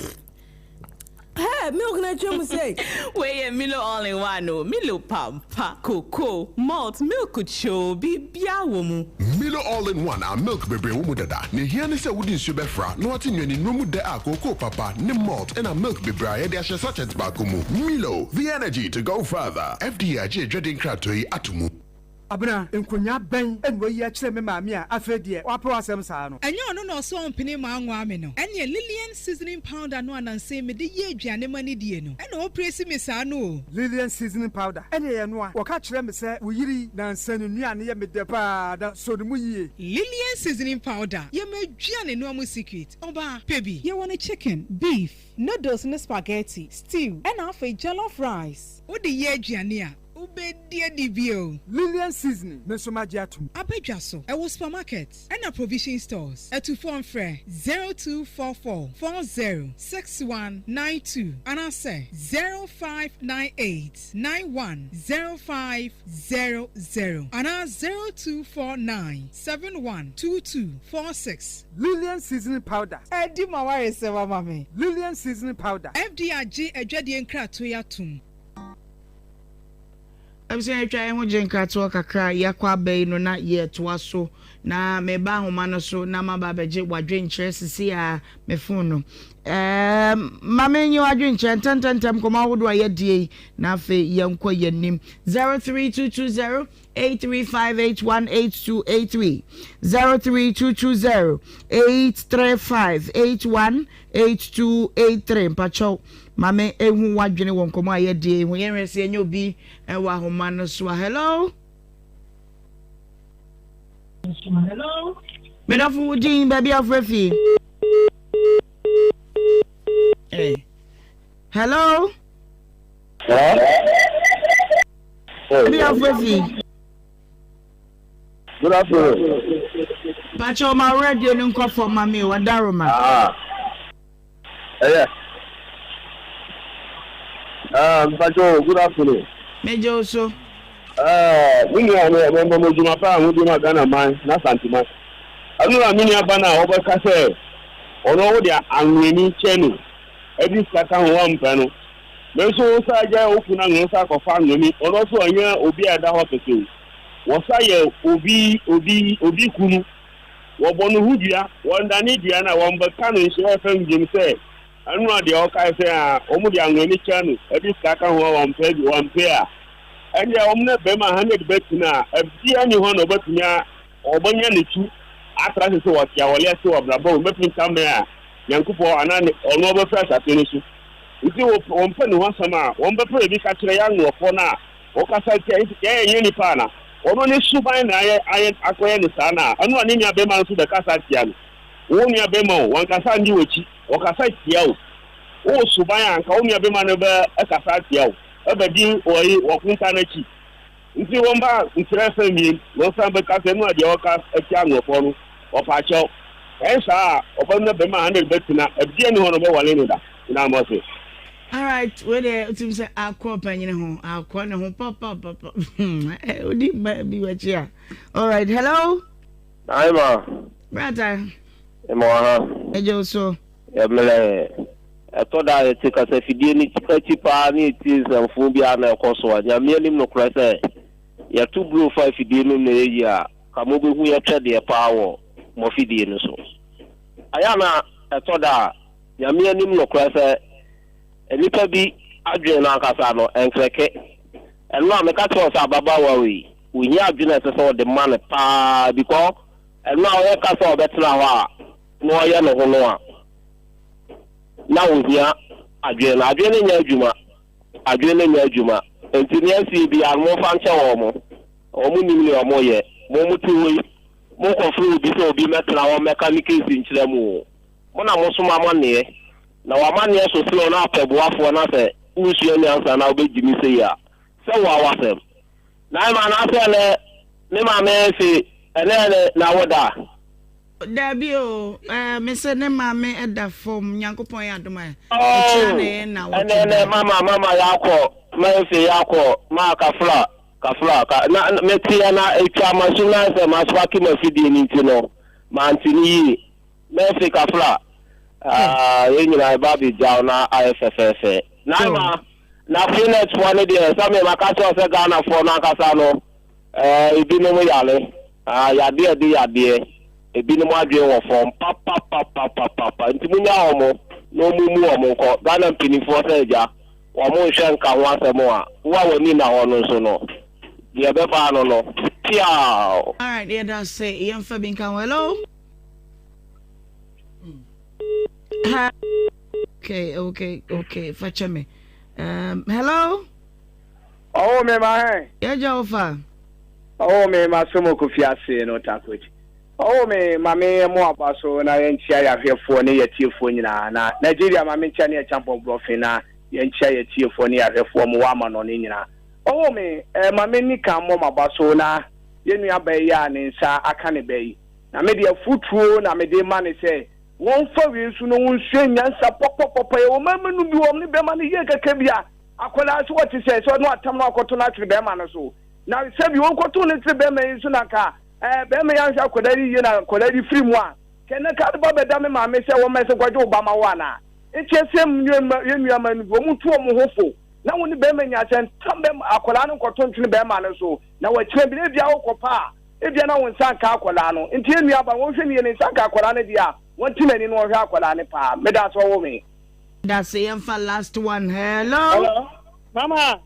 Hey, milk na twem say.
We Milo all in one no. Milo pampa, cocoa, malt, milk cho bibia wo mu.
Milo all in one a milk bebre wo mu dada. Ne hia ne se wodi nsu befra, no ati nwani no mu de a cocoa papa, ne malt and a milk bebre a de ahye sachet ba komu. Milo, the energy to go further. FDA dreading kratoi atumu.
Abna enkonya ben enwo yi akire me maami a afedie wapo asem saa no
enye ono no so ompini ma anwa me no enye Lillian seasoning powder no ananse me de ye aduane mani die no ena o presi me saa no
Lillian seasoning powder enye ye no a wo ka kire me se wo yiri na nsanu nuane ye me de pa da so de mu yie
Lillian seasoning powder ye ma aduane no amu secret oba pebi ye want chicken beef noodles and spaghetti stew ena afa jollof rice o de ye aduane a Ubedia dibio
Lillian seasoning me so magiatum
abedwa so e wo supermarket and a provision stores e to phone frɛ 0244 406192 and I say 0598 910500 and 0249 712246
Lillian seasoning powder
Edi maware se wa mame
Lillian seasoning powder
FDRG adwade nkrato yatum
Abse twa ho jenkrato kakra yakwa bai no na ye toa so na me ba homa no so na maba beje wadwe nkyere sisi a me phone no mamenyi wadwe nkyere tantantem koma wodo aye die na afi yenkwa yenim 03220 835818283 03220 835818283 mpacho mame ehu wadwene won komo aye die hu yenrese enye obi ewa homa no so hello Medafu udin baby afrefi hey hello baby afrefi
Good afternoon.
Pacho ma radio ni nko for mami wadaroma.
Yeah. Pacho, good afternoon.
Mejo so.
Mini Mojuma Pa, Mujuma Ghana man, na Santima. I know a mini abana over Case, or no, they are angry channel. Every second one panel. Meso Saja Okuna Nosa for family, or also a year Obi at the hospital. Was I Obi Kunu? Wabonu Hudia, one Danidiana, one Bacano, FM Jim said. I know the Oka say, Omu Angry channel, every second one pair. And ya omna bema 100 betina ebdi ani hono betunya obanya ne tu atra se wo tia wole se obrabo mepin kamea yankupo anane ono be fresh atene su nti wo mpa ne ho sama wo be pre bi ka kire ya nwofo na wo kasa tia ya enye ni pa na ono ne suban na aye akoye ne sa na anu ani nya bema nso de kasa tia no wo nya bema wo wan kasa ndi wochi wo kasa tia wo suban anka wo nya bema no be kasa tia wo abadi oyi wakunta na chi nti womba ntirasa mi no sambe ka se no ade oka ati anwofo no opacho ensa obana be ma 100 betina abdi ani hono be wale no da ina mo se.
All right, we dey utim say akọ panyine ho akọ ne ho papa odi bi wachia. All right, hello.
Hi ma.
Brother.
Emo ha.
Ejo so.
Emle etoda etika se fidie ni chipa ni tis amfu bia na ekoso anya me nim no kra se ya 2 blue 5 fidie no na yi a kamo be hu ya twede pa wo mo fidie no so aya na etoda ya me nim no kra se enipa bi adwe na akasa no enkreke eno a me ka tro sa baba wa wi unyi adwe na se so de man pa because eno a o ka so betra ho a no ya no ho no a na ohia adwene nya adwuma enti asi bi armo fa nche wo mo nim ni omo ye mo tuwi mo ko fru bi so bi metra wo mechanics nchire mu mo na mo suma mane na wa mane so silo na apeboafo na se nsuo ni ansa na obejimi se ya se wa wasem na ma na se ne ma me se ene na woda
Dabio, Mr. Nemame at the form, Yankopon Yadoma.
Mama Yako, Murphy Yako, Ma Kafla, Metiana, a Chamasuna, Maswaki Mafidi in Intino, Mantini, Murphy Kafla, Baby Jauna, IFFF. Nama, Nafinet one idea, some Makato Sagana for Nakasano, Ibino Yale, Yadia. Ebi no adwe wo form papa ntimunya omo no mumu omo ko Ghana pinifo seja wo mo hwe nka ho asemo a wa wani na ho no so no de be fa no pia.
All right, yeah, that's say yem fa bin kan hello. Okay, fetch me. Hello.
Oh me ma.
Yeah, Jofa.
Oh me ma somo ko fiase no takoji. Oh me mame mo abaso na yenchia ya hwefo ne yetiefo nyina na Nigeria mame nchia ne champion brofin na yenchia yetiefo ne ya hwefo mo wa ma no ne nyina. Oh me mame ni kan mo mabaso na yenu abai ya ne nsa aka ne bai na me de futuo na me de ma ne se won fa wi su no won hwe nyansa popopopo e wo mamanu bi wo ne be ma ne ye kaka bia akola so what say so no atam no akoto na tire be ma no so na se bi won koto ne tire be ma yi so na ka be me yan sha kodari ye na kodari free mu a kene ka ba be da me ma me se wo me se gwaje obama wa na echesem yenu amanu wo mu tuo mu hofo na woni be me nya chen tambe akola no koto ntwe be ma no so na wa kire bi bia wo kopa e bia na won san ka akola no nti enu aba wo hwe ne san ka akola no dia won timani no hwe akola ne pa me da so wo me
that's the last one. Hello
mama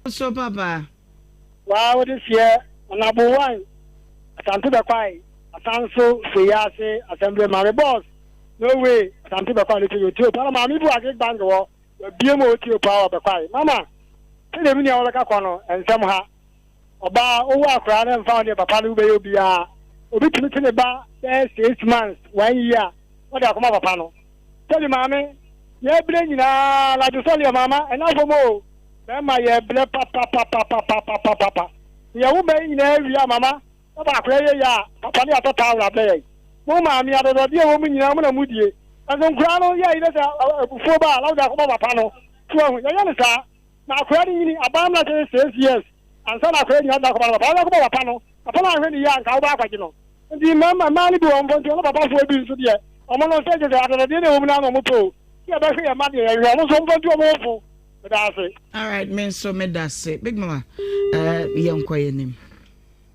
so papa
wow this year number 1 asantu be kwai asanso feyase assembly mama boss no way asantu be kwai to you para mama bu age bang wo bie mo ti power be kwai mama tell me ni awon ka kono ensem ha oba owo akra na mfa on papa no be obia obi timi tini ba 6 months 1 year what da kuma papa no tell me mama ye ble nyina la do so le mama enafo mo be ma ye ble papa ya wo be nyina wi mama ba akra ye ya papa ni atota awra ble mo ma mi adodo de wo mu nyina mo na mudie aso nkura no ye ile sa fo ba la da kuma papa no tuo ho ya ne sa
na akora ni abam na 6 years ansa na akora ni ada ko ba ko papa no papa na hwe ni ya nka wo ba kwaje no ndi mama ma ni bi won bonto no papa fo bi nso de omo no se je ada de ne wo na no mo po ya ba hwe ya ma de ya hwe omo so bonto omo fo
all right men so me da say big mama yen koye nim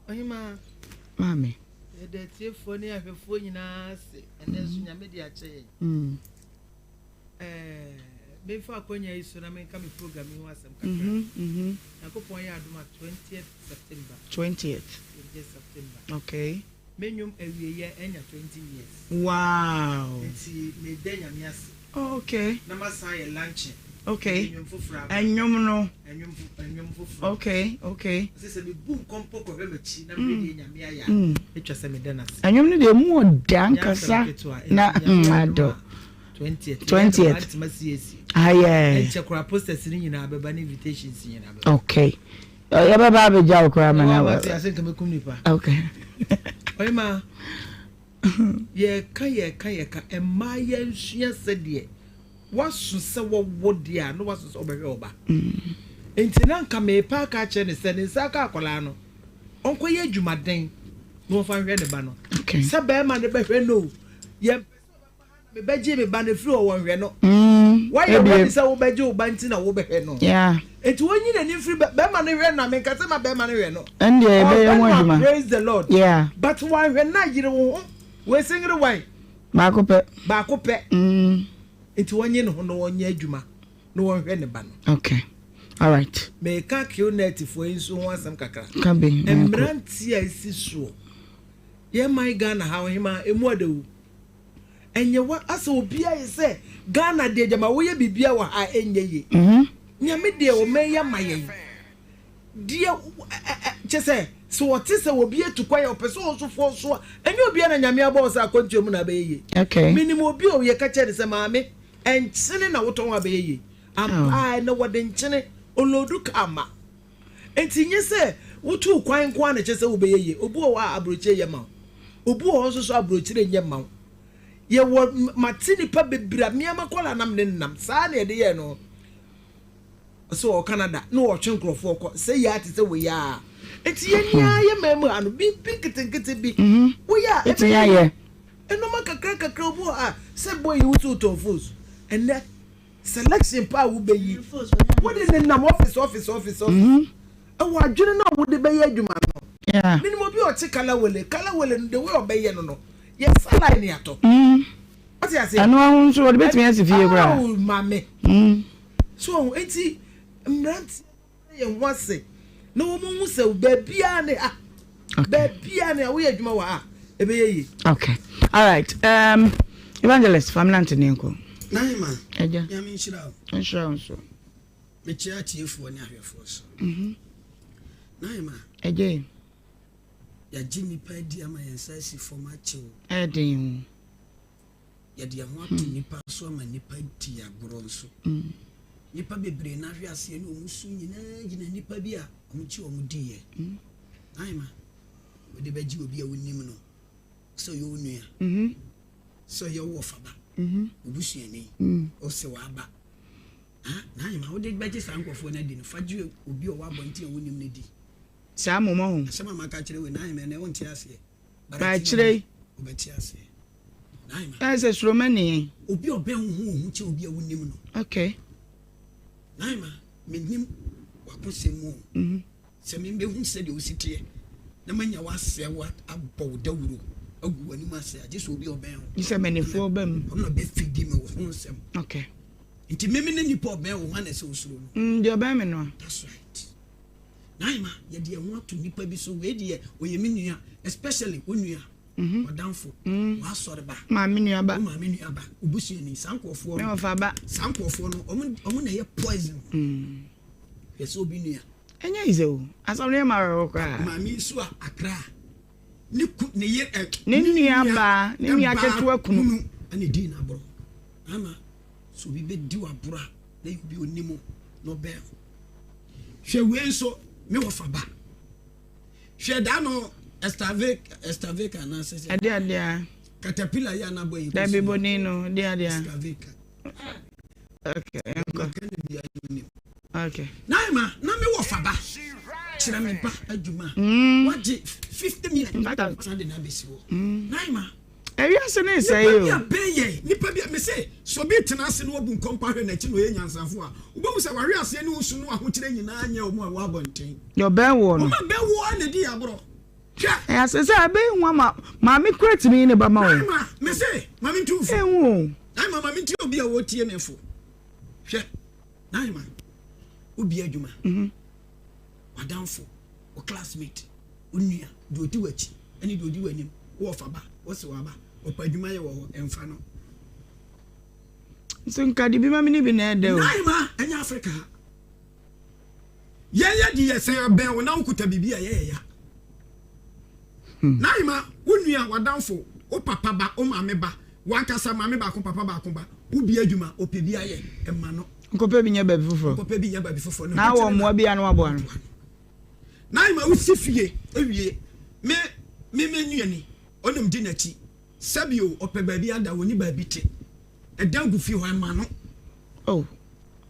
Ohemaa
mami
de tiefo ne ahwefo nyina se ene so nyame de ache me fa akonya iso na me ka me program yi wasem kakra akopon ya aduma 20th September
20th
September
okay
menyum awieye enya 20 years
wow
enti me denya me ase
okay
na masaya lunch
okay enyum no okay
sese me bu kompo ko be machi na me de nyame aya etwa se me dena
enyum no de mu odan kasa na ado 20th aye
chekura posters ni nyina beba ni invitations nyina beba
okay ya baba be jaw ko amana
wa ya sen kame kumnipa
okay
Ohemaa ye ka emma ye nsua sede wasu se wo de a no wasu se obehwe oba enti na nka me pa ka che ne se ne saka akola no onko ye adwumaden no fa hwe ne ba no se be ma ne behwe no ye me beje me ba ne firi o hwe no why you want say wo beje o ba nti na wo behwe no
yeah
enti wonyi na ni firi be ma ne hwe na me ka se ma be ma ne hwe no
and e be ye mo adwuma
praise the Lord
yeah
but why hwe na yire wo we sing the why
ba ko pe
enti wonye ne ho no wonye adwuma no wonhwe ne ba no
okay all right
me ka kionet fo inso ho asem kakra
ka be
emranti a isi so ye my Ghana ha Ohemaa emu adewu enye wa asa obi aye se Ghana de jama wo ye bibia wa ha enye ye nyame de o me ya maye die chese so what is obi etukwa ya opeso so fo so enye obi na nyame aba osa akontu mu na be ye
okay
minimum obi o ye ka che de se maame enchene na woton wa be ye am na wode nchene olodu kama entinye se wotu kwan kwa na chese wo be ye obi o wa abroche ye ma obi o so abrochire nye ma ye wo matini pa bebira miama kola nam ne nam sa na de ye no so o Canada no o twenkrofo ko se ya ti se we ya enti ye nya ye memu anu bi kitenkete bi wo ya
eti ya ye
eno makakra obi a se boy you to tofus and that selection pa wo be yi what is the name office e wa adwene na wo de be ye adwuma no
yeah
minimum bi o che kala wele the way o be ye no yes salary ni ato what you say
anu ahun so de betimi asifie bra
oh mame so enti mrant ye wase no wo mu se ba bia ne ba bia ne wo ye adwuma wa e be ye
okay all right evangelist family antenenko
Nhyira
eja
ya mi nhyira
so
me chia chiefo ne ahwefo so Nhyira
eja
ya jini pa di ama yensa si forma chiwo
edin
ya de ho atu nipa so ama nipa di agoro nso nipa bebre na hwe ase ne omusu nyina gina nipa bi a omuchi omudi ye Nhyira we de beji obi a wonim no so yo onua so yo wo faba obusuani o se wa ba Nhyira wo de beji sankofo na di no faju obi o wa bonti a wonim ne di
sa momo ho
sama maka kire we Nhyira ne won ti ase
ba kire
obeti ase Nhyira
ase stromani
obi obe hu chi obi a wonim no
okay
Nhyira menim wakosemu se me be hu se de ositie na manya wase wa abɔ dawuro agu wani ma se age so obi oben ho
ise menefo bam
no be fidi me wo hu nsem
okay
nti meme ne nipa oben wo na se osuro no
de oben me no
that's right Nhyira ye de ho ato nipa bi so we de oye menua especially onua wadanfo wa sore ba
ma menua ba
obusuani sankofo
me ofa ba
sankofo no omo na ye poison yes obi nua
enya izo asawre maro kwa
mami su akra ne ku ne ye
ne nua ba ne nua ketu akunu
ane di na bro ama so bi be di wa bro na bi onimo no be hwe we so me wo fa ba hwe da no estavek ana se
ade
caterpillar ya na boy
da be bonino ade
estavek
okay
kan bi ayo ni
Okay.
Naima, na me wo faba. Chira me ba adwuma. What 50 million Sunday na besi wo. Naima.
Eriase na say yo.
Nipa bia me say so be tenase no obu nkompa hwe na chi no ye nyansafo a. Obomu say wari ase ne usu no ahokyere nyina anya omu a wa bonten.
Yo ben wo no.
Ma ben wo na di abro.
I say be nwa ma me create me ne ba ma wo.
Naima, me say ma me ntu fu.
Enwo.
Naima ma me ntu obi a wo tie ne fu. Hwe. Naima. Obi adwuma. Wadamfo, o classmate, onua, do di wachi, ani do di wanim, wo faba, wo se waba, o padwuma ye wo emfa no.
So nka di bi ma ni bi na ede o.
Naima, enya Africa. Ye di ye say ben wo na ukuta bibia ye ya. Naima, onua wadamfo, o papa ba, o mame ba, wankasa mame ba ko papa ba ko ba, obi adwuma, o pebia ye emma no.
Nkope bi nya ba bi fofo.
Nkope bi nya ba bi fofo no.
Na wo mo bia no abo ano.
Naima usifie ewie me nuani onim di nachi sabio opeba bi ada woni ba bi te edan gu fi ho ma no
oh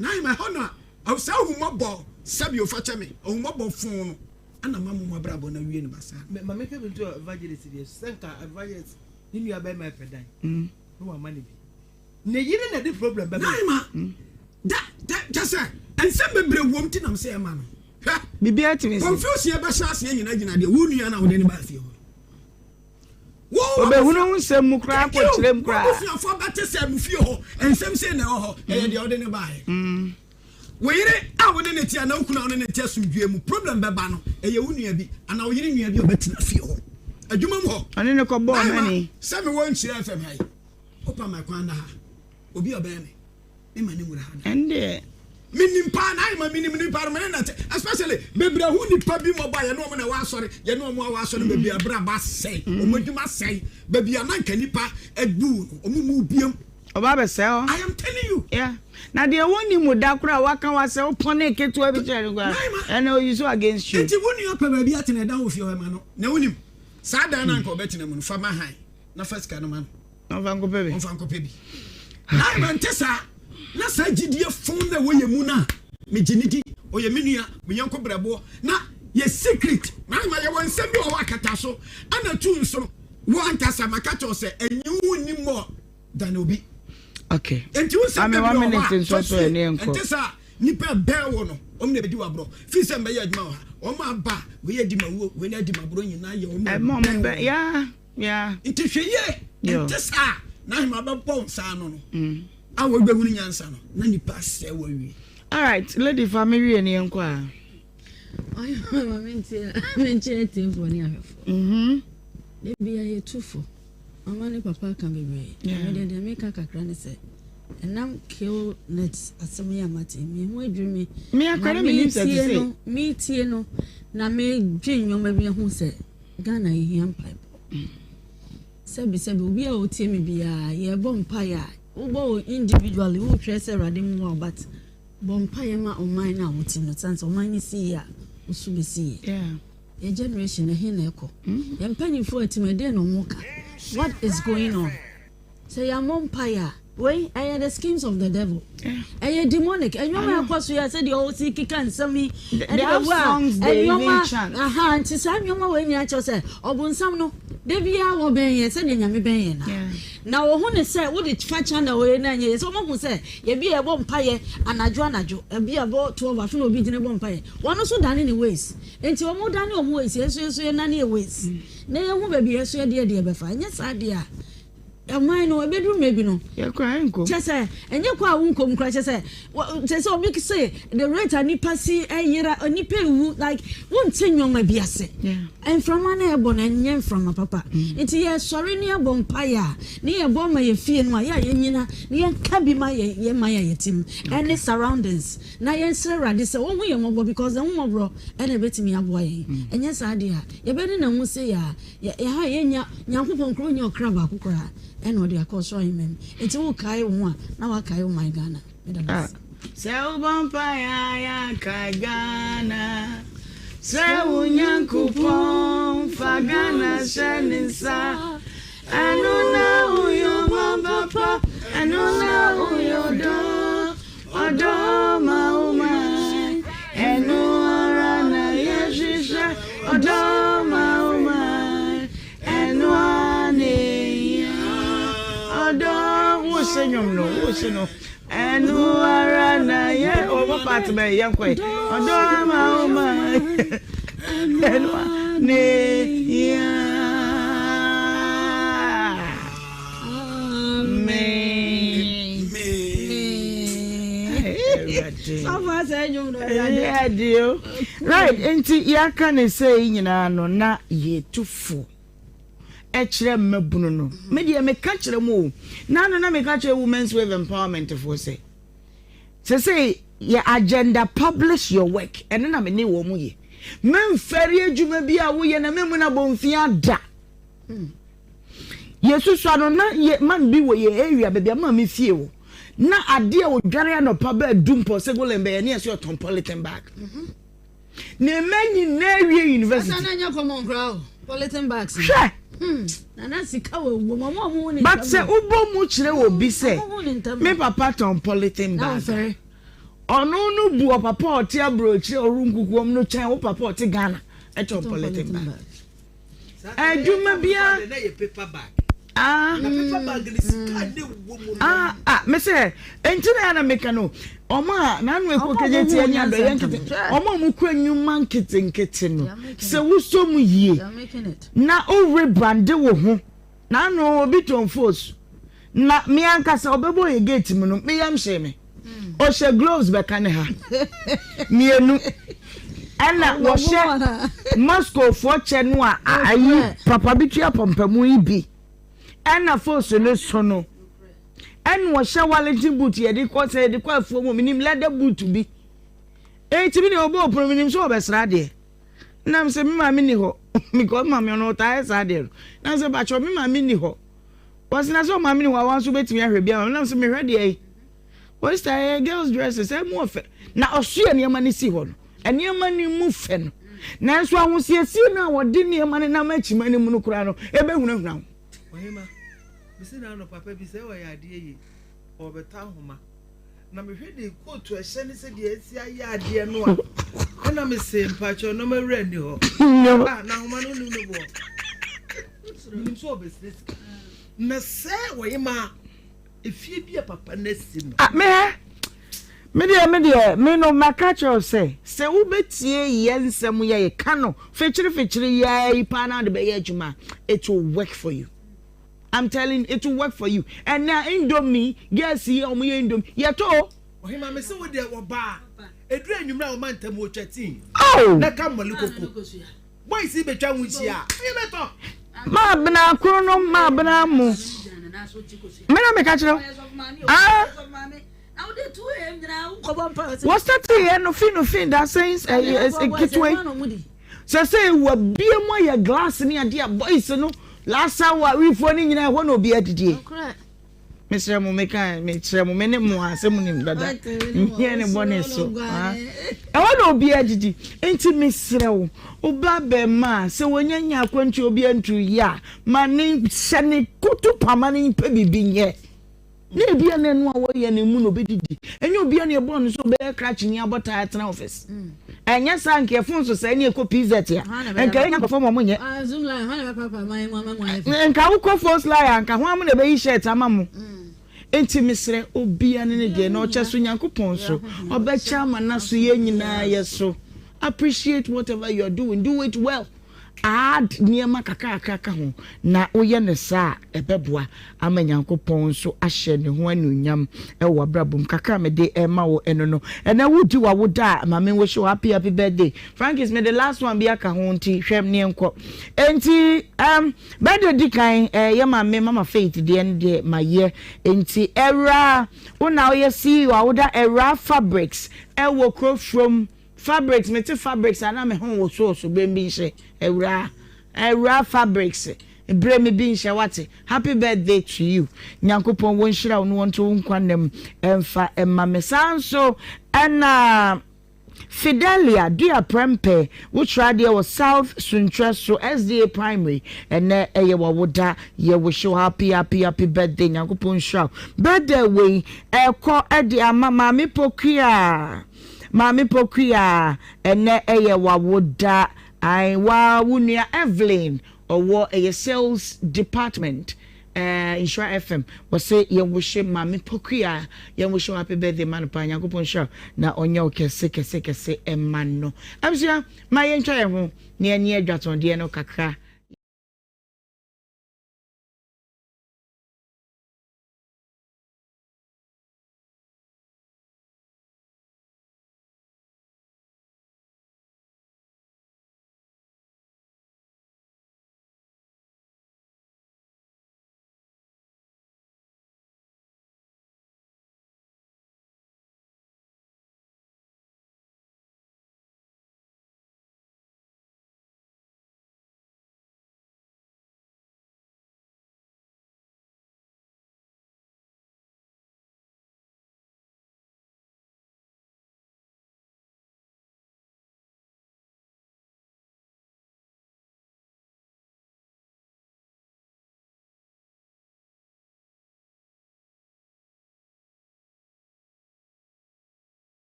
Naima hono awsa hu mabo sabio fa cheme hu mabo fun no ana mamu mabrabo na wie ne basa
ma me pe bintu evangelist bi senka evangelist ni nua ba ma pedan no wa mani bi ne yire na di problem ba
Naima da just and some bebre wom ti nam say ma no
bibia timi
confusion e ba shase nyina gina de wo nua na wo de ne ba fie ho wo
obe hunu nsem mu kra ko kire mu kra
wo fie afo ba te se mu fie ho ensem se na ho e de wo de ne ba he wo yire a wo de ne ti ana ukuna wo ne ti asudue mu problem be ba no e ye wo nua bi ana wo yire nua bi obetina fie ho adwuma mu ho
ane ne ko bo mani
se me won chire fm hai opa ma kwanda ha obi obeme me mani mura ha
ende
minimpa na ima minimpa me na especially bebre hu nipa bi mo ba ye no mo na wa sori ye no mo wa sori bebi abra ba sei o moduma sei bebi ananka nipa adu o mu biem
oba be sei o
I am telling you
yeah na de woni mu da kura wa kan wa se o pone ketu abi chere gwa and o use against you
enti woni o pa bebi atene da wo fi o ma no na wonim sa da na nka obetina mu fa ma han na first ka no man
on fa nko pebi
na man tesa na sa gidie fon na wo ye mu na me ginidi o ye menua me yanko brabo na ye secret na ma ye won sem bi o wakata so ana tu nso wo antasa makato se enyu ni mo than obi
okay
enti wo se be
1 minute so so ene enko
enti sa nipa bewo no o me be di wa bro fi se be ye aduma o ma ba we ye di ma wo we na di ma bro nyina ye o
ma be ya
enti hweye enti sa na ma ba pon sa no no awo gbe hunu nyansa no na nipa se wa wi
all right lady family ene enko a
ayo menche tempo ni afefo debi ya tufo mama ni papa kan bebe me de make kakra ne se enam kill net asem ya mate me ho adwumi
me akwara me nim say
me tie no na me dwenyo ma bi ho se Ghana yi pipe sebi obi a o tie me bia ye bom pa ya ubo individually who trace rade mu but bompaye ma online na wuti no sense online see ya usubi see your generation he na eko ye mpanyifo atimede no muka what is going on say ya bompaye wey are the schemes of the devil are demonic and you ma kwaso ya said the whole see kikan sami
and songs they even chant
anti sam you ma we nya cho say obunsam no devia wo ben ye said nyame ben ye na wo hu ne say wo de facha na we na nye so mo hu say ye bi e bompaye anajo e bi abo 12 afi no obi gine bompaye wono so dane ne ways enti wo mo dane o mo ways yeso na ne ways na ye hu ba bi yeso de be fa nya sa de a amai no ebedru mebi no
ye kwa nko
chese enye kwa wunkom kra chese obi say the rate anipa si eyira anipa ewu like won tenwoma biase and from an ebo na enye from papa enti ye sori ne ebo mpaya ne ye bo ma ye fie no ya ye nyina ne ye ka bi ma ye ma ye tim and the surroundings na ye nsere rade se wo hu ye mo because the hu bro and ebetimi abo ye enye sa de a ye be na hu se ya ha ye nya nyankopon kro nya okra ba kokora eno de akoso himem enti wo kai wo a na wa kai wo my Ghana
se u bompaya ya kai Ghana se u nyankopon fa Ghana shenisa anuna uyo mabapa anuna uyo do odo mauma no enuara na ye o part me ye nkwe odo ama o ma enua ne ya right enti ya kan say nyina no na ye tufu e kire mabunu no me de me ka kire mo na me ka kire women's wave empowerment for say your agenda publish your work and na me ne wo mu ye men fari adwuma bi a wo ye na me mu na bonfia da yesu so no na ye man bi wo ye area bebia ma me fie wo na ade o dware no pa ba dumpo segole mbe ne so ton politan bag ne mani na area university
asa na nya common crowd politan bags na sika wo mama mu ni
but se ubo mu kire obi se me papa ton politan bag ono no bu o papa o ti abro kire orunkuku om no chan wo papa o ti Ghana e ton politan bag aduma bia
na ye paper bag
me say entina na meka no oma na anu eko keje ti anya do yen kete oma mu kwa nyuma nkete no se wuso mu yie na o rebrand wo ho na anu obi ton force na me anka se obebo ye gate mu no me yam hye me o she gloves be kan ha mienu ana wo she Moscow for che no a ayi papa bitua pompamu ibi ana force no sono en wo hye wallet boot ye de ko say de kwa afuo mo minim leather boot bi ti bi ne obo opro minim so obesra de nam se mi ma mi ni ho mi ko ma mi no ta esa de nam se ba cho mi ma mi ni ho was na so ma mi ni ho wan so betimi ahwe bia nam se mi hwe de ai was ta girls dresses e mo fe na osue ne ma ni si ho no ene ma ni mu fe no na so ahosiesie na wo de ne ma ni na ma chima ni mu no kura no e be hunahuna
Ohemaa bisi na no papa bi se wa ya ade yi obeta homa na me hwe de coat a hye ne se de asi aye ade no a na me se mpacho no ma wura ni ho na homa no nu bo nim so obesi na se Ohemaa efie bi papa na si no
me no makacho say wo betie ye nsem ye ka no fechiri ya ipa na de be ye adwuma it will work for you. I'm telling it will work for you. And now Indomie, guess here on me Indomie. Yato.
Ohemaa me se wo de wo ba. Edu anwumra wo manta mo twatin.
Oh.
Na ka malikoko. Boy si betwa nwuchia. E beto.
Ma bna kro no ma bna mu. Me na me ka kiro. What's that here no fin that says get away. So say wo bie mo ya glass ni ade a boys no. Last hour we phone in na one obi adidie. Mr. Mumeka, Mr. Mumene mo asem nim dada. Here ne bone so. E one obi adidi. Enti mesrew. Oba be ma se wonyanya akwantu obi antu ya. Mane hyene kutu pamane pe bibinye. Na bia na no a wo ye ne mu no bedidi. Enye obi na e bon so be crash ni abota atena office. Enya sanke fun so say na eko pizza tia. Enka enya perform mo nye.
Zoom line, hana papa my mama.
Enka wo ko first line anka ho am na be yi shirt amamu. Enti misre obi ane ne de na o cheso nyankopon so. Obecha mana so ye nyina ye so. Appreciate whatever you are doing. Do it well. Add niema kakaka ho na oye ne sa ebeboa amanyankopon so ahye ne ho anunyam e wo brabum kaka me de e ma wo eno no ena wudi wa woda mama we show happy birthday Frank is me the last one bi aka ho nti hwem ne enko enti birthday dikan ye mama Faith de ende maye enti era una oye see wa woda era fabrics e wo kro from fabrics mete fabrics ana me hon wo so bembi nche Era fabrics bre me bi nche wate happy birthday to you nyankopon won hira no won to nkwanem emfa emma me sanso na Fidelia dear prempe which radio was South Suntreso SDA primary and eye woda ye we show happy birthday nyankopon show birthday we ko e de mama me pokia ene eye wawoda I wa wunia Evelyn or a sales department Nhyira FM was say ye wish mami pokuya ye wish happy birthday man pa Nyankopon sha na onye okese kese emano abusua ma ye ntwa ye ho na ye adwaton de no kakra